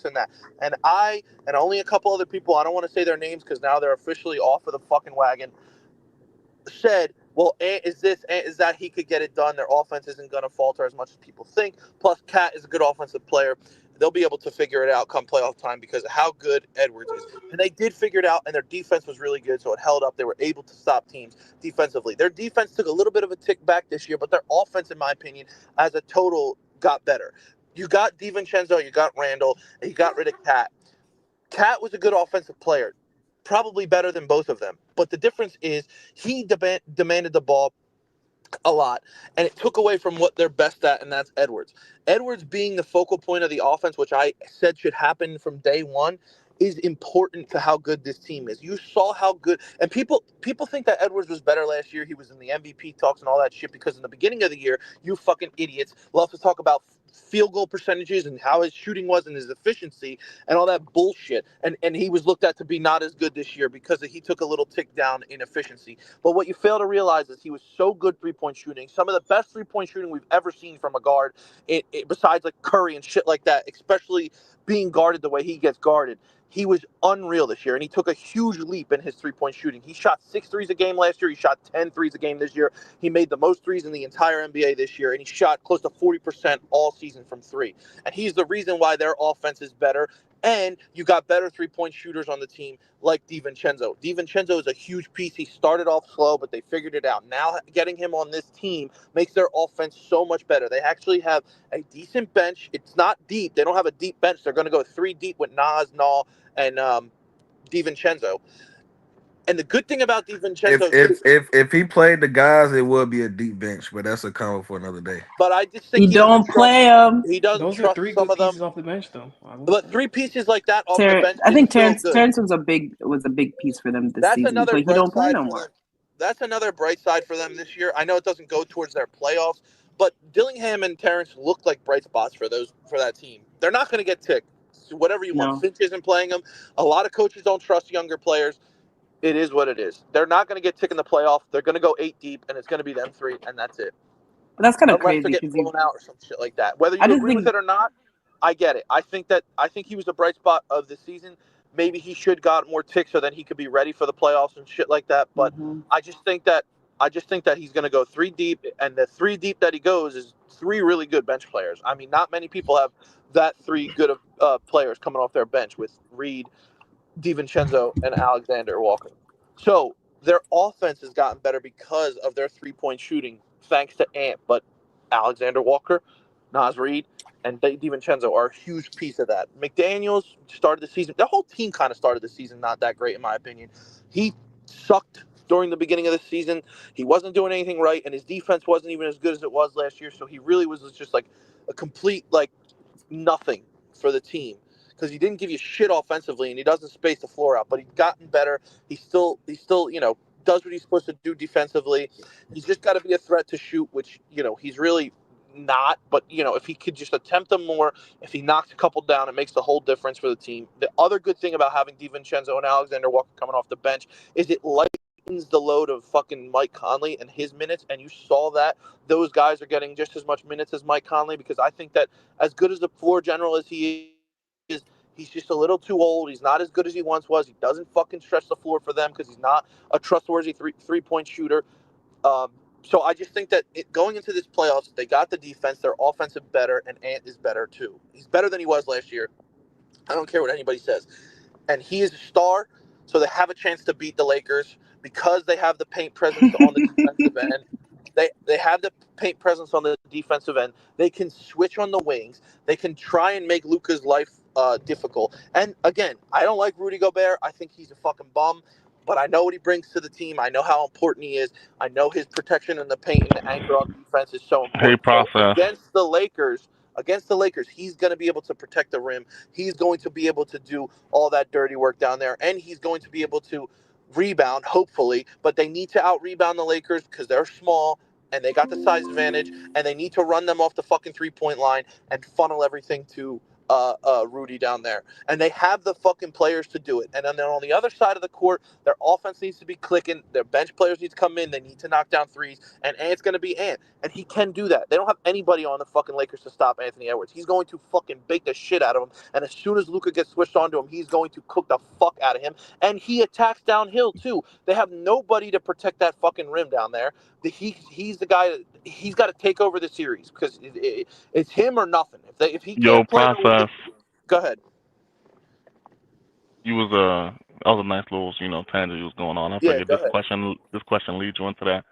and that. And I, and only a couple other people, I don't want to say their names because now they're officially off of the fucking wagon, said, well, is that he could get it done. Their offense isn't going to falter as much as people think. Plus, Cat is a good offensive player. They'll be able to figure it out come playoff time because of how good Edwards is. And they did figure it out, and their defense was really good, so it held up. They were able to stop teams defensively. Their defense took a little bit of a tick back this year, but their offense, in my opinion, as a total, got better. You got DiVincenzo, you got Randall, and you got rid of Cat. Cat was a good offensive player, probably better than both of them. But the difference is he demanded the ball a lot, and it took away from what they're best at, and that's Edwards. Edwards being the focal point of the offense, which I said should happen from day one, is important to how good this team is. You saw how good, and people think that Edwards was better last year. He was in the MVP talks and all that shit because in the beginning of the year, you fucking idiots love to talk about field goal percentages and how his shooting was and his efficiency and all that bullshit. And he was looked at to be not as good this year because he took a little tick down in efficiency. But what you fail to realize is he was so good three-point shooting, some of the best three-point shooting we've ever seen from a guard, besides like Curry and shit like that, especially being guarded the way he gets guarded. He was unreal this year, and he took a huge leap in his three-point shooting. He shot 6 threes a game last year. He shot 10 threes a game this year. He made the most threes in the entire NBA this year, and he shot close to 40% all season from three. And he's the reason why their offense is better. And you got better three-point shooters on the team like DiVincenzo. DiVincenzo is a huge piece. He started off slow, but they figured it out. Now getting him on this team makes their offense so much better. They actually have a decent bench. It's not deep. They don't have a deep bench. They're going to go 3 deep with Nas, Nall, and DiVincenzo. And the good thing about DiVincenzo, If he played the guys, it would be a deep bench, but that's a comment for another day. but I just think You don't play him. He doesn't Those are trust 3 some good of them. pieces off the bench, though. But 3 pieces like that off the bench. I think is still Terrence good. was a big piece for them this That's season. another So he bright don't play side no for more. them. That's another bright side for them this year. I know it doesn't go towards their playoffs, but Dillingham and Terrence look like bright spots for that team. They're not going to get ticked. So whatever you want. No. Finch isn't playing them. A lot of coaches don't trust younger players. It is what it is. They're not going to get ticked in the playoff. They're going to go 8 deep, and it's going to be them 3, and that's it. But that's kind of Unless crazy they're getting because blown out or some shit like that. Whether I you just agree with think it or not, I get it. I think he was a bright spot of the season. Maybe he should got more ticks so then he could be ready for the playoffs and shit like that. But I just think that he's going to go 3 deep, and the 3 deep that he goes is 3 really good bench players. I mean, not many people have that 3 good players coming off their bench with Reed, DiVincenzo, and Alexander Walker. So their offense has gotten better because of their 3-point shooting, thanks to Ant. But Alexander Walker, Naz Reid, and DiVincenzo are a huge piece of that. McDaniels started the season. The whole team kind of started the season not that great, in my opinion. He sucked during the beginning of the season. He wasn't doing anything right, and his defense wasn't even as good as it was last year. So he really was just like a complete nothing for the team because he didn't give you shit offensively, and he doesn't space the floor out. But he's gotten better. He still does what he's supposed to do defensively. He's just got to be a threat to shoot, which he's really not. But if he could just attempt them more, if he knocks a couple down, it makes the whole difference for the team. The other good thing about having DiVincenzo and Alexander Walker coming off the bench is it lightens the load of fucking Mike Conley and his minutes, and you saw that those guys are getting just as much minutes as Mike Conley, because I think that as good as the floor general as he is, he's just a little too old. He's not as good as he once was. He doesn't fucking stretch the floor for them because he's not a trustworthy three-point shooter. So I just think that going into this playoffs, they got the defense. Their offensive better, and Ant is better too. He's better than he was last year. I don't care what anybody says. And he is a star, so they have a chance to beat the Lakers because they have the paint presence on the defensive end. They have the paint presence on the defensive end. They can switch on the wings. They can try and make Luka's life difficult. And again, I don't like Rudy Gobert. I think he's a fucking bum. But I know what he brings to the team. I know how important he is. I know his protection in the paint and the anchor on defense is so important. So against the Lakers, he's going to be able to protect the rim. He's going to be able to do all that dirty work down there, and he's going to be able to rebound, hopefully. But they need to out-rebound the Lakers because they're small, and they got the size advantage, and they need to run them off the fucking three-point line and funnel everything to Rudy down there. And they have the fucking players to do it. And then on the other side of the court, their offense needs to be clicking. Their bench players need to come in. They need to knock down threes. And Ant's going to be Ant. And he can do that. They don't have anybody on the fucking Lakers to stop Anthony Edwards. He's going to fucking bake the shit out of him. And as soon as Luka gets switched onto him, he's going to cook the fuck out of him. And he attacks downhill too. They have nobody to protect that fucking rim down there. He's the guy. He's got to take over the series because it's him or nothing. If he can't play, go ahead. That was a nice little tangent you was going on. I figured this question leads you into that.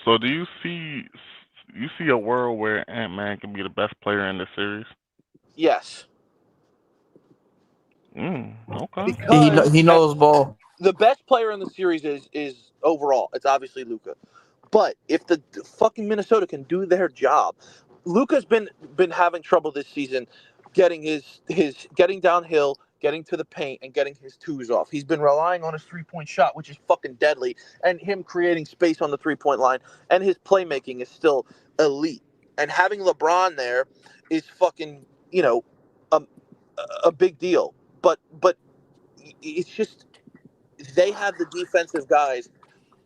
So do you see a world where Ant-Man can be the best player in this series? Yes. Okay. He knows ball. The best player in the series is overall. It's obviously Luka. But if the fucking Minnesota can do their job, Luka's been having trouble this season getting getting downhill, getting to the paint, and getting his twos off. He's been relying on his three-point shot, which is fucking deadly, and him creating space on the three-point line, and his playmaking is still elite. And having LeBron there is fucking, a big deal. But it's just they have the defensive guys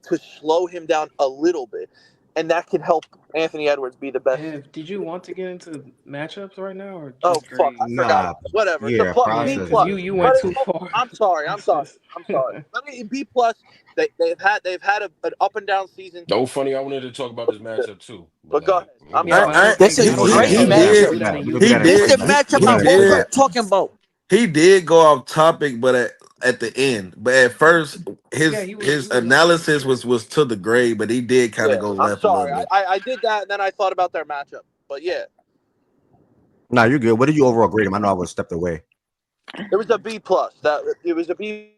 to slow him down a little bit, and that can help Anthony Edwards be the best. Did you want to get into matchups right now, or just fuck, I forgot. Whatever. Yeah, B plus. You went too far. I'm sorry. Let me B plus. They've had an up and down season. No, funny. I wanted to talk about this matchup too. But go ahead. This is great matchup. This is the matchup I was talking about. He did go off topic, but at the end. But at first, his analysis was to the grade, but he did kind of go left. I'm sorry. I did that, and then I thought about their matchup. But yeah. No, you're good. What did you overall grade him? I know I was stepped away. It was a B plus. It was a B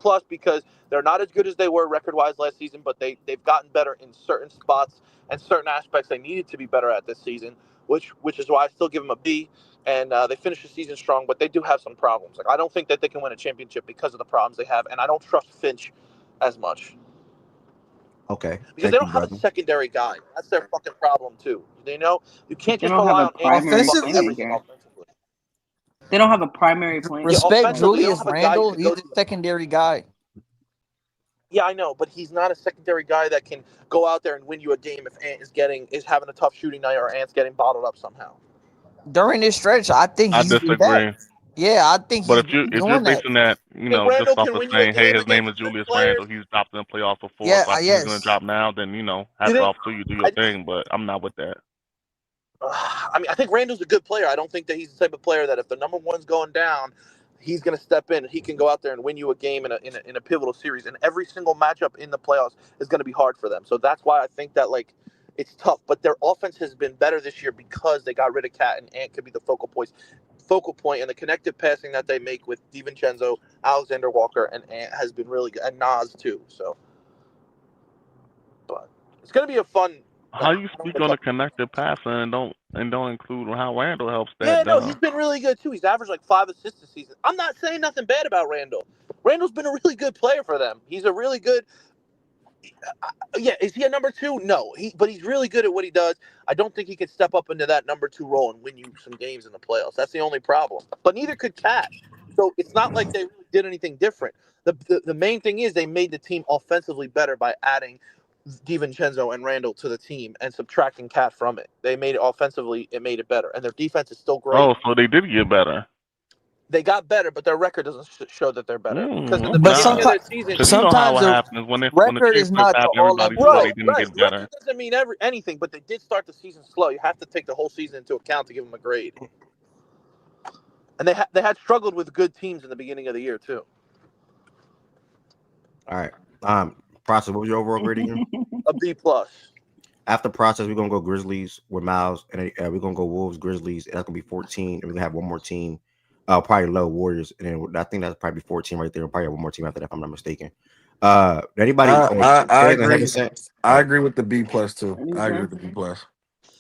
plus because they're not as good as they were record-wise last season, but they've gotten better in certain spots and certain aspects they needed to be better at this season, which is why I still give them a B. And they finished the season strong, but they do have some problems. Like I don't think that they can win a championship because of the problems they have, and I don't trust Finch as much. Okay. Because they don't have a secondary guy. That's their fucking problem too. You can't just rely on offensively. They don't have a primary point. Respect Julius Randle. He's a secondary guy. Yeah, I know, but he's not a secondary guy that can go out there and win you a game if Ant is having a tough shooting night or Ant's getting bottled up somehow. During this stretch, I think he's disagree. That. Yeah, I think. But if you're basing that, just off of saying, "Hey, his name is Julius Randle. He's dropped in the playoffs before. Yeah, so he's going to drop now." Then hats off to you, do your thing. But I'm not with that. I think Randall's a good player. I don't think that he's the type of player that if the number one's going down, he's going to step in. He can go out there and win you a game in a pivotal series. And every single matchup in the playoffs is going to be hard for them. So that's why I think that it's tough. But their offense has been better this year because they got rid of Cat, and Ant could be the focal point, and the connective passing that they make with DiVincenzo, Alexander Walker, and Ant has been really good, and Nas too. So, but it's going to be a fun. How you speak on the connective passing and don't include how Randle helps that? Yeah, no, he's been really good too. He's averaged 5 assists this season. I'm not saying nothing bad about Randle. Randle's been a really good player for them. He's a really good. Yeah, is he a number 2? No, but he's really good at what he does. I don't think he could step up into that number 2 role and win you some games in the playoffs. That's the only problem. But neither could Cat. So it's not like they really did anything different. The main thing is they made the team offensively better by adding DiVincenzo and Randle to the team and subtracting Cat from it. They made it offensively, it made it better. And their defense is still great. Oh, so they did get better. They got better, but their record doesn't show that they're better. Because in the But beginning of the season, Because you know how it happens when the record team is first not the happened, all everybody that said they right. didn't get better. Record doesn't mean anything, but they did start the season slow. You have to take the whole season into account to give them a grade. And they had struggled with good teams in the beginning of the year too. All right. Process. What was your overall grade again? A B+. After process, we're gonna go Grizzlies with Miles, and we're gonna go Wolves, Grizzlies. And that's gonna be 14. And we're gonna have one more team, probably low Warriors, and then I think that's probably 14 right there. We'll probably have one more team after that, if I'm not mistaken. Anybody? I agree. I agree with the B+ too. I agree with the B+.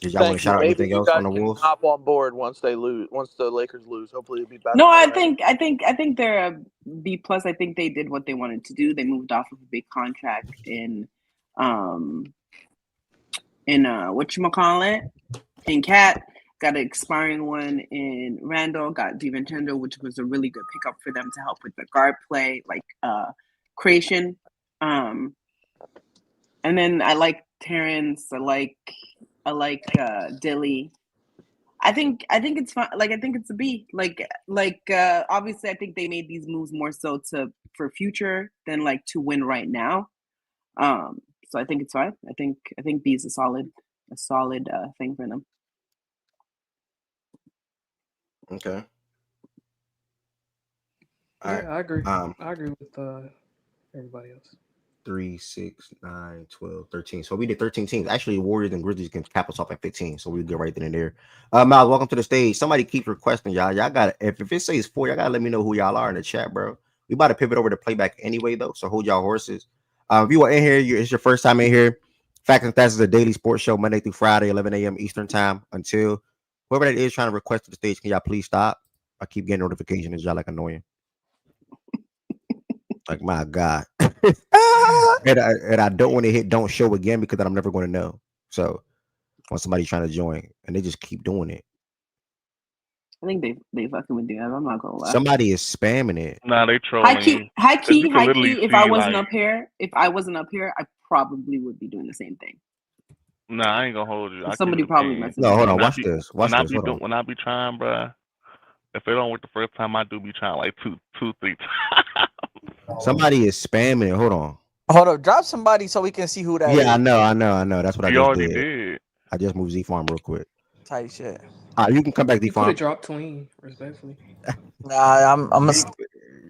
Did y'all want to shout out anything else on the Maybe you Wolves? guys can hop on board once they lose, once the Lakers lose. Hopefully, it'll be better. No, I think they're a B+. I think they did what they wanted to do. They moved off of a big contract in whatchamacallit, in Cat, got an expiring one in Randall, got DiVincenzo, which was a really good pickup for them to help with the guard play, like creation. And then I like Terrence. I like Dilly. I think it's fun. Like, I think it's a B. Obviously I think they made these moves more so for future than like to win right now. So I think it's fine. I think B is a solid thing for them. Okay. I agree. I agree with everybody else. 3, 6, 9, 12, 13. So we did 13 teams. Actually, Warriors and Grizzlies can cap us off at 15. So we get right then and there. Miles, welcome to the stage. Somebody keeps requesting y'all. Y'all got if it says 4, y'all gotta let me know who y'all are in the chat, bro. We about to pivot over to playback anyway, though. So hold y'all horses. If you are in here, it's your first time in here. Facts and Stats is a daily sports show Monday through Friday, 11 a.m. Eastern time. Until whoever that is trying to request to the stage, can y'all please stop? I keep getting notifications. Y'all like annoying. Like, my God. and I don't want to hit don't show again because then I'm never going to know. So when somebody's trying to join and they just keep doing it. I think they fucking with you. I'm not gonna lie. Somebody is spamming it. Nah, they trolling. High key. If I wasn't like, up here, I probably would be doing the same thing. Nah, I ain't gonna hold you. Somebody probably messing. No, hold on. Watch this. When I be trying, bruh, if it don't work the first time, I do be trying like two, 3 times. Somebody is spamming it. Hold on. Hold up. Drop somebody so we can see who that is. Yeah, I know. That's what I just already did. I just moved Z-Farm real quick. Tight shit. You can come back, You could Z-Farm. have dropped Tween, respectfully. Nah, I'm a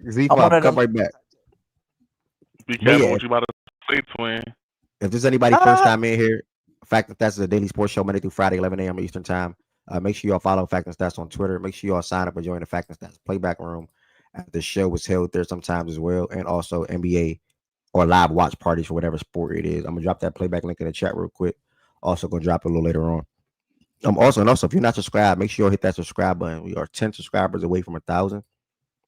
Z-Farm, come right back. Be careful what you about to say, Twin. If there's anybody first time in here, Fact and Stats is a daily sports show Monday through Friday, 11 a.m. Eastern time. Make sure y'all follow Fact and Stats on Twitter. Make sure y'all sign up and join the Fact and Stats playback room. The show was held there sometimes as well, and also NBA or live watch parties for whatever sport it is. I'm gonna drop that playback link in the chat real quick. Also gonna drop it a little later on. Also, if you're not subscribed, make sure you hit that subscribe button. We are 10 subscribers away from 1,000.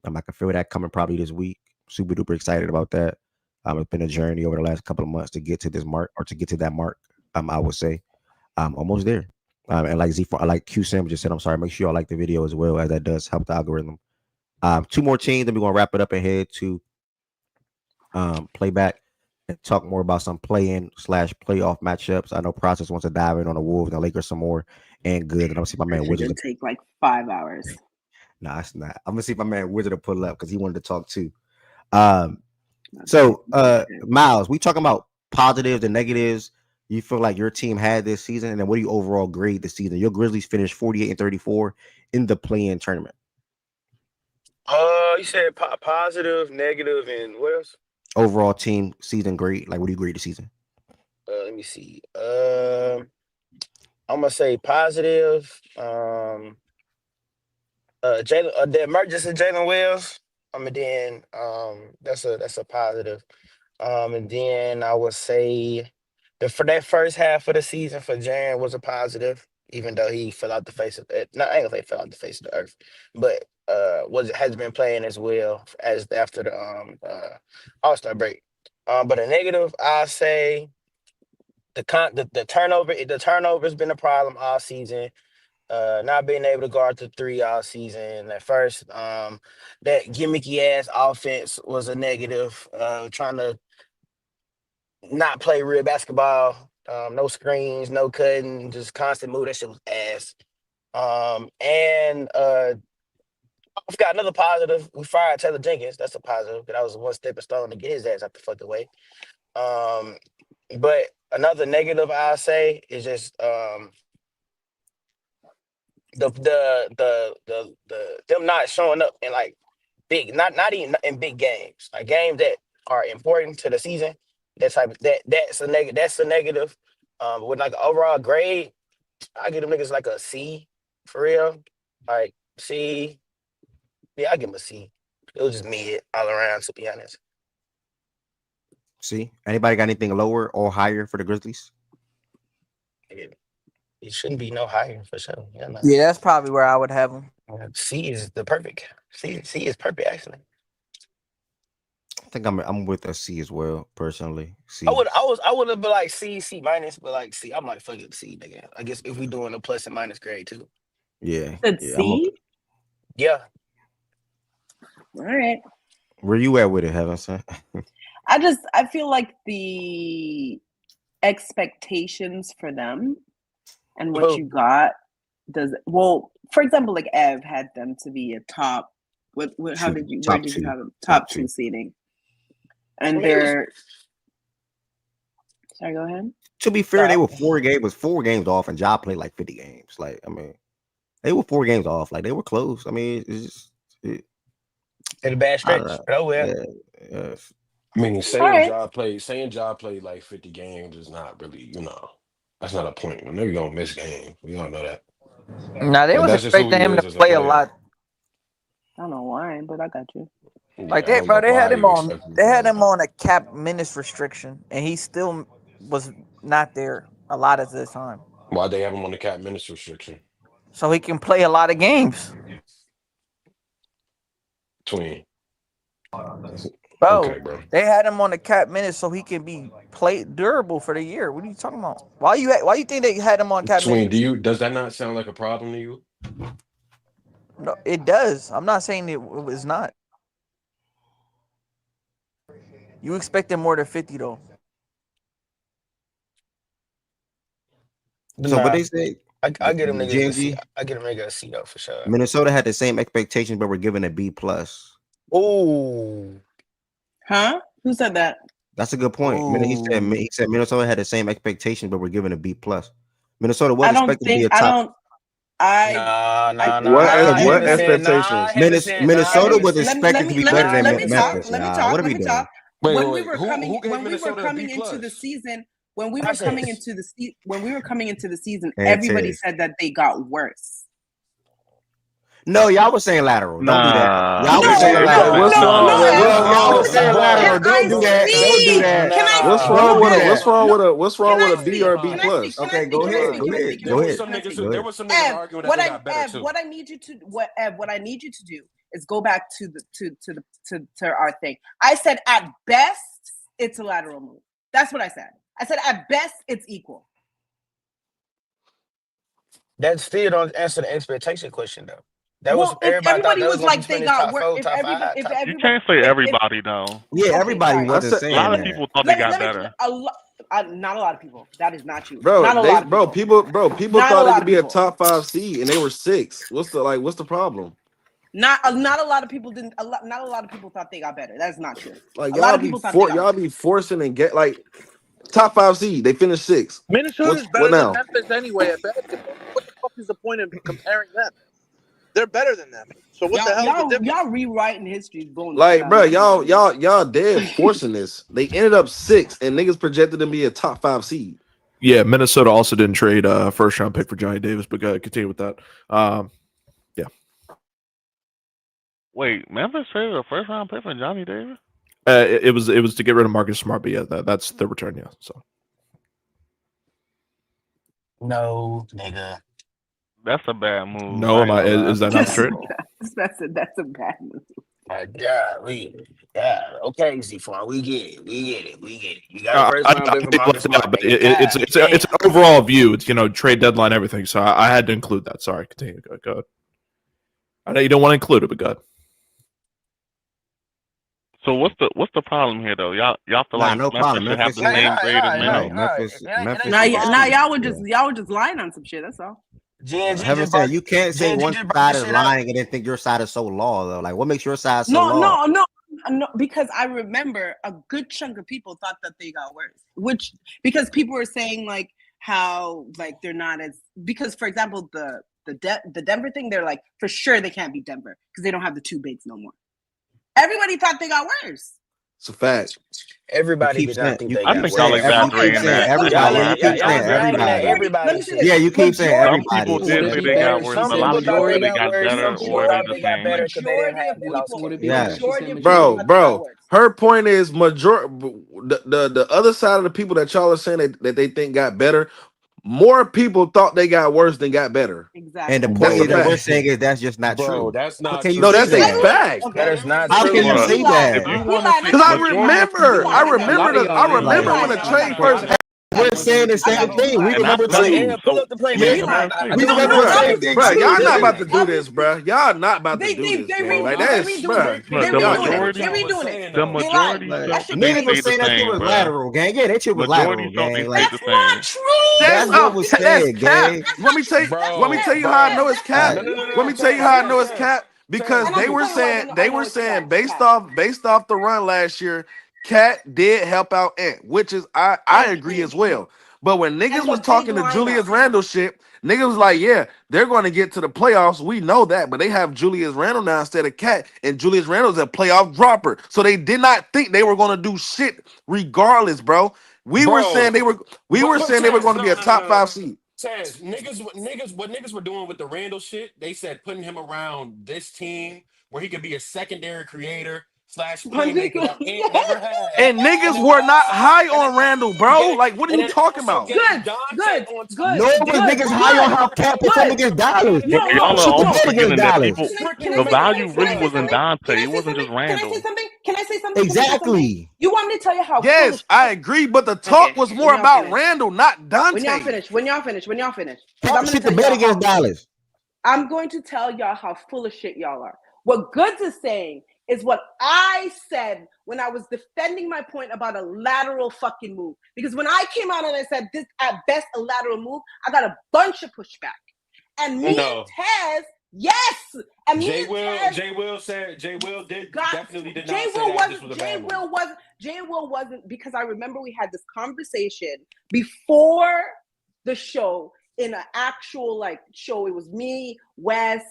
I can feel that coming probably this week. Super duper excited about that. It's been a journey over the last couple of months to get to this mark or to get to that mark. I would say almost there. And like Q Sam just said, I'm sorry. Make sure y'all like the video as well, as that does help the algorithm. 2 more teams, and we're gonna wrap it up and head to playback and talk more about some play-in/playoff matchups. I know Process wants to dive in on the Wolves and the Lakers some more and good. And I'm gonna see my man Wizard. It'll take like 5 hours. Nah, it's not. I'm gonna see if my man Wizard to pull up because he wanted to talk too. So Miles, we talking about positives and negatives you feel like your team had this season, and then what do you overall grade the season? Your Grizzlies finished 48-34 in the play-in tournament. You said positive, negative, and what else? Overall team season grade. Like, what do you grade the season? Let me see. I'm gonna say positive. The emergence of Jalen Wells. And then that's a positive. And then I would say for that first half of the season for Jaren was a positive, even though he fell out the face of it. No, I ain't gonna say fell out the face of the earth, but has been playing as well as after the All-Star break. But a negative, I say the turnover has been a problem all season. Not being able to guard the 3 all season. At first, that gimmicky ass offense was a negative. Trying to not play real basketball, no screens, no cutting, just constant move. That shit was ass. And I've got another positive. We fired Taylor Jenkins. That's a positive because that was one stepping stone to get his ass out the fucking way. But another negative I say is just the them not showing up in like big, not even in big games, like games that are important to the season. That's a negative. That's a negative. With like an overall grade, I give them niggas like a C for real. Like C. Yeah, I give them a C. It was just mid all around, to be honest. See, anybody got anything lower or higher for the Grizzlies? It shouldn't be no higher for sure. Yeah, no. Yeah, that's probably where I would have them. C is the perfect. C is perfect actually. I think I'm with a C as well, personally. C. I would have been like C minus, but like C, I'm like fuck it, C nigga. I guess if we doing a plus and minus grade too. Yeah. Said yeah, C? Yeah. All right. Where you at with it, Heaven, son? I feel like the expectations for them and what you got for example, like Ev had them to be a top. Where did you have them? Top two seeding. And they're sorry, go ahead. To be fair, they were 4 games off, and Ja played like 50 games. Like, I mean, they were 4 games off. Like, they were close. I mean, it's just a bad stretch. Oh well. Yeah. I mean, saying Ja played like 50 games is not really, that's not a point. We're never gonna miss games. We all know that. Nah, they was expecting him to play a lot. I don't know why, but I got you. Like they had him on a cap minutes restriction, and he still was not there a lot of the time. Why they have him on the cap minutes restriction? So he can play a lot of games. Twin. Bro, Okay, bro. they had him on the cap minutes so he can be durable for the year. What are you talking about? Why you think they had him on cap minutes? Does that not sound like a problem to you? No, it does. I'm not saying it was not. You expected more than 50 though. So what they say? I get them niggas a C. GMG? I get them niggas a C though for sure. Minnesota had the same expectations, but were given a B+. Oh. Huh? Who said that? That's a good point. He said Minnesota had the same expectations, but were given a B+. Minnesota was expected to be a top. What expectations? Minnesota was expected to be better than Memphis. What are we doing? When we were coming into the season, everybody said that they got worse. No, y'all was saying lateral. Don't do that. Y'all was saying lateral. Y'all was saying lateral. Don't do that. Don't do that. What's wrong with a B or a B plus? Okay, go ahead. There were some niggas arguing that they got better too. What I need you to do is go back to our thing. I said at best it's a lateral move. That's what I said. I said at best it's equal. That still don't answer the expectation question though. Everybody was like they got worse. You can't say everybody though. Yeah, everybody wasn't saying that. A lot of that. people thought they got better. Not a lot of people. That is not true. People thought it could be a top 5 seed, and they were 6. What's the problem? Not a lot of people didn't. Not a lot of people thought they got better. That's not true. Like y'all be forcing and get like top 5 seed. They finished 6. Minnesota's better than Memphis anyway at basketball. What the fuck is the point of comparing them? They're better than them. So what the hell is the difference? Y'all rewriting history going. Like, bro, y'all dead forcing this. They ended up 6, and niggas projected them to be a top 5 seed. Yeah, Minnesota also didn't trade a first round pick for Johnny Davis, but continue with that. Yeah. Wait, Memphis traded a first round pick for Johnny Davis? It was to get rid of Marcus Smart, but yeah, that's the return. Yeah, so no, nigga. That's a bad move. No, is that not true? That's a bad move. Okay, Z4, we get it. You got first round pick from Marcus Smart. It's an overall view. It's trade deadline, everything. So I had to include that. Sorry, continue. Go ahead. I know you don't want to include it, but go ahead. So what's the problem here though? Y'all feel like no problem. should have the same grade as Memphis? Now y'all were just lying on some shit. That's all. GNG Heaven just said brought you can't say GNG one just brought side this is shit up. lying and then think your side is so law though. Like, what makes your side so No, law? no, because I remember a good chunk of people thought that they got worse, because people were saying like how like they're not as, because for example the Denver thing, they're like for sure they can't beat Denver because they don't have the two bigs no more. Everybody thought they got worse. It's a fact. Everybody did not think they I got think worse. y'all exaggerating that. Everybody. Y'all You keep saying dragging that everybody. everybody shit. Yeah, you keep saying Some everybody. people did say they got worse, Some but a lot people of people thought say they they got got worse. better, Some people or they thought the they got same. better because they didn't have D-Low. Yeah. Bro. Her point is the other side of the people that y'all are saying that they think got better. More people thought they got worse than got better. Exactly. And the That's point a that we're fact. saying is that's just not Bro, true. that's How not can you true. No, say that's a that? fact. That is not How true. can you Bruh, say that? if you Because I remember Like, when the trade first happened. we're saying the same thing. We and I remember tell too. you, Pull so up the play, yeah, baby. We remember the same thing Bro, too. y'all not about to do this, bro. Y'all not about to do this, gang. Like that's, bro. the majority, the majority felt they Niggas was stayed the saying that shit same, was bro. lateral, gang. Yeah, that shit was Majority lateral, felt they gang. stayed Like, the same. that's what was That's said, cap. gang. Let me tell you how I know it's cap. Let me tell you how I know it's cap. Because they were saying based off the run last year, Cat did help out Ant, which is I agree as well. But when niggas was talking to Julius Randle shit, niggas was like, yeah, they're going to get to the playoffs. We know that, but they have Julius Randle now instead of Cat, and Julius Randle's a playoff dropper. So they did not think they were going to do shit regardless, bro. We were saying they were going to be a top 5 seed. Taz, what niggas were doing with the Randall shit, they said putting him around this team where he could be a secondary creator / playmaker that Ant never had. And niggas were not high on Randall, bro. Like, what are you talking about? Good. No one was niggas high on how Cat performed against Dollars. Y'all are Shoot the all bed against forgetting that Dollars. people, the value really was in Dante. It wasn't just Randall. Can I say something? Exactly. You want me to tell you how? Yes, I agree, but the talk was more about Randall, not Dante. When y'all finish. Cat shit the bed against Dollars. I'm going to tell y'all how full of shit y'all are. What Goods is saying is what I said when I was defending my point about a lateral fucking move. Because when I came out and I said this at best a lateral move, I got a bunch of pushback. And me and Taz, yes. And me Jay Will definitely did not say that this was a bad move. Jay Will wasn't, because I remember we had this conversation before the show in an actual like show. It was me, Wes,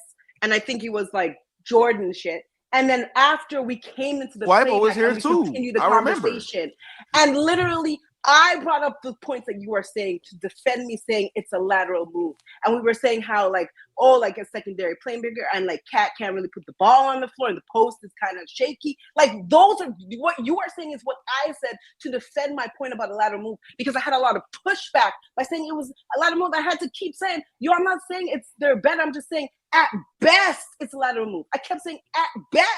and I think it was like Jordan shit. And then after we came into the Swiper was playback here and we too. continued the I remember. conversation, and literally I brought up the points that you are saying to defend me, saying it's a lateral move. And we were saying how like, oh, like a secondary playmaker and like Cat can't really put the ball on the floor and the post is kind of shaky. Like those are what you are saying is what I said to defend my point about a lateral move, because I had a lot of pushback by saying it was a lateral move. I had to keep saying, yo, I'm not saying they're better. I'm just saying at best it's a lateral move. I kept saying at best.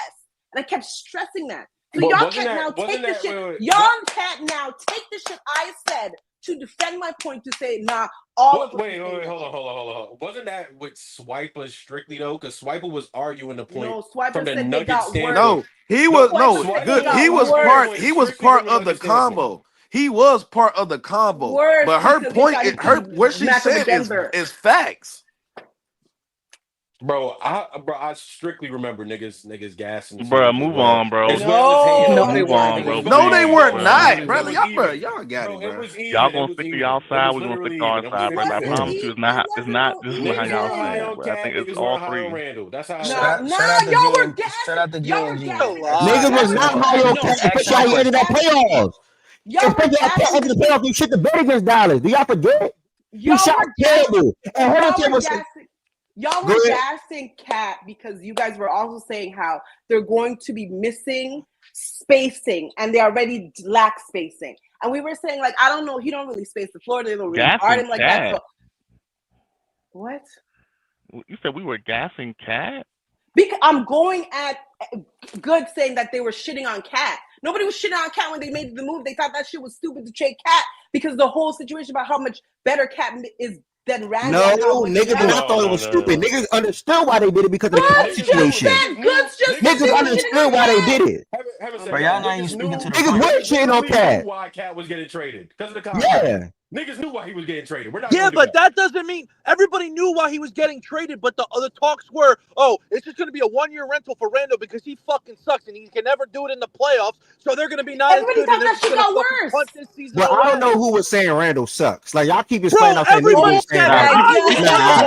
And I kept stressing that. So But y'all wasn't can't that- now take wasn't the that- shit. wait, wait, Y'all can't now take the shit I said to defend my point to say, nah, all of Wait, hold on. Wasn't that with Swiper strictly though? Because Swiper was arguing the point No, Swiper from the said they Nuggets got standpoint. No, he was Swiper said they got He was worse. part of the combo. He was part of the combo. Worse But her because they point, thought he what she match up with said Denver. is facts. Bro, I strictly remember niggas gassing. the Bro, Suns as move well. on, bro. As well as hating on Move them. on, It bro. was No, they Please, were bro. not, brother. was Y'all got Bro, it, it bro. was even. Y'all It gonna was stick to even. y'all It side. was We're gonna stick literally to our even. side, bro. I promise you, it's not. It's not Niggas how were y'all high saying it, on bro. I Cat. think it's Niggas all were high on three. Randall. That's how. Shout out the y'all were GN shout out the Y'all were GNG. Niggas was not high on Cat, especially how he ended that playoffs. Especially how Cat ended the playoffs. He shit the bed against Dallas. Do y'all forget? He shot terrible. And Henderson was. Y'all were gassing Cat because you guys were also saying how they're going to be missing spacing and they already lack spacing. And we were saying, like, I don't know, he don't really space the floor. They don't really guard him like that. So. What? You said we were gassing Cat? Because I'm going at Good saying that they were shitting on Cat. Nobody was shitting on Cat when they made the move. They thought that shit was stupid to trade Cat because the whole situation about how much better Cat is than Randall. No, niggas did not thought it was stupid. Niggas understood why they did it because of the Cat situation. Niggas understood why they did it. Bro, y'all not even speaking to the Niggas point. were shitting on Cat. Why Cat was getting traded? Because of the Yeah. Niggas knew why he was getting traded. We're not Yeah, gonna do but that doesn't mean everybody knew why he was getting traded. But the other talks were, oh, it's just going to be a 1-year rental for Randall because he fucking sucks and he can never do it in the playoffs. So they're going to be not Everybody as good. thought And they're that just shit going to got fucking worse. punt this season But away. I don't know who was saying Randall sucks. Like y'all keep Bro, explaining out there. Niggas everybody was saying said Nah, Randall. I people, was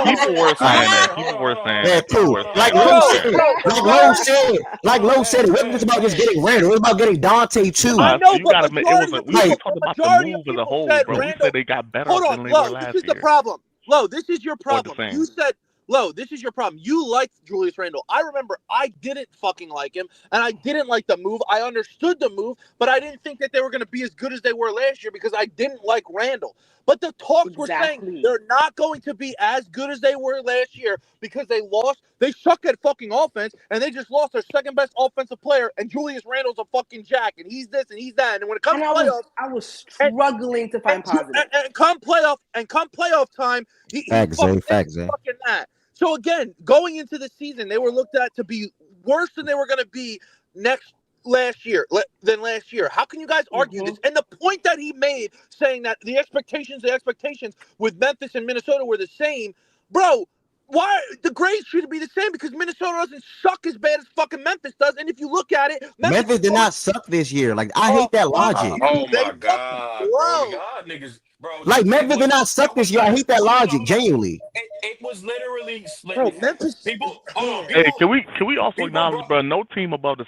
people were saying that. People were saying Yeah, that. People cool. were saying Like that. Lowe Bro, said, bro, like Lowe said, it wasn't just about just getting Randall. It was about getting Dante too. I So know, you but gotta make it was majority a, of we people, talked the about the majority of move as a people whole, said bro. We Randall. said they got better Hold than on, they were Lo, this last is the year. problem. Lo, this is your Or the problem. same. You said, Lo, this is your problem. You liked Julius Randle. I remember I didn't fucking like him, and I didn't like the move. I understood the move, but I didn't think that they were going to be as good as they were last year because I didn't like Randle. But the talks were saying they're not going to be as good as they were last year because they lost. They suck at fucking offense, and they just lost their second best offensive player, and Julius Randle's a fucking jack, and he's this and he's that. And when it comes to playoffs, I was struggling to find positive. and come playoff time, he's Facts, fucking Zay. this, Facts, Zay. fucking that. So again, going into the season, they were looked at to be worse than they were going to be last year. How can you guys argue this? And the point that he made, saying that the expectations with Memphis and Minnesota were the same, bro. Why the grades should be the same because Minnesota doesn't suck as bad as fucking Memphis does. And if you look at it, Memphis did not suck this year. Like I hate that logic. Oh They my God, bro. Y'all niggas, bro. Like Memphis did not suck this year. I hate that logic. Genuinely. It was literally split. Bro, Memphis. People, hold on. Hey, can we also acknowledge, bro? No team above the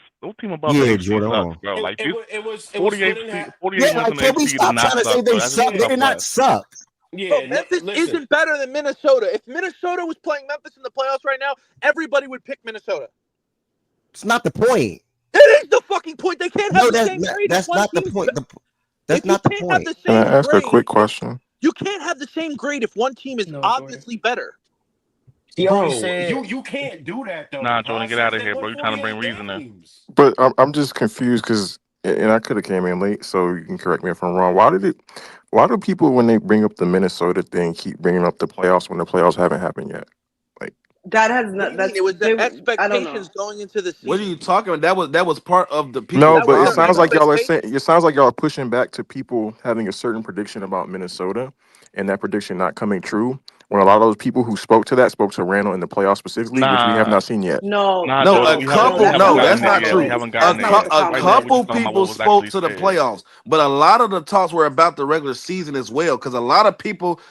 Yeah, AFC Jordan. sucks, bro. Like this, It was 48 split in half. 48 Yeah, wins like in the can we AFC stop did not trying to say suck, bro. they That's suck? They tough did not love. suck. Yeah, Bro, Memphis isn't better than Minnesota. If Minnesota was playing Memphis in the playoffs right now, everybody would pick Minnesota. It's not the point. It is the fucking point. They can't have No, the same grade. that's not the point. That's not the point. Can I ask a quick question? You can't have the same grade if one team is obviously better. Bro, said- you can't do that though. Nah, bro. Jordan, get out of here, bro. You trying to bring 48 reason there? games. But I'm just confused because, and I could have came in late, so you can correct me if I'm wrong. Why do people, when they bring up the Minnesota thing, keep bringing up the playoffs when the playoffs haven't happened yet? That has not. That's It was the I don't know. expectations going into the season. What are you talking about? That was part of the people. No, but it was sounds their like y'all are saying. It sounds like y'all are pushing back to people having a certain prediction about Minnesota, and that prediction not coming true. When a lot of those people who spoke to Randall in the playoffs specifically, which we have Nah. not seen yet. No, Nah, No, Jordan, a we couple. haven't No, gotten that's there not yet. true. We haven't A, gotten there not yet. what the a Right now, we're couple just talking about people what was spoke actually to the said. playoffs, but a lot of the talks were about the regular season as well. Because a lot of people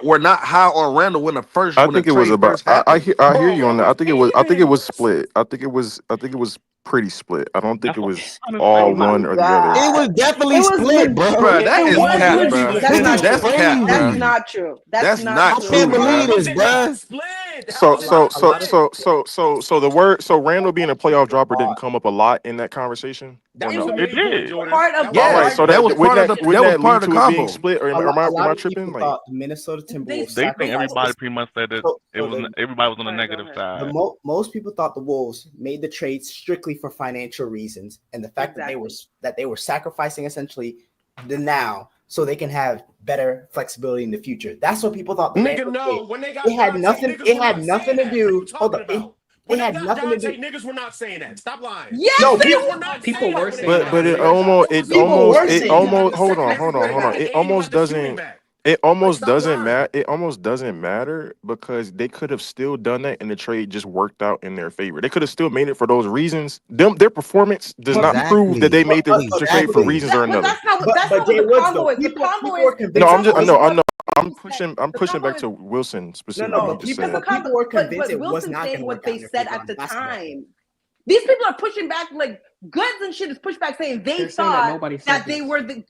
were not high on Randall when I the think it was trade about. first happened. I hear you Bro, on it that. was I think it was even. split. I think it was pretty split. I don't think That's it what was I'm all trying to say. one or the other. It was definitely split, bro. Bro, that It is was cap, legit. bro. That's not That's true. Cap, bro. That's crazy. not true. That's not not I true. can't true, believe bro. this, bro. So so Randall being a playoff dropper didn't come up a lot in that conversation. That Or was the no? It main point, did. Jordan. Part That of was All the right, main so That that was point. part of the wouldn't that part lead of the to it being convo. split, or A am I lot of tripping? people Like, thought the Minnesota Timberwolves They think everybody sacrificed. pretty much said that So, it was everybody was on the negative side. most people thought the Wolves made the trade strictly for financial reasons, and the fact that they were sacrificing essentially the now so they can have better flexibility in the future. That's what people thought. Nigga, no. When they got It had Dante, nothing. niggas It were had not nothing saying to that. do. What you Hold talking on. about? It When they had got nothing to Dante, do. niggas were not saying that. Stop lying. Yes, No, they people were not people saying were that. saying but it almost hold on. It almost doesn't. It almost doesn't matter. It almost doesn't matter because they could have still done that, and the trade just worked out in their favor. They could have still made it for those reasons. Their performance does not prove that they made the trade for reasons or another. That's not what the combo is. The combo is No, I know. I'm pushing back to Wilson specifically. No, just because saying. but Wilson's saying what they said at the time. These people are pushing back, like Goods and shit is pushed back, saying they thought that they were the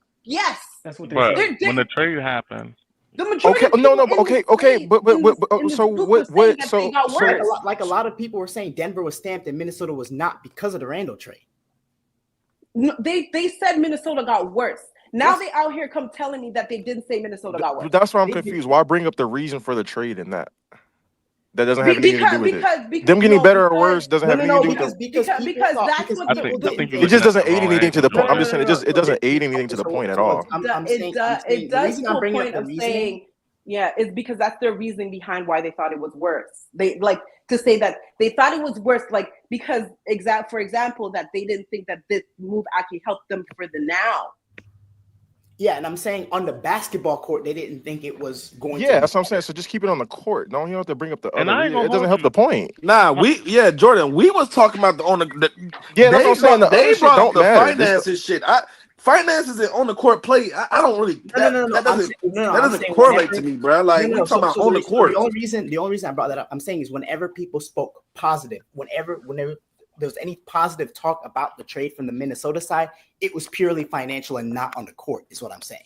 That's what but when the trade happened. The majority so what? So like a lot of people were saying Denver was stamped and Minnesota was not because of the Randall trade. No, they said Minnesota got worse. Now they out here come telling me that they didn't say Minnesota got worse. That's why I'm confused. Why bring up the reason for the trade in that? That doesn't have anything to do with it. Them getting better or worse doesn't have anything to do with it. Because that's what people did. It just doesn't aid anything to the point. I'm just saying it doesn't aid anything to the point at all. It does to a point of saying, yeah, it's because that's their reasoning behind why they thought it was worse. They like to say that they thought it was worse, like because for example, that they didn't think that this move actually helped them for the now. Yeah, and I'm saying on the basketball court, they didn't think it was going to Yeah, be that's what I'm saying. So just keep it on the court. Don't you have to bring up the And other I ain't reason? gonna It doesn't hold help you. the point. Nah, Jordan, we was talking about Yeah, that's what I'm saying. The other they shit brought up don't the matter. This finances shit. Finances and on the court play. I don't really No. that doesn't I'm doesn't saying correlate whenever to me, bro. Like we talking about on the court. the only reason I brought that up, I'm saying is whenever people spoke positive, whenever there was any positive talk about the trade from the Minnesota side, it was purely financial and not on the court, is what I'm saying.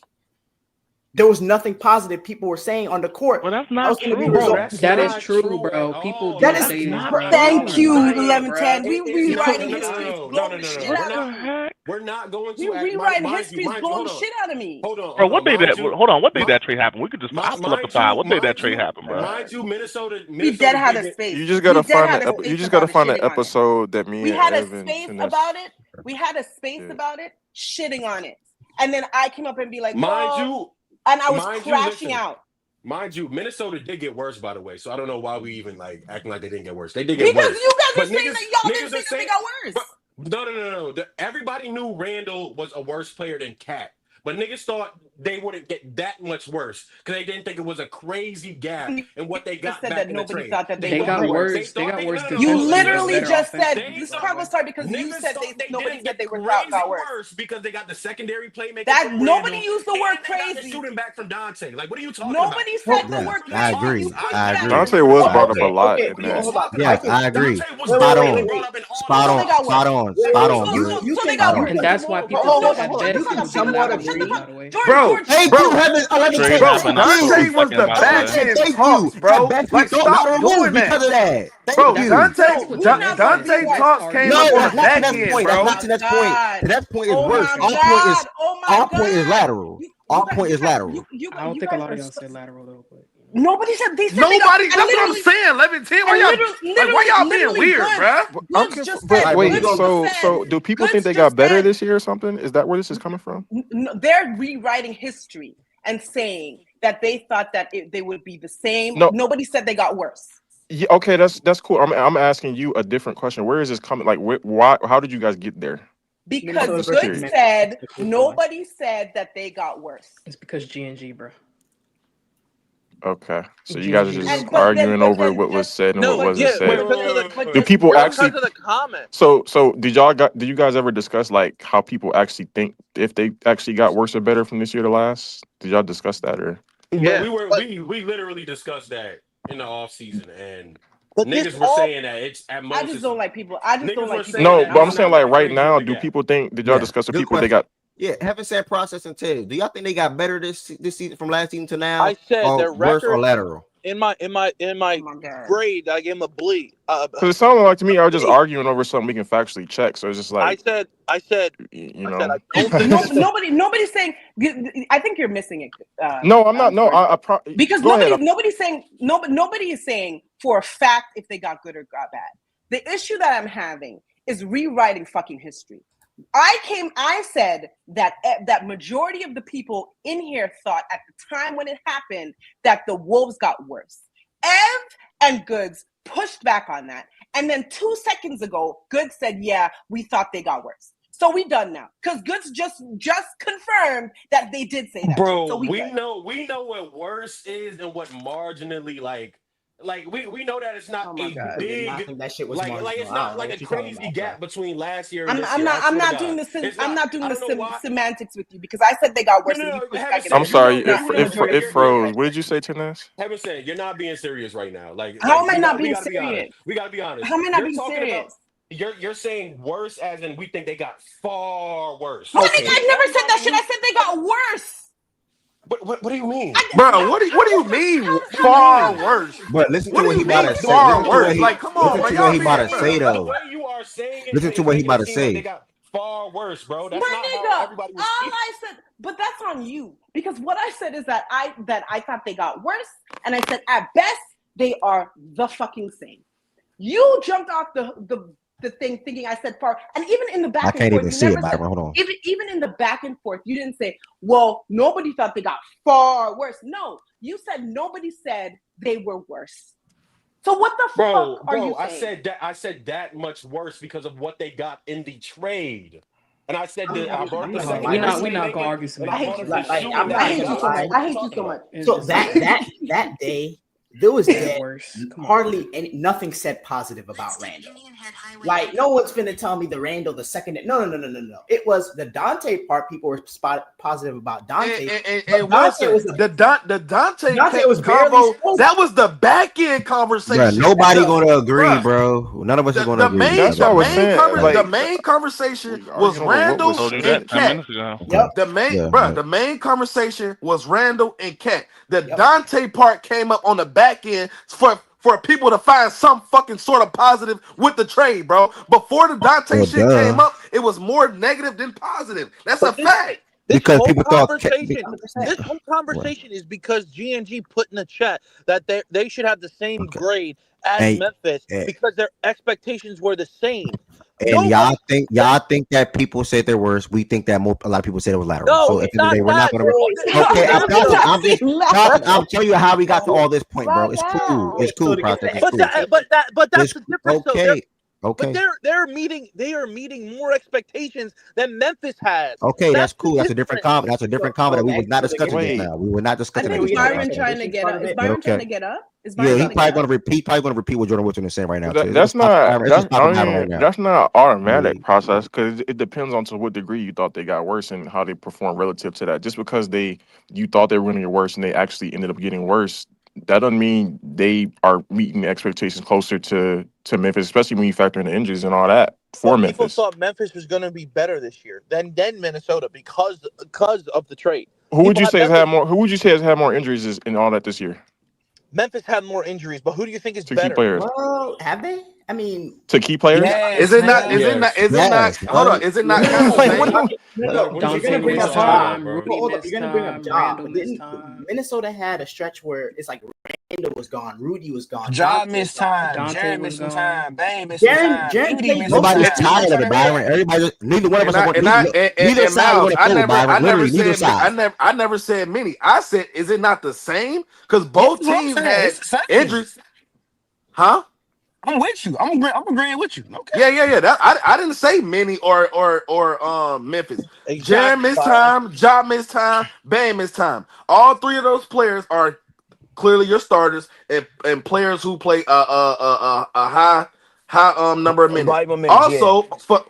There was nothing positive people were saying on the court. Well, that's That not was going to be true. result. That is true, bro. People do That is say this, not bro. Thank true. you, Y'all are lying, 1110. bro. We rewriting history, No. blowing the shit What out the of me. heck? We're not going We to act. rewriting Mind history, you, blowing hold the on. shit out of me. Bro, what day that? Hold on, what day mind- that trade happened? We could just. I'll pull up the mind file. you, What day that mind trade you, happened, bro? mind you, Minnesota We dead had did a get. space. You just We gotta dead find had a the space you just gotta about it, find the shitting on it. episode that me We and had a Evan space Finesse. about it. We had a space Yeah. about it, shitting on it. And then I came up and be like, Mind well, you, and I was mind you, crashing listen. out. Mind you, Minnesota did get worse, by the way. So I don't know why we even like acting like they didn't get worse. They did get Because worse. you guys But are saying that y'all didn't niggas think are that they saying, got worse. no. Everybody knew Randall was a worse player than Cat. But niggas thought they wouldn't get that much worse because they didn't think it was a crazy gap in what they got said back that in the nobody trade. thought that They got worse. They got worse You defensively. literally Better just said offensively, this by the convo way. started because you Niggas said thought they nobody didn't said get they were crazy got worse. worse because they got the secondary playmaker. That from nobody Randall, used the word and they got the crazy. shooting back from Dante. Like, what are you talking Nobody about? said the word I crazy. agree. You pushed I that. agree. Dante was Oh, brought up a okay, lot okay, in okay, that. hold on. Yes, Okay. I agree. Dante was Spot literally on. brought up in all Spot So on. they got Spot worse. on. Spot on, You Blue. So they can got Spot worse. on. And that's why people Hold said on, that shut the Ben fuck up. Simmons Shut did the not fuck get up. Shut the worse, fuck by the way. George, Bro, Thank bro, you, Heaven. 11 Trade bro, happened after the Dante was second the by the way. backhand Thank talks, you. bro. Best Like, don't stop matter doing lose that. because of that. Bro, Thank you. That's what we're not gonna be Dante right. talks arguing. came up No, on that's the not to back that end, point. That's bro. not to that point. God. To that point is Oh worse. my God. Oh my Our point is God. lateral. Our point is lateral. I don't think a lot of y'all said lateral though, but Nobody said they said Nobody. they got. That's what I'm saying. 11-10. Why y'all being weird, bro? I'm Goods just but said. wait, Goods just so said. do people think Goods they got just better said. this year or something? Is that where this is coming from? They're rewriting history and saying that they thought that they would be the same. No. Nobody said they got worse. Yeah, okay, that's cool. I'm asking you a different question. Where is this coming? Like, why? How did you guys get there? Because Good said nobody said that they got worse. it's because G&G, bro. Okay, so you guys are just But arguing over what was said and what wasn't said. Do people actually? Because of the comment. So did you guys ever discuss like how people actually think if they actually got worse or better from this year to last? Did y'all discuss that or? Yeah, we literally discussed that in the off season, and niggas were all- saying that it's at most. I just don't like people. I just don't like people. No, but I'm saying like right now, do people think? Did y'all discuss with Good people they question. got? Yeah, haven't said process and tell. Do y'all think they got better this season from last season to now? I said or their worse or record lateral. in my grade. I gave them a bleed. Because it sounded like to me I was just arguing over something we can factually check. So it's just like I said you know. I don't think Nobody's saying. I think you're missing it. No, I'm not. No, I because go ahead. nobody's saying nobody is saying for a fact if they got good or got bad. The issue that I'm having is rewriting fucking history. I said that majority of the people in here thought at the time when it happened that the Wolves got worse. Ev and Goods pushed back on that. And then 2 seconds ago, Goods said, yeah, we thought they got worse. So we done now. Because Goods just confirmed that they did say that. Bro, So we know what worse is and what marginally like we know that it's not a big I think that shit was like marginal. it's I not don't know like what a you're talking crazy about, gap between last year and I'm this year. not doing the semantics with you because I said they got worse and you pushed back. I'm sorry if froze. What did you say, Tennis? Heaven said you're not being serious right now. How am I not being serious? serious? We gotta be honest. How am I not You're being talking serious? You're saying worse as in we think they got far worse. I never said that shit. I said they got worse. What do you mean? Bro, what do you mean far worse? But listen to what he about to say. Far worse. Like, come on, listen bro. to what he Y'all about to say The though. way you are saying it, Listen to what he about to they say. got far worse, bro. That's My not nigga, how everybody was all I said, but that's on you because what I said is that I thought they got worse, and I said at best they are the fucking same. You jumped off the thing thinking I said far, and even in the back I and can't forth, even you see never it, Byron. said, Hold on. even in the back and forth, you didn't say, well, nobody thought they got far worse. No, you said nobody said they were worse. So what the fuck are you saying? I said that much worse because of what they got in the trade. And I said that I brought up the second. We're not gonna argue some. I hate you so much. I'm I hate not you gonna so lie. much. I hate you so much. So that day, there was hardly nothing said positive about Randall. Like no one's finna tell me the Randall the second. No. It was the Dante part. People were positive about Dante. And Dante was the Dante was combo. barely That was the back end conversation. Bro, nobody gonna agree, bro. None of us are gonna agree. The main conversation was Randall and Cat. The main conversation was Randall and Cat. The Dante part came up on the back end for people to find some fucking sort of positive with the trade, bro. Before the Dante shit came up, it was more negative than positive. That's a fact. Because people thought this whole conversation is because GNG put in the chat that they should have the same grade as Memphis because their expectations were the same. And y'all think that people said they're worse. We think that a lot of people said it was lateral. No, so if we're not gonna. Okay, I'm telling you how we got to all this point, bro. It's cool. It's cool, process. But that's the difference. Okay. But they are meeting more expectations than Memphis has. Okay, that's cool. That's a different comment. That's a different comment that we was not discussing just now. We were not discussing that. Is Byron trying to get up? Is Byron trying to get up? Yeah, he's probably gonna repeat what Jordan Woodson is saying right now. That's not an automatic process because it depends on to what degree you thought they got worse and how they perform relative to that. Just because you thought they were going to get worse and they actually ended up getting worse, that doesn't mean they are meeting expectations closer to Memphis, especially when you factor in the injuries and all that for Memphis. People thought Memphis was going to be better this year than Minnesota because of the trade. Who would you say has had more injuries in all that this year? Memphis had more injuries, but who do you think is to better? Key players. Well, have they? I mean, to key players. Yes, Is it not? Hold on. Is it not? Minnesota had a stretch where it's like Randall was gone, Rudy was gone, Ja missed time, Jaren missed some time, Bane missed some time. Everybody's tired of it, Byron. Everybody, neither one of us are going to. Neither side want to play, Byron. Literally, neither side. I never said many. I said, is it not the same? Because both teams had injuries. Huh? I'm with you. I'm agreeing with you. Okay. Yeah. I didn't say many or Memphis. Exactly. Jaren missed time, Ja missed time, Bane missed time. All three of those players are clearly your starters and players who play a high number of minutes. Also,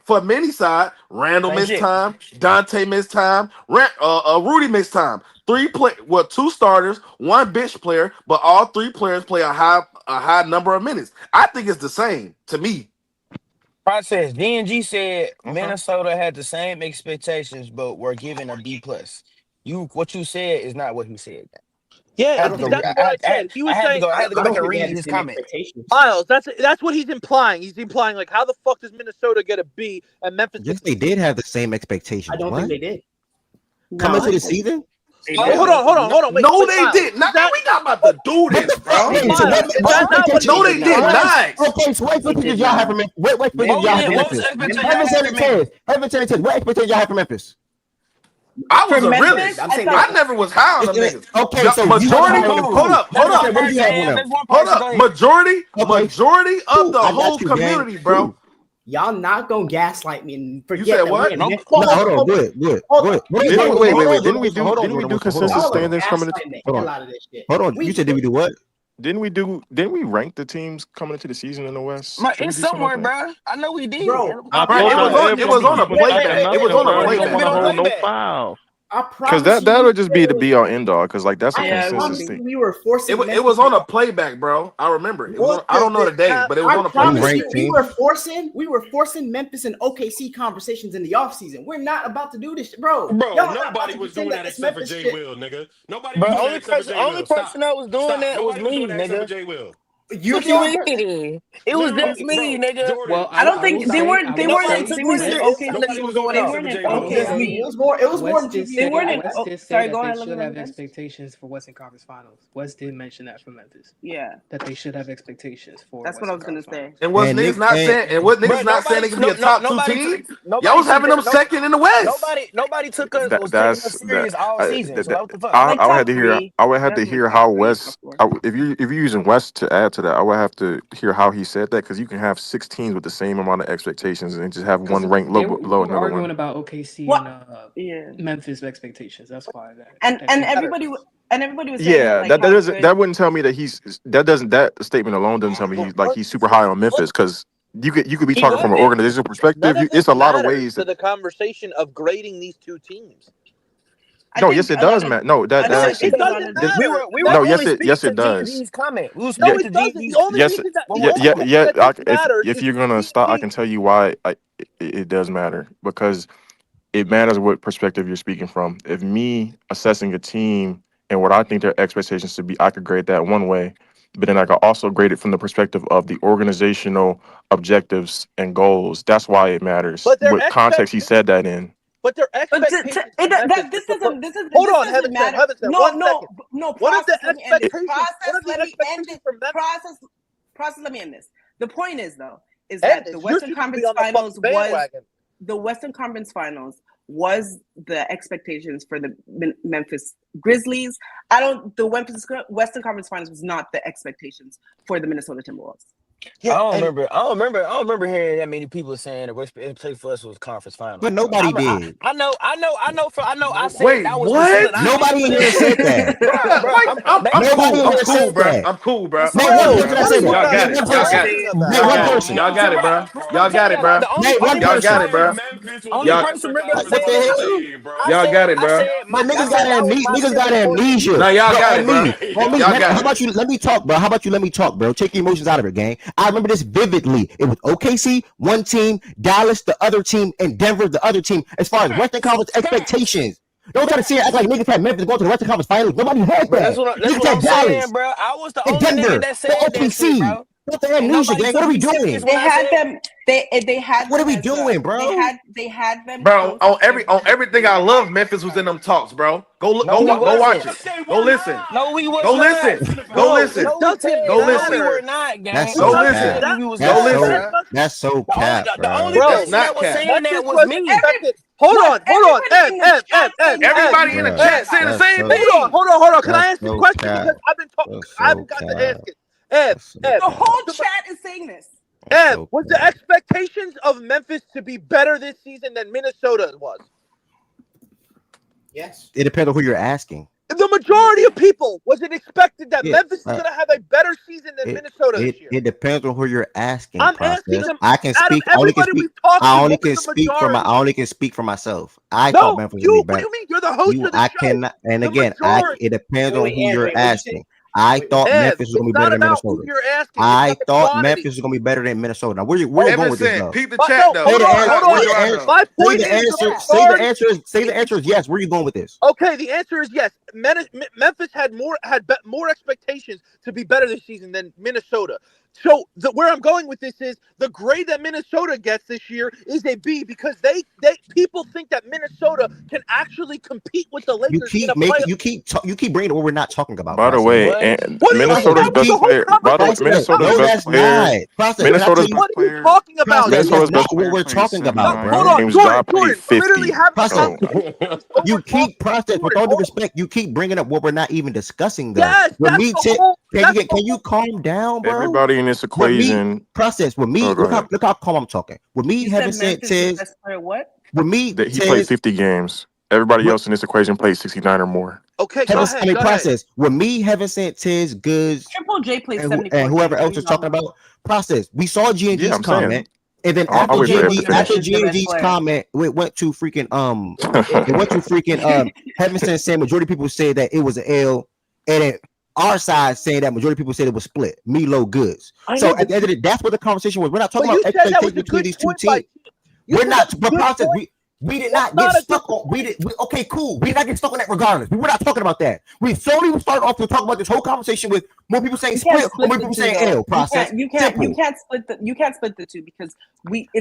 for many side, Randall missed time, Dante missed time, Rudy missed time. Two starters, one bench player, but all three players play a high number of minutes. I think it's the same to me. Process. DNG said Minnesota had the same expectations, but were given a B+. What you said is not what he said. Yeah, that's what I said. He was saying I had to go back and read his comment. Miles, that's what he's implying. He's implying like, how the fuck does Minnesota get a B and Memphis? Yes, they did have the same expectations. I don't think they did. Coming to the season. Hold on. Wait, no, they did not. We not about to do this, bro. No, they did not. Okay, so what expectations y'all have for Memphis? What expectations y'all have for Memphis? What expectations y'all have for Memphis? I was a realist. I never was high on them niggas. Okay, so majority. Hold up. Majority of the whole community, bro. Y'all not gonna gaslight me and forget. You said what? No, hold on. Good. Wait. Didn't we do consensus standings coming into? Hold on. You said did we do what? Didn't we rank the teams coming into the season in the West? It's somewhere, bro. I know we did. Bro, it was on a playback. It was on a playback. Because that would just be the be all end all. Because like that's a consensus thing. We were forcing. It was on a playback, bro. I remember it. I don't know the date, but it was on a playback. We were forcing Memphis and OKC conversations in the offseason. We're not about to do this, bro. Nobody was doing that except for Jay Will, nigga. Nobody. Bro, only person that was doing that was me, nigga. Jay Will. It was just me, nigga. Well, I don't think they weren't. They weren't. Okay, it was more than they weren't. Sorry, go ahead. They should have expectations for Western Conference Finals. West did mention that for Memphis. Yeah, that they should have expectations for. That's what I was gonna say. And what niggas not saying? And what niggas not saying they can be a top two team? Y'all was having them second in the West. Nobody took us. Was serious all season. So what the fuck? I would have to hear how West. If you're using West to add to to that. I would have to hear how he said that because you can have 6 teams with the same amount of expectations and just have one ranked They low were, below we were another arguing one. about OKC What? and Memphis expectations. That's why that. And that shit everybody matters. was saying Yeah, like that how doesn't good. that wouldn't tell me that that statement alone doesn't tell me he's super high on Memphis because you could be He talking from an wasn't. organizational perspective. None of It's this a lot of matters ways to that the conversation of grading these two teams. I no, think yes, it a lot does, of Matt. No, that I that think It a lot doesn't of this, matter. We were no, only speaking yes, to it does. G&G's comment. We were No, speaking it to doesn't. The G&G's only Yes, reason that what the we're only talking reason that this if matters is you're gonna stop, I can tell you why it does matter because it matters what perspective you're speaking from. If me assessing a team and what I think their expectations should be, I could grade that one way, but then I could also grade it from the perspective of the organizational objectives and goals. That's why it matters. But their What context he said that in. But their But expectations for Memphis. this doesn't Hold on, doesn't Heaven matter. Heaven No, one no, second. no. What is the Process. Let me end this. expectations? What are the Let me end expectations this. for Memphis? Process. Let me end this. The point is though, is End that this. the You're Western supposed to be Conference on the Finals fucking was bandwagon. the Western Conference Finals was the expectations for the Memphis Grizzlies. The Western Conference Finals was not the expectations for the Minnesota Timberwolves. I don't remember hearing that many people saying the worst place for us was conference finals. But nobody did. I know. I said Wait, that was what? the season. Nobody in here said that. I'm cool, bro. I'm cool, bro. Name one person that said Y'all that. got it. Name one person. Y'all got it, bro. Y'all got it, bro. Name one Y'all got person. it, bro. Only person remember What the hell? Y'all got it, bro. But niggas got amnesia. No, y'all Bro, got it, bro. On me, Y'all how got about you let me talk, bro? How about you let me talk, bro? Take the emotions out of it, gang. I remember this vividly. It was OKC, one team, Dallas, the other team, and Denver, the other team. As far as Western Conference expectations, don't try to see it act like niggas had Memphis going to the Western Conference Finals. Nobody had Bro, that. that's what Niggas had I'm Dallas saying, bro. I was the and only Denver, nigga that said the that shit, OKC. bro. What the amnesia, gang? What are we doing? They had them. They had. What are we them as doing, bro? They had them. Bro, close on everything I love, Memphis was in them talks, bro. Go look, No, we go watch wasn't. it. Go listen. No, we was Go not. listen. No, Go listen. No, we did. Go No, listen. we were not, gang. That's Go so listen. cap. We was Go not, listen. bro. That's so cap, The only bro. That's person that not was cap. saying that was me. Hold on. Everybody in the chat saying the same thing. Hold on. Can I That's ask the so question cap. because I've been talking. That's I haven't so got to cap. ask it. Ev, The whole chat is saying this. Ev, was the expectations of Memphis to be better this season than Minnesota was? Yes. It depends on who you're asking. The majority of people, was it expected that Yeah, Memphis is going to have a better season than Minnesota this year? It depends on who you're asking. I'm Process. asking them. I can Out of speak. I only can everybody speak. we've talked to, I only what can was the speak for my. majority? I only can speak for myself. I No, thought Memphis would be what better. do you mean? You're the host of the I show. cannot. And The again, majority. it depends on Wait, who Andrew, you're what'd you say? asking. I thought Ev, Memphis was going to it's be better not than about who Minnesota. you're asking. I It's about the thought quantity. Memphis was going to be better than Minnesota. Now, where you going with this though? Peep the But chat no, though. hold on. Say My point Say is the majority. answer is yes. Where are you going with this? Okay, the answer is yes. Memphis had more expectations to be better this season than Minnesota. So where I'm going with this is the grade that Minnesota gets this year is a B because they people think that Minnesota can actually compete with the Lakers in a playoff. You keep bringing it what we're not talking about. By the way, and Minnesota's best player. By the way, Minnesota's best player. Minnesota's What best are you player. talking about? Minnesota's best what player we're played talking about, 79 bro. games. Ja played 50. Literally having a So, You keep process with all due respect. You keep bringing up what we're not even discussing though. Yes, With that's me, the whole. can you calm down, bro? everybody in this With me, equation. process with me. Oh, go ahead. Look how calm I'm talking. With me You having said said Memphis is Tiz, best player. What? with me That he played Tiz, 50 games. Everybody else in this equation played 69 or more. Okay, go ahead. Go ahead. process. With me having said Tiz, Goods, Triple J played and 74. whoever games. else is talking about process. We saw G&G's Yeah, I'm saying. comment. And then I'll after wait for Ed to G&G's finish. comment, it went to freaking Heaven Sent saying majority of people say that it was an L, and then our side saying that majority of people said it was split. Melo Goods. So at the end of the day, that's what the conversation was. We're not talking about expectations between these two teams. We're not. But process. We did not get stuck on. Okay, cool. We did not get stuck on that regardless. We're not talking about that. We solely will start off to talk about this whole conversation with more people saying split or more people saying L. Process. You can't split the two because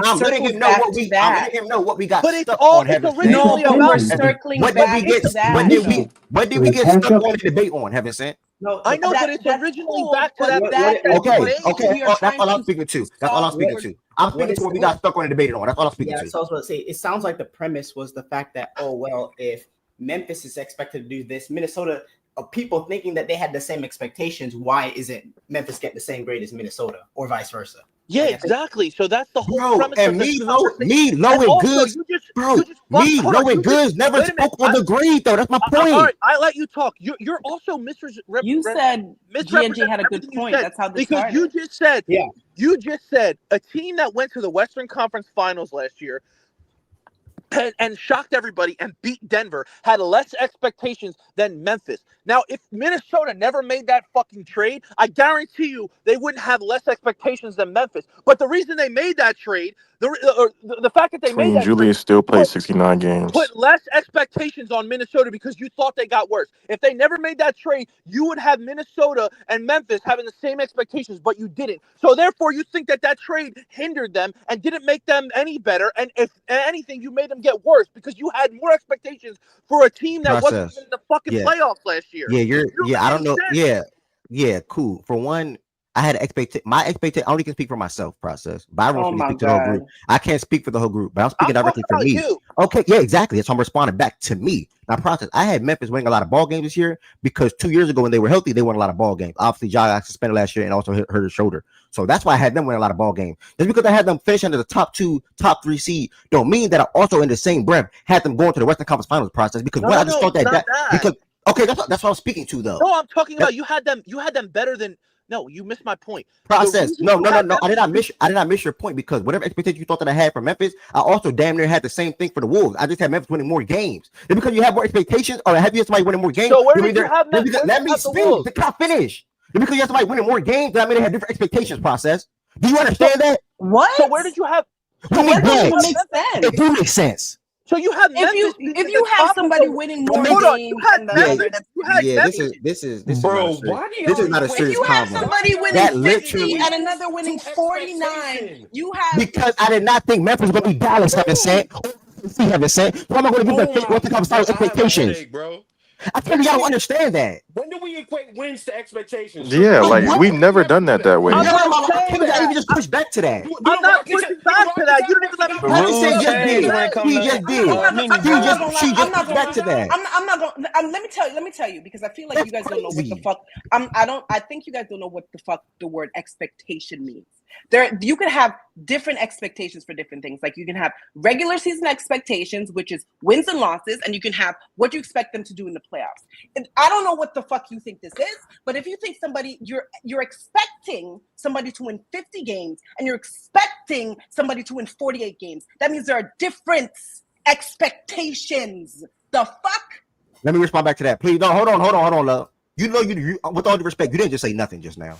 I'm letting him know what we. I'm letting him know what we got. But it's stuck all. on. It's Heaven originally Sent. we're about. circling What did back we get? to that. What did we get stuck on the debate on? Heaven Sent. No, I know, but it's originally back to that. Okay. That's all I'm speaking to. That's all I'm speaking to. I'm speaking to what we got stuck on the debate on. That's all I'm speaking to. So I was about to say, it sounds like the premise was the fact that, oh, well, if Memphis is expected to do this, Minnesota, people thinking that they had the same expectations, why isn't Memphis getting the same grade as Minnesota or vice versa? Yeah, exactly. So that's the whole Bro, premise and of this me, low conversation. and goods, Hold on, goods never wait a minute. spoke on the grade though. That's my point. All right, I let you talk. You're also You said GNG had a good point. That's how this started. You just said a team that went to the Western Conference Finals last year and shocked everybody and beat Denver had less expectations than Memphis. Now, if Minnesota never made that fucking trade, I guarantee you they wouldn't have less expectations than Memphis. But the reason they made that trade, the fact that they made that Julius trade, still played 69 games. put less expectations on Minnesota because you thought they got worse. If they never made that trade, you would have Minnesota and Memphis having the same expectations, but you didn't. So therefore, you think that trade hindered them and didn't make them any better. And if anything, you made them get worse because you had more expectations for a team that wasn't in the fucking playoffs last year. Yeah, I don't know. Yeah, cool. For one, I had my expectation. I only can speak for myself. Process, but I don't speak to the whole group. I can't speak for the whole group, but I'm speaking directly for me. Okay, yeah, exactly. That's why I'm responding back to me. Now, process. I had Memphis winning a lot of ball games this year because 2 years ago when they were healthy, they won a lot of ball games. Obviously, Ja got suspended last year and also hurt his shoulder, so that's why I had them win a lot of ball games. Just because I had them finish under the top 3 seed, don't mean that I also in the same breath had them going to the Western Conference Finals process. Because I just thought that because. Okay, that's what I'm speaking to, though. No, I'm talking about you had them better than. No, you missed my point. Process. No. I did not miss your point because whatever expectation you thought that I had for Memphis, I also damn near had the same thing for the Wolves. I just had Memphis winning more games. And because you have more expectations, or have you had somebody winning more games? So where did you have Memphis? Let me speak. The cop finish. And because you have somebody winning more games, I mean they had different expectations. Process. Do you understand that? What? So where did you have? That doesn't make sense. It do make sense. So you have if you have somebody winning more games than the other, this is bro. Why do this is not a serious if you have convo. somebody winning 50 and another winning 49, you have because I did not think Memphis would be Dallas having said. Haven't said. So I'm not going to give them what the conference expectations, bro. I think y'all don't understand that. When do we equate wins to expectations? Yeah, like we've never done that way. I even just push back to that. I'm not pushing back to that. You don't even let me. She just pushed back to that. I'm not going. Let me tell you because I feel like you guys don't know what the fuck. I think you guys don't know what the fuck the word expectation means. You can have different expectations for different things. Like you can have regular season expectations, which is wins and losses, and you can have what you expect them to do in the playoffs. And I don't know what the fuck you think this is, but if you think you're expecting somebody to win 50 games and you're expecting somebody to win 48 games, that means there are different expectations. The fuck? Let me respond back to that, please. No, hold on, love. You know, you with all due respect, you didn't just say nothing just now.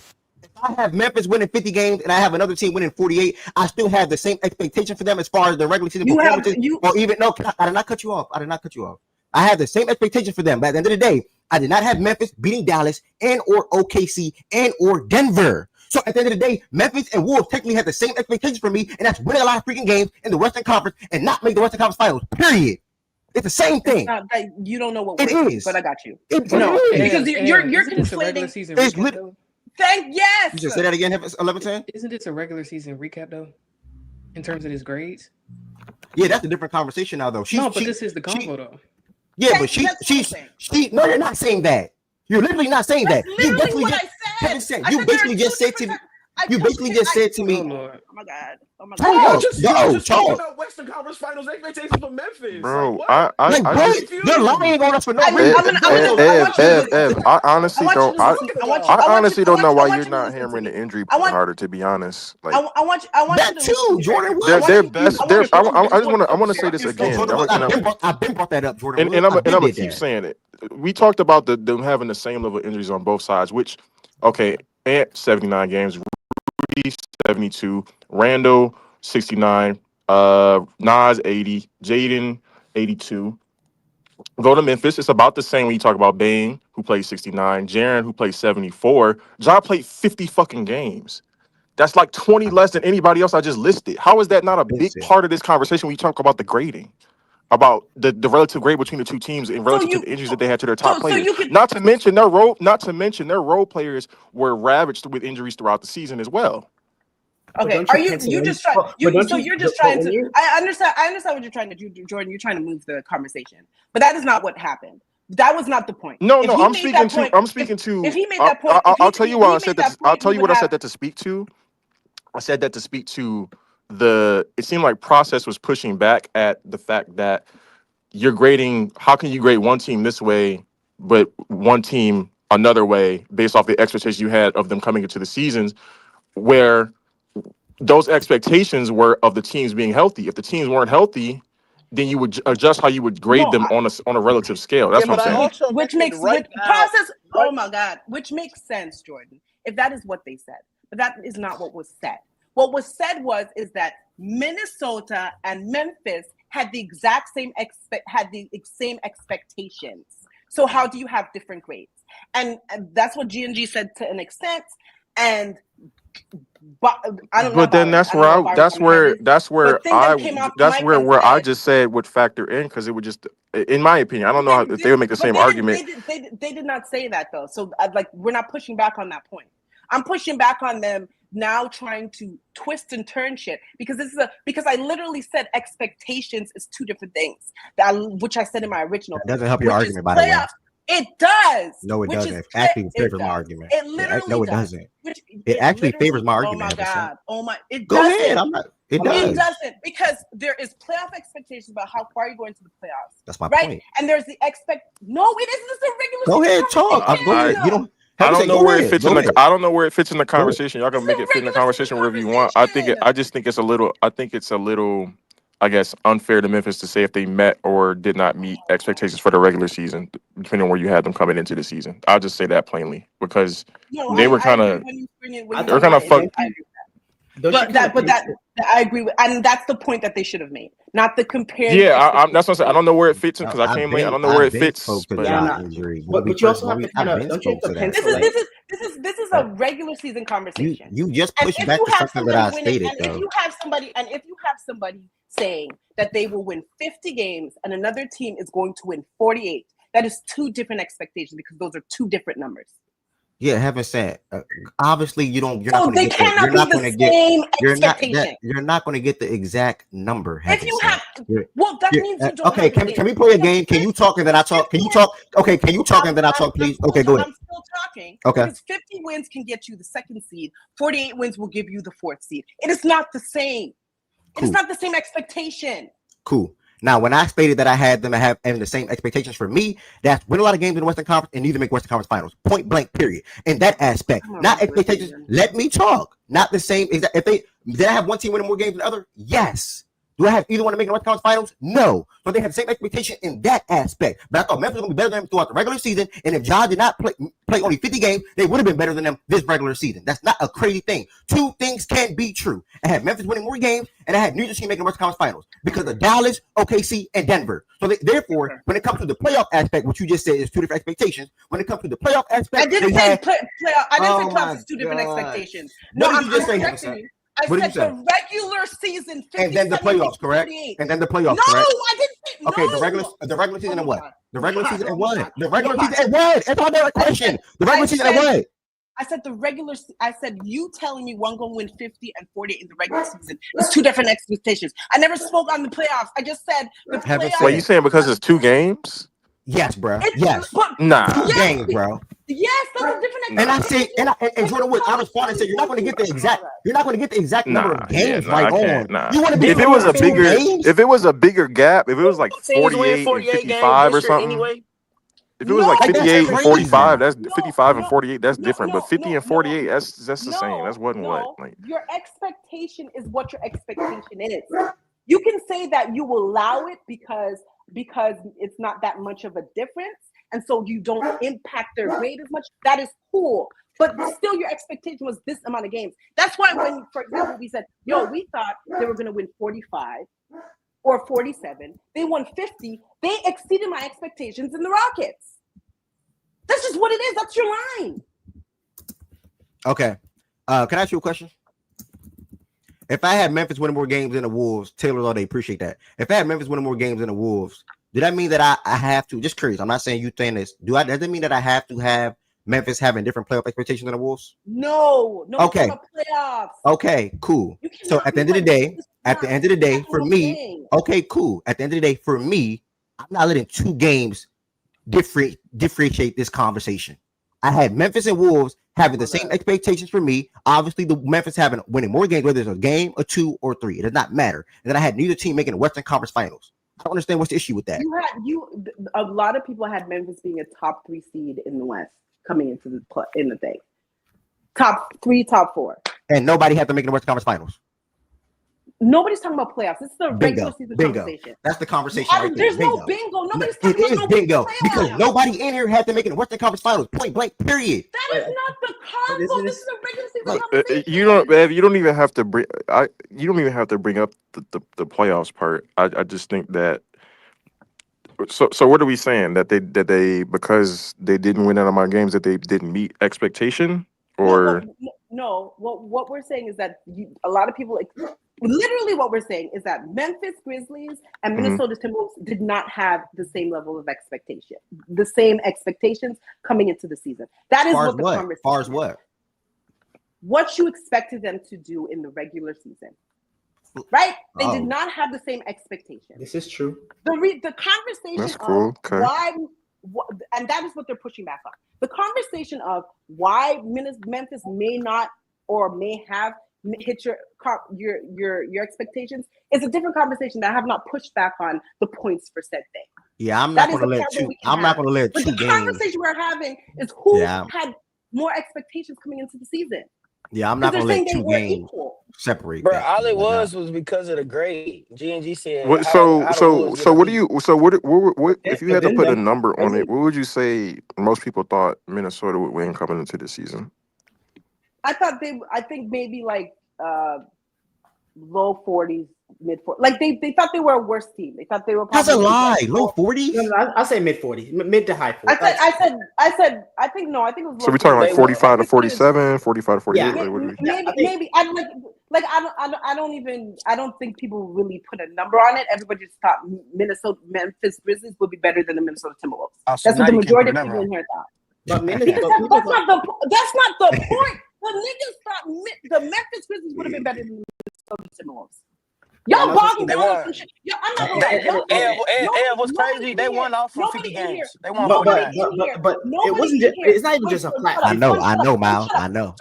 I have Memphis winning 50 games and I have another team winning 48. I still have the same expectation for them as far as the regular season performances. I did not cut you off. I have the same expectation for them. But at the end of the day, I did not have Memphis beating Dallas and or OKC and or Denver. So at the end of the day, Memphis and Wolves technically have the same expectations for me, and that's winning a lot of freaking games in the Western Conference and not make the Western Conference Finals. Period. It's the same thing. You don't know what it is, but I got you. Because you're conflating. Yes. You just say that again, 11-10? Isn't this a regular season recap though? In terms of his grades? Yeah, that's a different conversation now though. This is the combo though. Yeah, but no, you're not saying that. You're literally not saying that. You basically just said to me. You basically just said to me. Oh my god. Y'all just talking about Western Conference Finals expectations for Memphis. Bro, like, you're lying on us for no reason. I honestly don't know why you're not hammering the injury point harder. To be honest, like I want that too, Jordan. They're best. I want to say this again. I've been brought that up, Jordan. And I'm gonna keep saying it. We talked about them having the same level of injuries on both sides. Which, okay, Ant 79 games. 72, Randall 69, Nas 80, Jaden 82. Go to Memphis. It's about the same when you talk about Bane, who plays 69, Jaren, who plays 74. Ja played 50 fucking games. That's like 20 less than anybody else I just listed. How is that not a big part of this conversation when you talk about the grading? About the relative grade between the two teams and relative to the injuries that they had to their top players. Not to mention their role players were ravaged with injuries throughout the season as well. Okay, are you just trying? You're just trying to. I understand what you're trying to do, Jordan. You're trying to move the conversation, but that is not what happened. That was not the point. No, If no, he I'm made speaking that to. point, I'm speaking to. if he made that point, I'll tell you why I said that. I'll tell you what I said have. that to speak to. I said that to speak to the. It seemed like process was pushing back at the fact that you're grading. How can you grade one team this way, but one team another way based off the expectations you had of them coming into the seasons, where those expectations were of the teams being healthy. If the teams weren't healthy, then you would adjust how you would grade them on a relative scale. That's what I'm saying. Which makes process. Oh my God, which makes sense, Jordan. If that is what they said, but that is not what was said. What was said is that Minnesota and Memphis had the exact same expectations. So how do you have different grades? And that's what G&G said to an extent. And but I don't know. But then that's where I just said would factor in, because it would just, in my opinion, I don't know if they would make the same argument. They did not say that though. So we're not pushing back on that point. I'm pushing back on them now trying to twist and turn shit because because I literally said expectations is two different things. Which I said in my original. That doesn't help your argument, by the way. It does. No, it doesn't. It actually favors my argument. It literally no, it does. doesn't. It actually favors my argument. Oh my God. Oh my. It Go doesn't. ahead. It does. It doesn't, because there is playoff expectations about how far you're going to the playoffs. That's my right? point. And there's the No, it isn't. This is a regular. Go ahead, talk. Go ahead. You don't. I don't know where it fits in the. I don't know where it fits in the conversation. Y'all can make it fit in the conversation wherever you want. I just think it's a little. I guess unfair to Memphis to say if they met or did not meet expectations for the regular season, depending on where you had them coming into the season. I'll just say that plainly because they were kind of fucked. But I agree with, and that's the point that they should have made, not the compare. Yeah, that's what I'm saying. I don't know where it fits in because I came late. I don't know where it fits. But you also have to kind of don't you have to pencil This is a regular season conversation. You just pushed back to something that I stated, though. If you have somebody saying that they will win 50 games and another team is going to win 48, that is two different expectations because those are two different numbers. Yeah, having said, obviously you're not So going to they get cannot you're not be going to the get same you're expectation. you're not going to get the exact number. If you have, well, that means you don't. Okay, can we play a game? Can you talk and then I talk? Can you talk? Okay, can you talk and then I talk, please? Okay, go ahead. I'm still talking. Okay. Because 50 wins can get you the second seed. 48 wins will give you the fourth seed. It is not the same. It is not the same expectation. Cool. Now, when I stated that I had them having the same expectations for me, that's win a lot of games in the Western Conference and neither make Western Conference Finals. Point blank, period. In that aspect, not expectations. Let me talk. Not the same. Did I have one team winning more games than the other? Yes. Do I have either one to make the Western Conference Finals? No. So they have the same expectation in that aspect. But I thought Memphis was going to be better than them throughout the regular season. And if Ja did not play only 50 games, they would have been better than them this regular season. That's not a crazy thing. Two things can be true. I had Memphis winning more games, and I had New Jersey making the Western Conference Finals because of Dallas, OKC, and Denver. So therefore, when it comes to the playoff aspect, what you just said is two different expectations. When it comes to the playoff aspect, I didn't say playoff. I didn't say playoffs is two different expectations. No, what did you just say? I said the regular season, and then the playoffs, correct? And then the playoffs, no, correct? I didn't say okay, no. the regular season and what? The regular season and what? The regular season and what? That's not a question. The regular season and what? I said I said you telling me one going to win 50 and 40 in the regular season is two different expectations. I never spoke on the playoffs. I just said the playoffs. Wait, you saying because it's 2 games? Yes, bro. Yes. Nah. 2 games, bro. Yes, that's a different. And I said, and Jordan Wood, I responded and said, you're not going to get the exact number of games right on. Nah. You want to be if it was a bigger gap, if it was like 48 and 55 or something. Anyway. If it was like 58 and 45, that's 55 and 48. That's different. But 50 and 48, that's the same. That's what. Like your expectation is what your expectation is. You can say that you will allow it because it's not that much of a difference, and so you don't impact their grade as much. That is cool. But still, your expectation was this amount of games. That's why when, for example, we said, we thought they were going to win 45 or 47. They won 50. They exceeded my expectations in the Rockets. That's just what it is. That's your line. Okay. Can I ask you a question? If I had Memphis winning more games than the Wolves, Taylor Law, they appreciate that. If I had Memphis winning more games than the Wolves, did that mean that I have to, just curious, I'm not saying you think this, does that mean that I have to have Memphis having different playoff expectations than the Wolves? No. Okay. Playoffs. Okay, cool. So at the end of the day, for me, okay, cool. At the end of the day, for me, I'm not letting 2 games differentiate this conversation. I had Memphis and Wolves having the same expectations for me. Obviously, the Memphis winning more games, whether it's a game, a 2, or 3. It does not matter. And then I had neither team making the Western Conference Finals. I don't understand what's the issue with that. A lot of people had Memphis being a top 3 seed in the West coming into the thing. Top 3, top 4. And nobody had to make the Western Conference Finals. Nobody's talking about playoffs. This is the regular season conversation. That's the conversation right There's there. no bingo. Nobody's talking about bingo because nobody in here had to make it in the Western Conference Finals. Point blank. Period. That is not the convo. This is a regular season conversation. You don't even have to bring. You don't even have to bring up the playoffs part. I just think that. So what are we saying that they because they didn't win out of my games that they didn't meet expectation or no? What we're saying is that a lot of people literally what we're saying is that Memphis Grizzlies and Minnesota Timberwolves did not have the same level of expectation, the same expectations coming into the season. That is what the conversation. As far as what? What you expected them to do in the regular season. Right? They did not have the same expectation. This is true. The conversation of why, and that is what they're pushing back on. The conversation of why Memphis may not or may have hit your expectations is a different conversation that I have not pushed back on the points for said thing. Yeah, I'm not going to let two. I'm not going to let two games. The conversation we're having is who had more expectations coming into the season. Yeah, I'm not going to let two games separate. Bro, all it was because of the grade. G&G said. What if you had to put a number on it? What would you say most people thought Minnesota would win coming into the season? I think maybe like low 40s, mid 40s. Like they thought they were a worse team. They thought they were. That's a lie. Low 40s. No, I'll say mid 40s, mid to high 40s. I think it was. So we're talking like 45 to 47, 45 to 48. Yeah, maybe. I don't think people really put a number on it. Everybody just thought Memphis Grizzlies would be better than the Minnesota Timberwolves. That's what the majority of people in here thought. But that's not the point. The niggas thought the Memphis Grizzlies would have been better than the Minnesota Timberwolves. Y'all bogging down some shit. I'm not gonna lie. What's crazy? They won off for 50 games. They won 40 games. But it wasn't just. It's not even just a flat. I know, Miles. I know.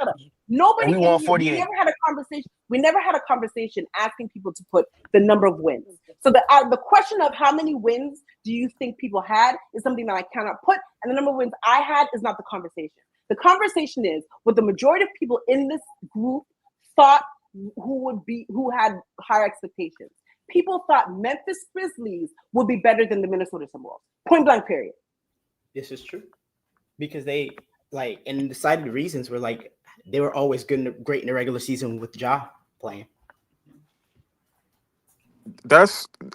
Nobody. We won 48. We never had a conversation asking people to put the number of wins. So the question of how many wins do you think people had is something that I cannot put, and the number of wins I had is not the conversation. The conversation is what the majority of people in this group thought who had higher expectations. People thought Memphis Grizzlies would be better than the Minnesota Timberwolves. Point blank, period. This is true. Because they and the cited reasons were they were always great in the regular season with Ja playing.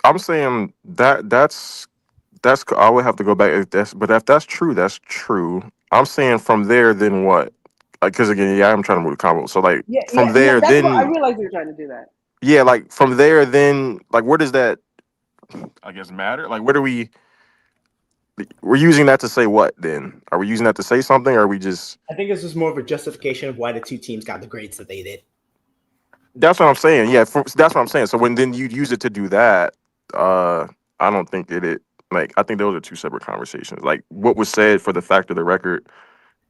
I'm saying that's I would have to go back if that's true, that's true. I'm saying from there, then what? Because again, I'm trying to move the combo. So there, then I realize you're trying to do that. Yeah, from there, then where does that, I guess, matter? Where do we're using that to say what? Then are we using that to say something? Or are we just? I think this is more of a justification of why the two teams got the grades that they did. That's what I'm saying. Yeah, that's what I'm saying. So when then you use it to do that, I don't think it. I think those are two separate conversations. What was said for the fact of the record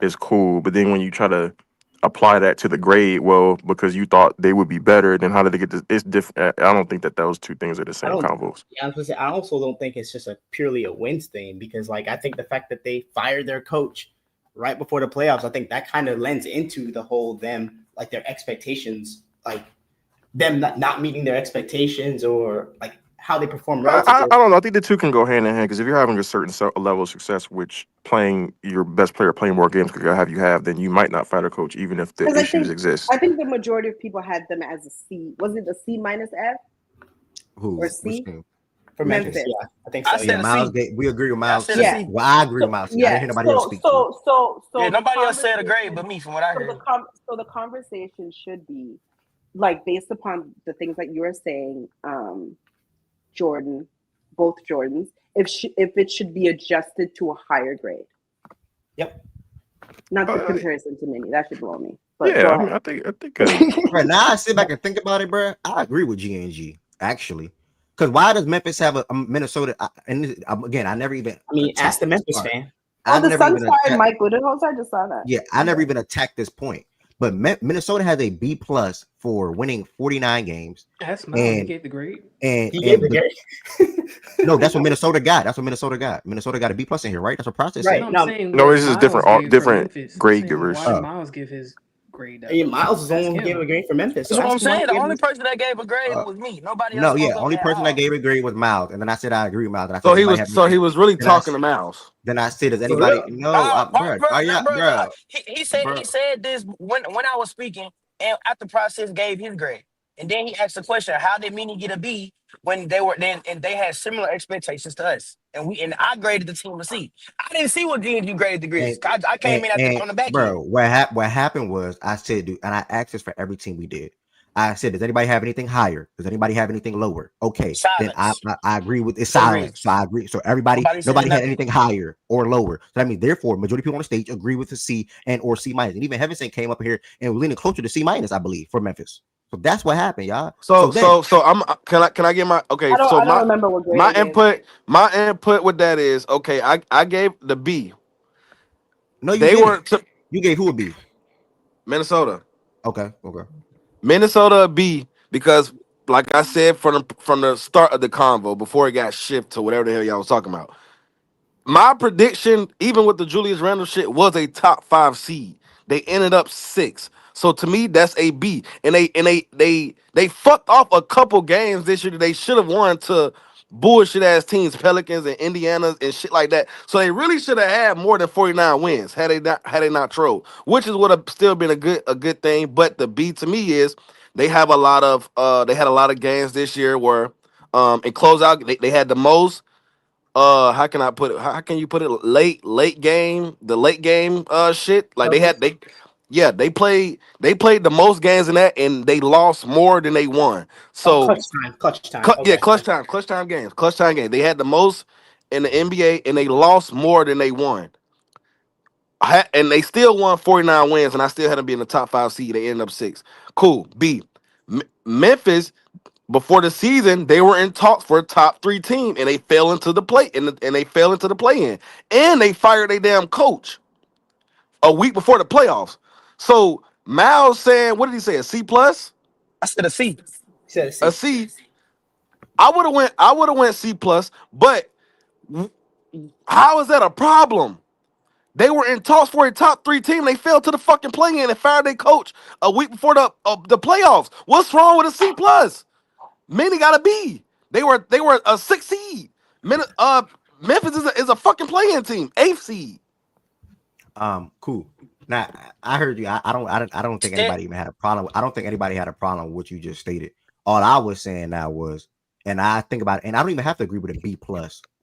is cool, but then when you try to apply that to the grade, well, because you thought they would be better, then how did they get this? It's different. I don't think that those two things are the same combos. Yeah, I also don't think it's just purely a wins thing because, I think the fact that they fired their coach right before the playoffs, I think that kind of lends into the whole them their expectations, them not meeting their expectations or how they perform. I don't know. I think the two can go hand in hand because if you're having a certain level of success, which playing your best player playing more games could have, then you might not fire a coach even if the issues exist. I think the majority of people had them as a C. Was it a C minus F? Who? Or C? For Memphis, yeah, I think so. Yeah, Miles, we agree with Miles. Yeah. Well, I agree with Miles. Yeah. I didn't hear nobody else speak. So nobody else said a grade but me from what I heard. So the conversation should be based upon the things that you're saying, Jordan, both Jordans, if it should be adjusted to a higher grade. Yep. Not the comparison to many. That should blow me. But yeah, I think right now I sit back and think about it, bro. I agree with G&G actually, Because why does Memphis have a Minnesota? Again, I never even. I mean, ask the Memphis fan. The Suns fired Mike Budenholzer. I just saw that. Yeah, I never even attacked this point. But Minnesota has a B+ for winning 49 games. That's Miles. He gave the grade. And no, that's what Minnesota got. That's what Minnesota got. Minnesota got a B+ in here, right? That's what process. Right. No, No, it's just different grade givers. Why did Miles give his grade? Hey, Miles was the only one who gave a grade for Memphis. That's what I'm saying. The only person that gave a grade was me. Nobody else. No, yeah, only person that gave a grade was Miles, and then I said I agree with Miles. And I So said he was really talking to Miles. Then I said, does anybody bro? He said this when I was speaking, and after process gave his grade, and then he asked the question, how did Meanie get a B when they were then and they had similar expectations to us, and I graded the team a C. I didn't see what you graded the Grizzlies. I came in on the back bro. end. What happened was I said, dude, and I asked this for every team we did. I said, does anybody have anything higher? Does anybody have anything lower? Okay, silence. Then I agree with it's silence. So I agree. So nobody had anything higher or lower. So that means therefore majority of people on the stage agree with the C and or C-. And even Heavenson came up here and was leaning closer to C-, I believe, for Memphis. So that's what happened, y'all. So I'm can I get my okay? I don't remember what grade my input with that is okay. I gave the B. No, you gave who a B? Minnesota. Okay. Minnesota a B because, like I said from the start of the convo, before it got shifted to whatever the hell y'all was talking about, my prediction, even with the Julius Randle shit, was a top 5 seed. They ended up 6. So to me, that's a B. And they fucked off a couple games this year that they should have won to bullshit ass teams, Pelicans and Indiana and shit like that. So they really should have had more than 49 wins had they not trolled, which is would have still been a good thing. But the B to me is they have a lot of they had a lot of games this year where in closeout they had the most how can you put it late game shit like they played the most games in that and they lost more than they won. So clutch time. Clutch time games. They had the most in the NBA and they lost more than they won. And they still won 49 wins and I still had them be in the top 5 seed. They ended up 6. Cool. B. Memphis, before the season, they were in talks for a top 3 team and they fell into the play and they fell into the play-in. And they fired their damn coach a week before the playoffs. So Miles saying, what did he say? A C+? I said a C. A C. I would have went C+, but how is that a problem? They were in talks for a top 3 team. They fell to the fucking play-in and fired their coach a week before the playoffs. What's wrong with a C+? Many got a B. They were a 6 seed. Memphis is a fucking play-in team, 8th seed. Cool. Now I heard you. I don't think anybody even had a problem. I don't think anybody had a problem with what you just stated. All I was saying now was, and I think about it, and I don't even have to agree with a B+.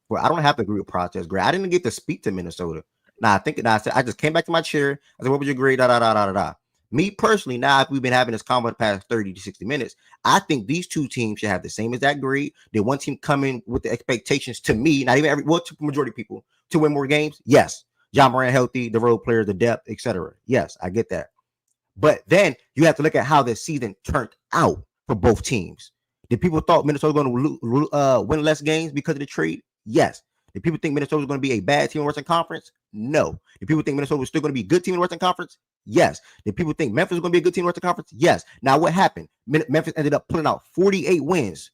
Where I don't have to agree with process grade. I didn't get to speak to Minnesota. Now I just came back to my chair. I said, what was your grade? Me personally, now if we've been having this convo the past 30 to 60 minutes, I think these two teams should have the same exact grade. Did one team come in with the expectations to me, not even to majority of people, to win more games? Yes. Ja Morant healthy, the role players, the depth, etc. Yes, I get that. But then you have to look at how this season turned out for both teams. Did people thought Minnesota was going to win less games because of the trade? Yes. Did people think Minnesota was going to be a bad team in the Western Conference? No. Did people think Minnesota was still going to be a good team in the Western Conference? Yes. Did people think Memphis was going to be a good team in the Western Conference? Yes. Now what happened? Memphis ended up pulling out 48 wins.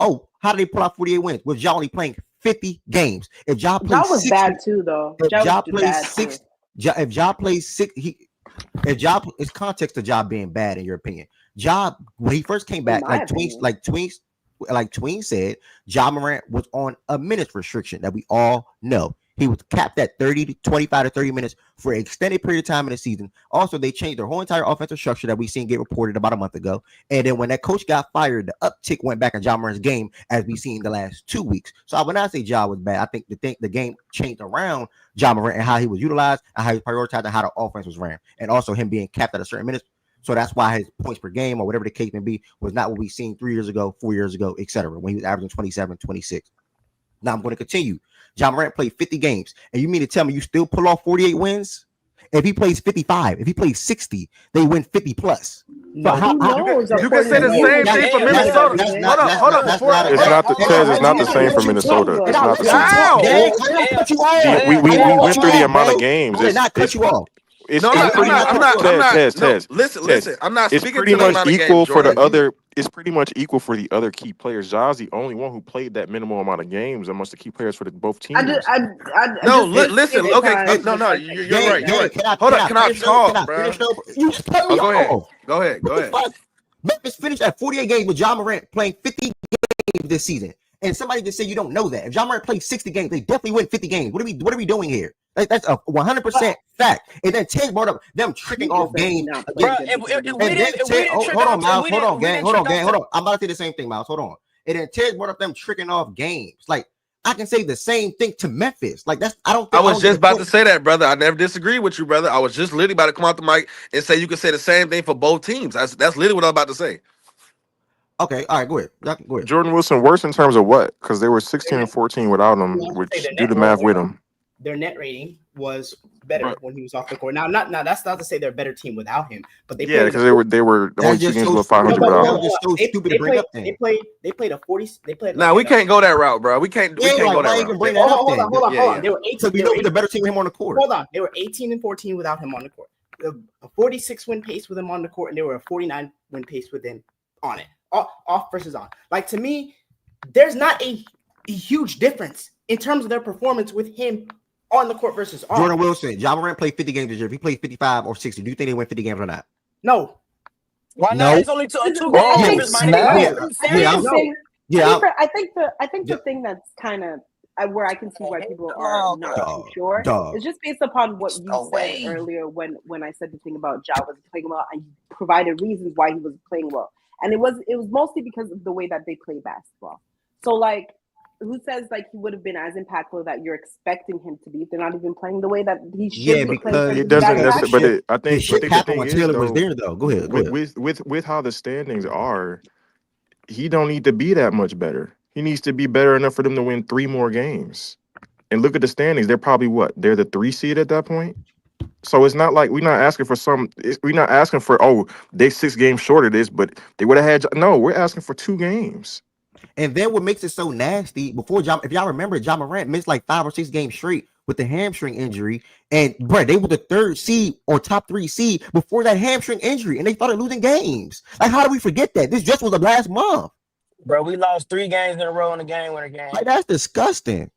Oh, how did they pull out 48 wins? With Ja only playing 50 games. If Ja plays, Ja was bad too, though. If Ja plays 6, if Ja plays 6, it's context to Ja being bad in your opinion. Ja, when he first came back, like Tween said, Ja Morant was on a minutes restriction that we all know. He was capped at 25 to 30 minutes for an extended period of time in the season. Also, they changed their whole entire offensive structure that we seen get reported about a month ago. And then when that coach got fired, the uptick went back in Ja Morant's game as we seen the last 2 weeks. So when I say Ja was bad, I think the game changed around Ja Morant and how he was utilized and how he prioritized and how the offense was ran. And also him being capped at a certain minutes. So that's why his points per game or whatever the case may be was not what we seen 3 years ago, 4 years ago, etc. when he was averaging 27, 26. Now I'm going to continue. Ja Morant played 50 games. And you mean to tell me you still pull off 48 wins? If he plays 55, if he plays 60, they win 50 plus. No, how, you can say the same thing for Minnesota. Hold on. It's not the same for Minnesota. It's not the same. We went through the amount of games. Did not cut you off. Listen. I'm not It's speaking pretty to the much amount of equal games, for the Jordan. other. It's pretty much equal for the other key players. Ja's the only one who played that minimal amount of games amongst the key players for both teams. Listen. Okay, no, you're right. Hold on, can I talk, bro? You just cut me off. Go ahead. Memphis finished at 48 games with Ja Morant playing 50 games this season. And somebody just said you don't know that. If Ja Morant plays 60 games, they definitely win 50 games. What are we doing here? That's a 100% fact. And then Ted brought up them tricking off games. Hold on, Miles. Hold on, gang. Hold on. I'm about to say the same thing, Miles. Hold on. And then Ted brought up them tricking off games. Like, I can say the same thing to Memphis. Like, I was just about to say that, brother. I never disagree with you, brother. I was just literally about to come out the mic and say you can say the same thing for both teams. That's literally what I'm about to say. Okay, all right, go ahead. Jordan Wilson worse in terms of what? Because they were 16 and 14 without him, which do the math with him. Their net rating was better when he was off the court. Now, that's not to say they're a better team without him, but they because they were only 2 games with 500 without him. That's so stupid to bring up. They played a 40. They played. Now we can't go that route, bro. We can't go that route. Hold on. They were 18. So we know the better team with him on the court. Hold on. They were 18 and 14 without him on the court. A 46 win pace with him on the court, and they were a 49 win pace with him on it. Off versus on. Like, to me, there's not a huge difference in terms of their performance with him on the court versus on. Jordan Wilson, Ja Morant played 50 games this year. If he plays 55 or 60, do you think they win 50 games or not? No. Why No. not? It's only two games. I think the thing that's kind of where I can see why people are not too sure is just based upon what you said earlier when I said the thing about Ja wasn't playing well, and you provided reasons why he wasn't playing well. And it was mostly because of the way that they play basketball. So, like, who says like he would have been as impactful that you're expecting him to be if they're not even playing the way that he should? Yeah, be because it doesn't necessarily. But I think the thing is, Taylor was there though. Go ahead. With how the standings are, he don't need to be that much better. He needs to be better enough for them to win 3 more games. And look at the standings; they're probably what? They're the 3 seed at that point. So it's not like we're not asking for they 6 games short of this, but they would have had we're asking for 2 games. And then what makes it so nasty, if y'all remember, Ja Morant missed like 5 or 6 games straight with the hamstring injury. And bro, they were the 3rd seed or top 3 seed before that hamstring injury, and they started losing games. Like, how do we forget that? This just was the last month. Bro, we lost 3 games in a row in a game winner game. Like, that's disgusting.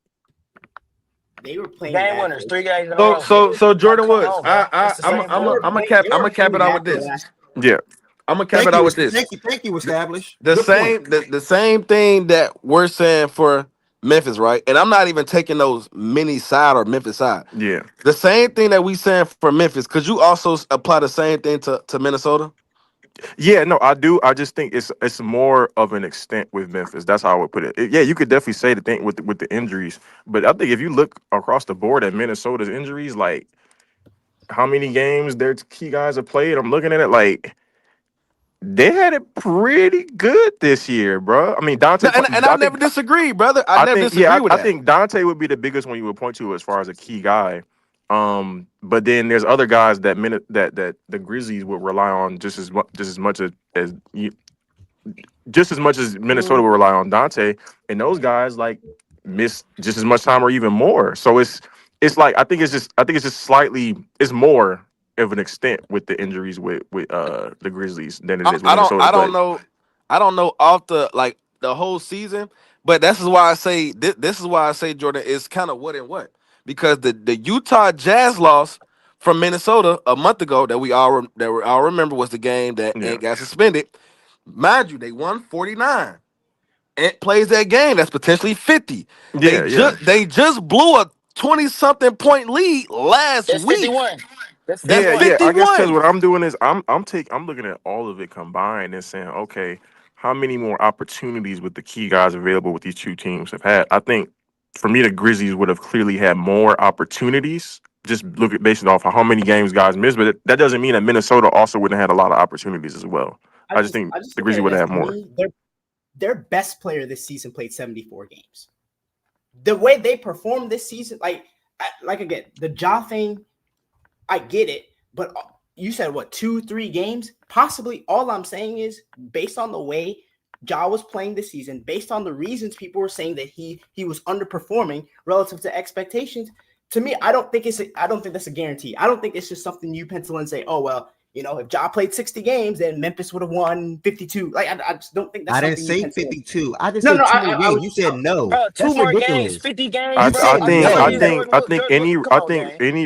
They were playing game winners, 3 games in a row. So Jordan Woods, I'm gonna cap it out with this. Yeah. I'm gonna cap it out with this. Thank you, established. The same thing that we're saying for Memphis, right? And I'm not even taking those mini side or Memphis side. Yeah. The same thing that we saying for Memphis. Could you also apply the same thing to Minnesota? Yeah, no, I do. I just think it's more of an extent with Memphis. That's how I would put it. Yeah, you could definitely say the thing with the injuries, but I think if you look across the board at Minnesota's injuries, like how many games their key guys have played, I'm looking at it like they had it pretty good this year, bro. I mean, Dante, I never disagree, brother. I never disagree with that. I think Dante would be the biggest one you would point to as far as a key guy. But then there's other guys that the Grizzlies would rely on just as much as Minnesota would rely on Dante, and those guys like miss just as much time or even more. So it's like I think it's just slightly more of an extent with the injuries with the Grizzlies than it is with Minnesota. I don't know off the whole season, but this is why I say Jordan is kind of what and what. Because the Utah Jazz loss from Minnesota a month ago that we all remember was the game that Ant got suspended. Mind you, they won 49. Ant plays that game that's potentially 50. They just blew a 20-something point lead last week. 51. That's 51. I guess because what I'm doing is I'm looking at all of it combined and saying, okay, how many more opportunities with the key guys available with these 2 teams have had? I think. For me, the Grizzlies would have clearly had more opportunities. Just based off how many games guys missed, but that doesn't mean that Minnesota also wouldn't have had a lot of opportunities as well. I just think the Grizzlies would have had more. Their best player this season played 74 games. The way they performed this season, like again, the Ja thing, I get it, but you said what, 2-3 games? Possibly. All I'm saying is based on the way Ja was playing this season, based on the reasons people were saying that he was underperforming relative to expectations. To me, I don't think that's a guarantee. I don't think it's just something you pencil and say, oh well, you know, if Ja played 60 games, then Memphis would have won 52. Like I just don't think that's. I didn't say 52. I just said 2 games. You said no. Bro, That's 2 more ridiculous. games, 50 games. I bro. think any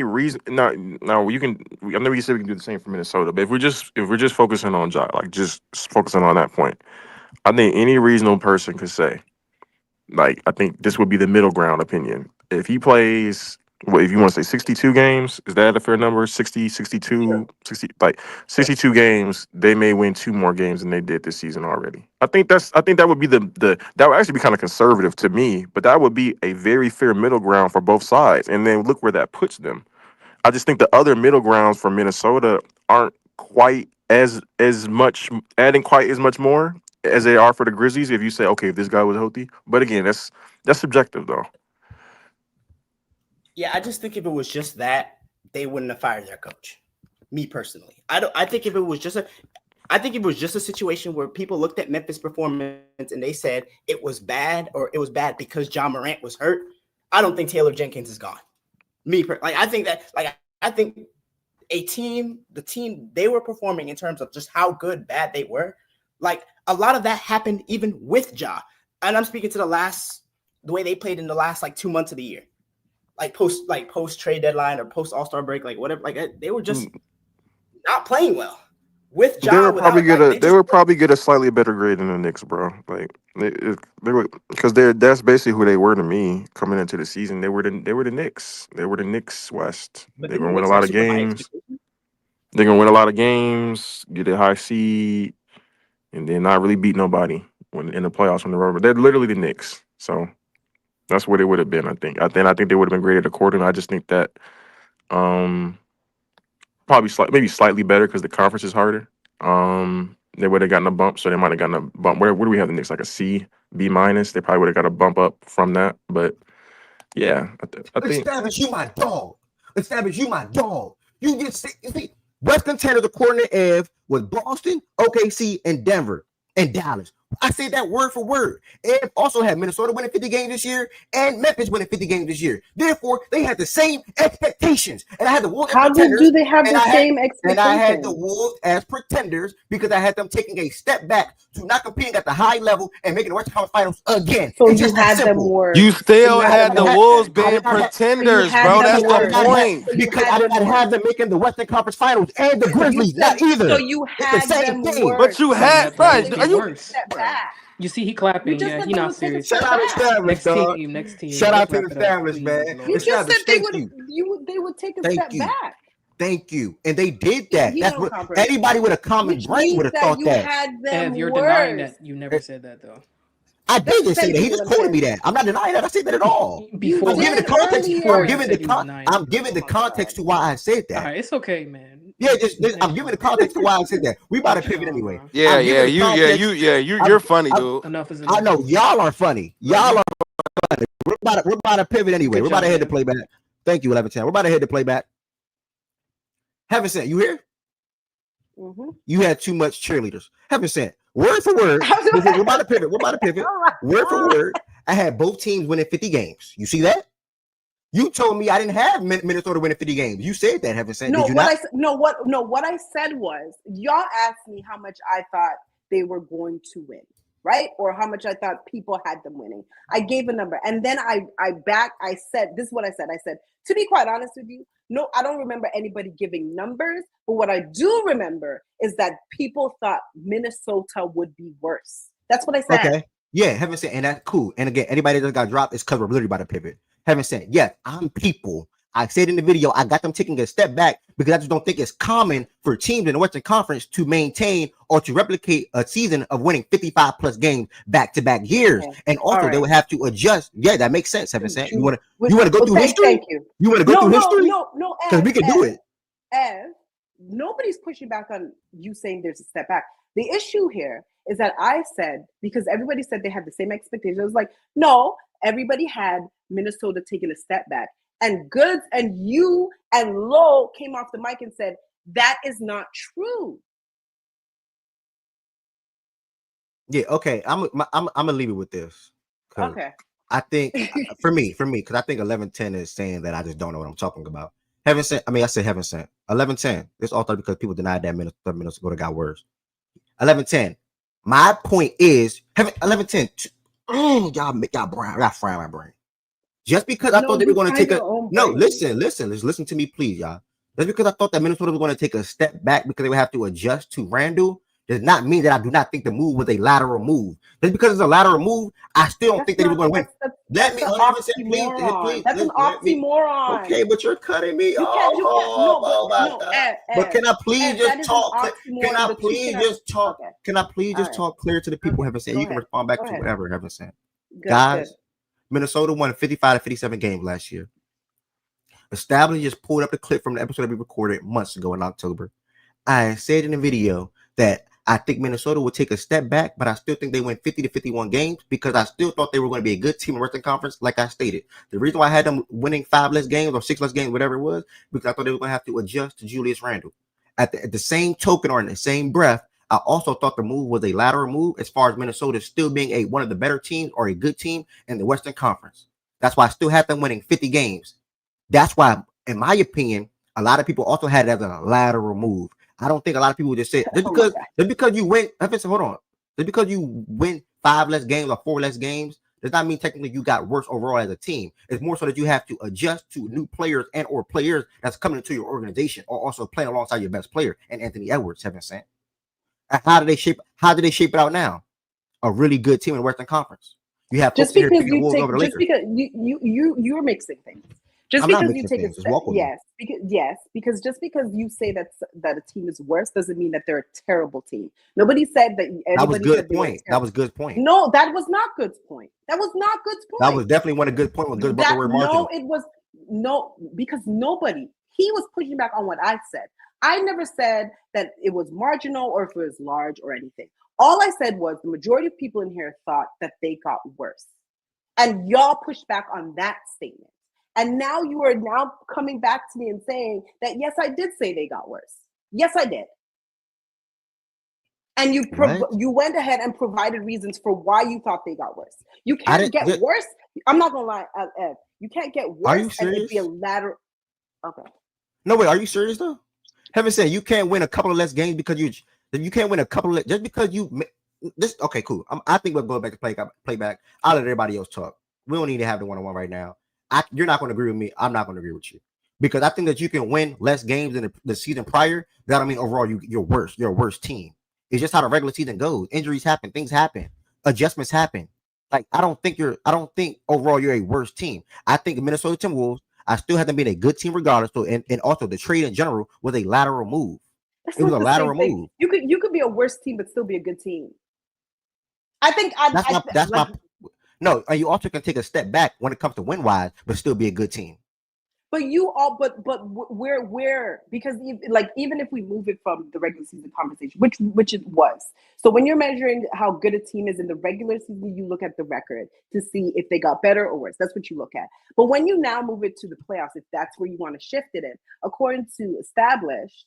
reason. No, you can. I know you said we can do the same for Minnesota, but if we're just focusing on Ja, like just focusing on that point, I think any reasonable person could say, like, I think this would be the middle ground opinion. If he plays, what if you want to say 62 games, is that a fair number? 60, 62, 60, like 62 games, they may win 2 more games than they did this season already. I think that would be that would actually be kind of conservative to me, but that would be a very fair middle ground for both sides. And then look where that puts them. I just think the other middle grounds for Minnesota aren't quite as much, adding quite as much more as they are for the Grizzlies. If you say, okay, if this guy was healthy, but again, that's subjective though. Yeah, I just think if it was just that, they wouldn't have fired their coach. Me personally, I think if it was just a situation where people looked at Memphis' performance and they said it was bad or it was bad because Ja Morant was hurt, I don't think Taylor Jenkins is gone. I think the team they were performing in terms of just how good, bad they were. Like a lot of that happened even with Ja, and I'm speaking to the way they played in the last 2 months of the year. Like post trade deadline or post All-Star break, like whatever, like they were just not playing well with Ja. They would probably get a slightly better grade than the Knicks, bro. Like they were, because that's basically who they were to me coming into the season. They were the Knicks. They were the Knicks West. They're gonna win a lot of games. They're gonna win a lot of games, get a high seed, and then not really beat nobody when in the playoffs when they're literally the Knicks. So. That's where they would have been, I think. I think they would have been graded accordingly. I just think that probably maybe slightly better because the conference is harder. They would have gotten a bump, so they might have gotten a bump. Where do we have the Knicks? Like a C, B minus? They probably would have got a bump up from that. But yeah, I think. Establish you my dog. Establish you my dog. You get see, West contenders according to Ev was Boston, OKC, and Denver, and Dallas. I say that word for word. Ev also had Minnesota winning 50 games this year and Memphis winning 50 games this year. Therefore, they had the same expectations. And I had the Wolves as pretenders. Do they have the same expectations? And I had the Wolves as pretenders because I had them taking a step back to not competing at the high level and making the Western Conference Finals again. So you had them worse. You still had the Wolves being pretenders, bro. That's the point. Because I did not have them making the Western Conference Finals and the Grizzlies, not either. So you had them worse. But you had, bro. Are you? You see, he clapping. Yeah, he not serious. Shout out Establish, dog. Next team. Shout out to Establish, man. You just said they would take a step back. Thank you. And they did that. That's what anybody with a common brain would have thought that. Ev, you're denying that. You never said that though. I did just say that. He just quoted me that. I'm not denying that. I said that at all. I'm giving the context. I'm giving the context to why I said that. All right, it's okay, man. Yeah, I'm giving the context to why I said that. We about to pivot anyway. You're funny, dude. Enough is enough. I know y'all are funny. Y'all are funny. We're about to pivot anyway. We're about to head to playback. Thank you, 1110. We're about to head to playback. Heaven sent, you here? Mm-hmm. You had too much cheerleaders. Heaven sent, word for word. We're about to pivot. Word for word. I had both teams winning 50 games. You see that? You told me I didn't have Minnesota winning 50 games. You said that, Heaven sent. Did you not? What I said was, y'all asked me how much I thought they were going to win, right? Or how much I thought people had them winning. I gave a number, and then I said, this is what I said. I said, to be quite honest with you, no, I don't remember anybody giving numbers, but what I do remember is that people thought Minnesota would be worse. That's what I said. Okay. Yeah, Heaven sent, and that's cool. And again, anybody that got dropped is because we're literally about to pivot. Heaven sent, yes, I'm people. I said in the video, I got them taking a step back because I just don't think it's common for teams in the Western Conference to maintain or to replicate a season of winning 55 plus games back-to-back years. Okay. And also they would have to adjust. Yeah, that makes sense, Heaven sent. You want to go through history? Thank you. You want to go through history? No, because we can do it. Ev, nobody's pushing back on you saying there's a step back. The issue here is that I said, because everybody said they had the same expectations, I was like, no, everybody had Minnesota taking a step back. And Goods and you and Low came off the mic and said, that is not true. Yeah, okay. I'm gonna leave it with this. Okay. I think for me, because I think 11-10 is saying that I just don't know what I'm talking about. Heaven sent. I said heaven sent. 11-10. It's all because people denied that minutes 30 minutes ago. It got worse. 11-10. My point is 11-10. Y'all frying my brain. Just because I thought they were going to take listen to me, please, y'all. Just because I thought that Minnesota was going to take a step back because they would have to adjust to Randall does not mean that I do not think the move was a lateral move. Just because it's a lateral move, I still don't think they were going to win. Let me please. That's an oxymoron. Okay, but you're cutting me off. But can I please just talk? Can I please just talk? Can I please just talk clear to the people? Heaven said you can respond back to whatever Heaven said. Guys, Minnesota won 55 to 57 games last year. Established just pulled up the clip from the episode that we recorded months ago in October. I said in the video that I think Minnesota would take a step back, but I still think they win 50 to 51 games because I still thought they were going to be a good team in the Western Conference, like I stated. The reason why I had them winning 5 less games or 6 less games, whatever it was, because I thought they were going to have to adjust to Julius Randle. At the same token or in the same breath, I also thought the move was a lateral move as far as Minnesota still being one of the better teams or a good team in the Western Conference. That's why I still had them winning 50 games. That's why, in my opinion, a lot of people also had it as a lateral move. I don't think a lot of people just say just because you win. Hold on, just because you win 5 less games or 4 less games does not mean technically you got worse overall as a team. It's more so that you have to adjust to new players and or players that's coming into your organization or also playing alongside your best player and Anthony Edwards. Heaven sent. How do they shape it out now? A really good team in the Western Conference. You have just because you're mixing things. Just because you take because just because you say that a team is worse doesn't mean that they're a terrible team. Nobody said that. That was Good's point. That was Good's point. No, that was not Good's point. That was not Good's point. That was definitely one of Good's point when Good Butler were marketing. No, it was because he was pushing back on what I said. I never said that it was marginal or if it was large or anything. All I said was the majority of people in here thought that they got worse, and y'all pushed back on that statement. And now you are now coming back to me and saying that, yes, I did say they got worse. Yes, I did. And you went ahead and provided reasons for why you thought they got worse. You can't get worse. I'm not going to lie, Ed. You can't get worse. Are you serious? And it'd be a lateral. Okay. No, wait. Are you serious, though? Heaven said you can't win a couple of less games because you can't win a couple of just because you this. Okay, cool. I think we'll go back to playback. I'll let everybody else talk. We don't need to have the one-on-one right now. You're not going to agree with me. I'm not going to agree with you because I think that you can win less games than the season prior. That don't mean overall you're worse. You're a worse team. It's just how the regular season goes. Injuries happen. Things happen. Adjustments happen. Like I don't think overall you're a worse team. I think Minnesota Timberwolves. I still have them being a good team regardless. So and also the trade in general was a lateral move. It was a lateral move. You could be a worse team but still be a good team. I think No, and you also can take a step back when it comes to win-wise, but still be a good team. But where because even if we move it from the regular season conversation, which it was. So when you're measuring how good a team is in the regular season, you look at the record to see if they got better or worse. That's what you look at. But when you now move it to the playoffs, if that's where you want to shift it in, according to Established,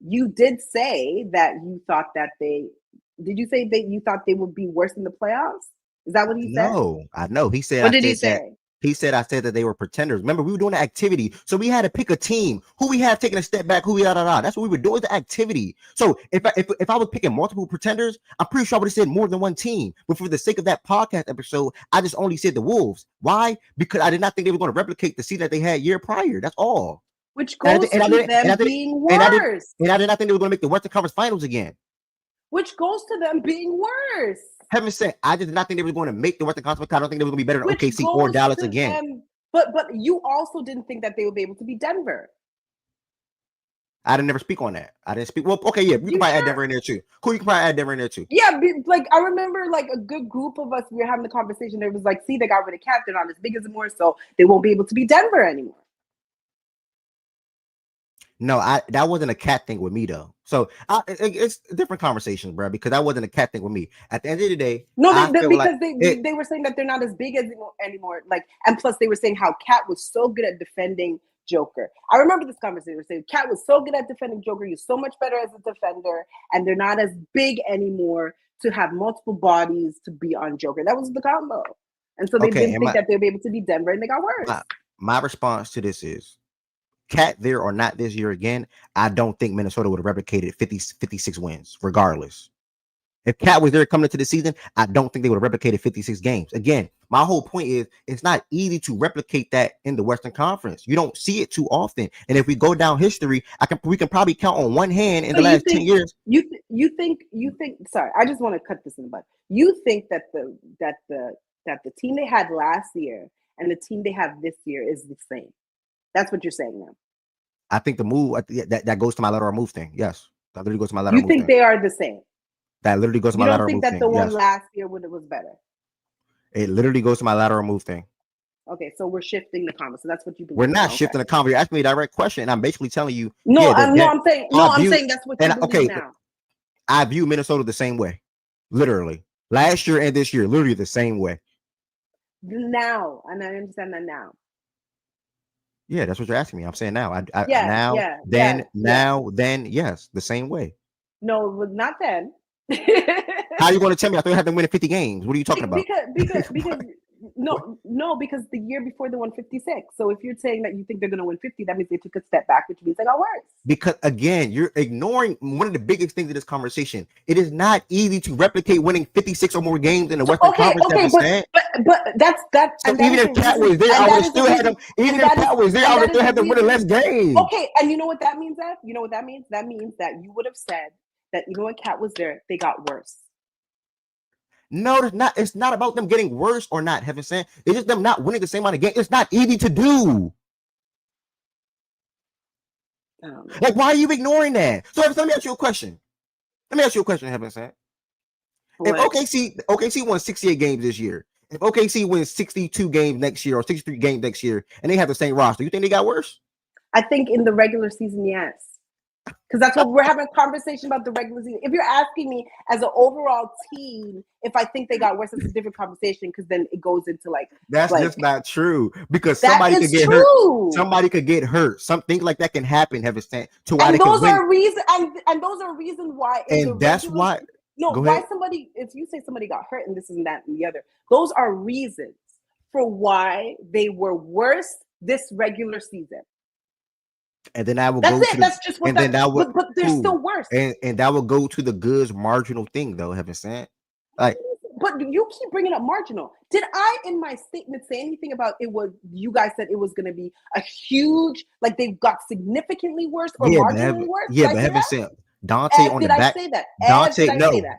you did say that you thought that did you say that you thought they would be worse in the playoffs? Is that what he said? No, I know. He said. What did he say? He said I said that they were pretenders. Remember, we were doing the activity, so we had to pick a team who we had taken a step back, who we That's what we were doing, the activity. So if I was picking multiple pretenders, I'm pretty sure I would have said more than one team. But for the sake of that podcast episode, I just only said the Wolves. Why? Because I did not think they were going to replicate the season that they had year prior. That's all. Which goes to them being worse. And I did not think they were going to make the Western Conference Finals again. Which goes to them being worse. Heaven said, I did not think they were going to make the Western Conference. I don't think they were going to be better than OKC or Dallas again. But you also didn't think that they would be able to be Denver. I didn't never speak on that. I didn't speak. Well, okay, yeah, you can probably add Denver in there too. Cool, you can probably add Denver in there too. Yeah, like I remember, like a good group of us, we were having the conversation. There was like, see, they got rid of Cat. They're not as big as anymore, so they won't be able to be Denver anymore. No, that wasn't a cat thing with me though. So it's different conversations, bro. Because that wasn't a cat thing with me. At the end of the day, they were saying that they're not as big as anymore. Like, and plus they were saying how Cat was so good at defending Joker. I remember this conversation. They were saying Cat was so good at defending Joker. He's so much better as a defender, and they're not as big anymore to have multiple bodies to be on Joker. That was the combo, and so they didn't think that they'd be able to beat Denver, and they got worse. My response to this is, Cat there or not this year again, I don't think Minnesota would have replicated 56 wins regardless. If Cat was there coming into the season, I don't think they would have replicated 56 games. Again, my whole point is it's not easy to replicate that in the Western Conference. You don't see it too often. And if we go down history, we can probably count on one hand in the last 10 years. You think sorry, I just want to cut this in the butt. You think that the team they had last year and the team they have this year is the same. That's what you're saying now. I think the move that goes to my lateral move thing. Yes, that literally goes to my lateral move thing. You think they are the same? That literally goes to my lateral move thing. You don't think that the one last year was better? It literally goes to my lateral move thing. Okay, so we're shifting the comment. So that's what you believe. We're not shifting the comment. You're asking me a direct question, and I'm basically telling you. I'm saying that's what you believe now. I view Minnesota the same way, literally. Last year and this year, literally the same way. Now, and I understand that now. Yeah, that's what you're asking me. I'm saying now. Then, yes, the same way. No, it was not then. How are you going to tell me I thought you had to win 50 games? What are you talking about? Because because the year before they won 56. So if you're saying that you think they're going to win 50, that means they took a step back, which means they got worse. Because again, you're ignoring one of the biggest things in this conversation. It is not easy to replicate winning 56 or more games in the Western Conference. But that's that. So even if Cat was there, I would still have them. Even if Cat was there, I would still have them winning less games. Okay, and you know what that means? You know what that means? That means that you would have said that even when Cat was there, they got worse. No, it's not. It's not about them getting worse or not. Heaven sent. It's just them not winning the same amount of games. It's not easy to do. Like, why are you ignoring that? So let me ask you a question. Heaven sent. If OKC won 68 games this year, if OKC wins 62 games next year or 63 games next year, and they have the same roster, you think they got worse? I think in the regular season, yes. Because that's what we're having a conversation about the regular season. If you're asking me as an overall team, if I think they got worse, it's a different conversation because then it goes into that's just not true. Because somebody could get hurt. Somebody could get hurt. Something like that can happen. Heaven sent. And those are reasons. And those are reasons why. And that's why. Why somebody? If you say somebody got hurt and this and that and the other, those are reasons for why they were worse this regular season. And then I will That's go it. to That's just what but they're still worse. And that will go to the goods marginal thing though, Heaven sent. Like, but you keep bringing up marginal. Did I in my statement say anything about it was you guys said it was going to be a huge, like they got significantly worse or marginally worse? Yeah, but Heaven sent. Dante on the back. Did I say that? Dante,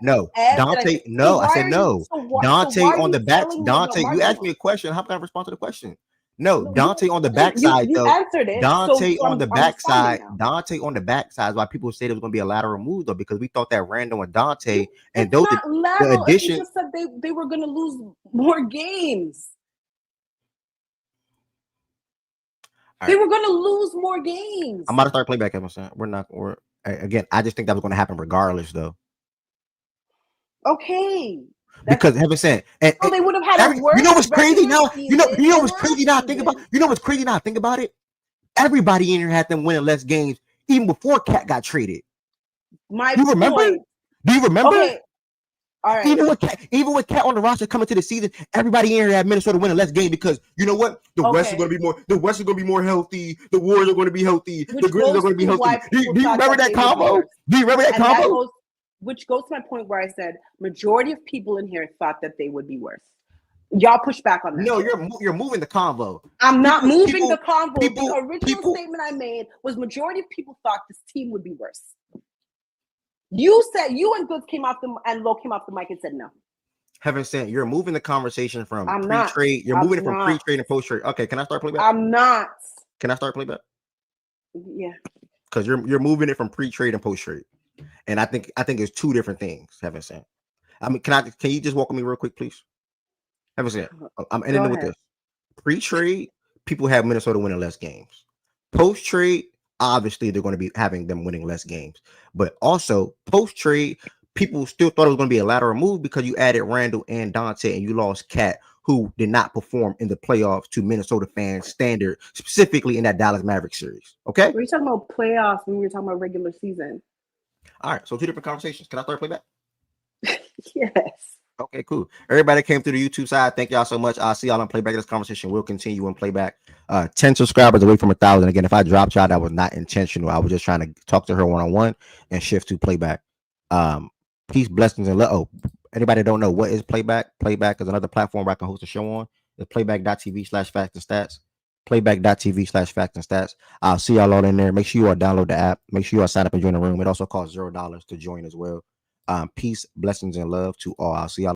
no. Dante, no. I said no. Dante on the back. Dante, you asked me a question. How can I respond to the question? No, Dante on the backside though. Answered it. Dante on the backside. Dante on the backside. Why people said it was going to be a lateral move though, because we thought that Randall and Dante and those the addition. Just said they were going to lose more games. They were going to lose more games. I'm about to start playback. We're again. I just think that was going to happen regardless though. Okay. Because Heaven sent, and they would have had a worse. You know what's crazy now? You know what's crazy now? Think about. You know what's crazy now? Think about it. Everybody in here had them winning less games even before Cat got traded. Do you remember? Do you remember? Okay. All right. Even with Cat on the roster coming to the season, everybody in here had Minnesota winning less games because you know what? The West is going to be more. The West is going to be more healthy. The Warriors are going to be healthy. The Grizzlies are going to be healthy. Do you remember that combo? Do you remember that combo? Which goes to my point where I said majority of people in here thought that they would be worse. Y'all push back on that. No, you're moving the convo. I'm not moving the convo. The original statement I made was majority of people thought this team would be worse. You said you and Goods came off and Low came off the mic and said no. Heaven sent, you're moving the conversation from pre-trade. You're moving it from pre-trade and post-trade. Okay, can I start playback? I'm not. Can I start playback? Yeah. Because you're moving it from pre-trade and post-trade. And I think it's two different things, Heaven sent. I mean, can you just walk with me real quick, please? Heaven sent. I'm ending with this. Pre-trade, people have Minnesota winning less games. Post-trade, obviously they're going to be having them winning less games. But also post trade, people still thought it was going to be a lateral move because you added Randall and Dante and you lost Cat, who did not perform in the playoffs to Minnesota fans' standard, specifically in that Dallas Mavericks series. Okay? We're talking about playoffs when we were talking about regular season. All right, so two different conversations. Can I start playback? Yes. Okay, cool. Everybody that came through the YouTube side, thank y'all so much. I'll see y'all on playback. This conversation will continue in playback. 10 subscribers away from 1,000. Again, if I dropped y'all, that was not intentional. I was just trying to talk to her one-on-one and shift to playback. Peace, blessings, and love. Oh, anybody that don't know what is playback? Playback is another platform where I can host a show on. It's playback.tv/facts and stats. Playback.tv/facts and stats. I'll see y'all all in there. Make sure you all download the app. Make sure you all sign up and join the room. It also costs $0 to join as well. Peace, blessings, and love to all. I'll see y'all.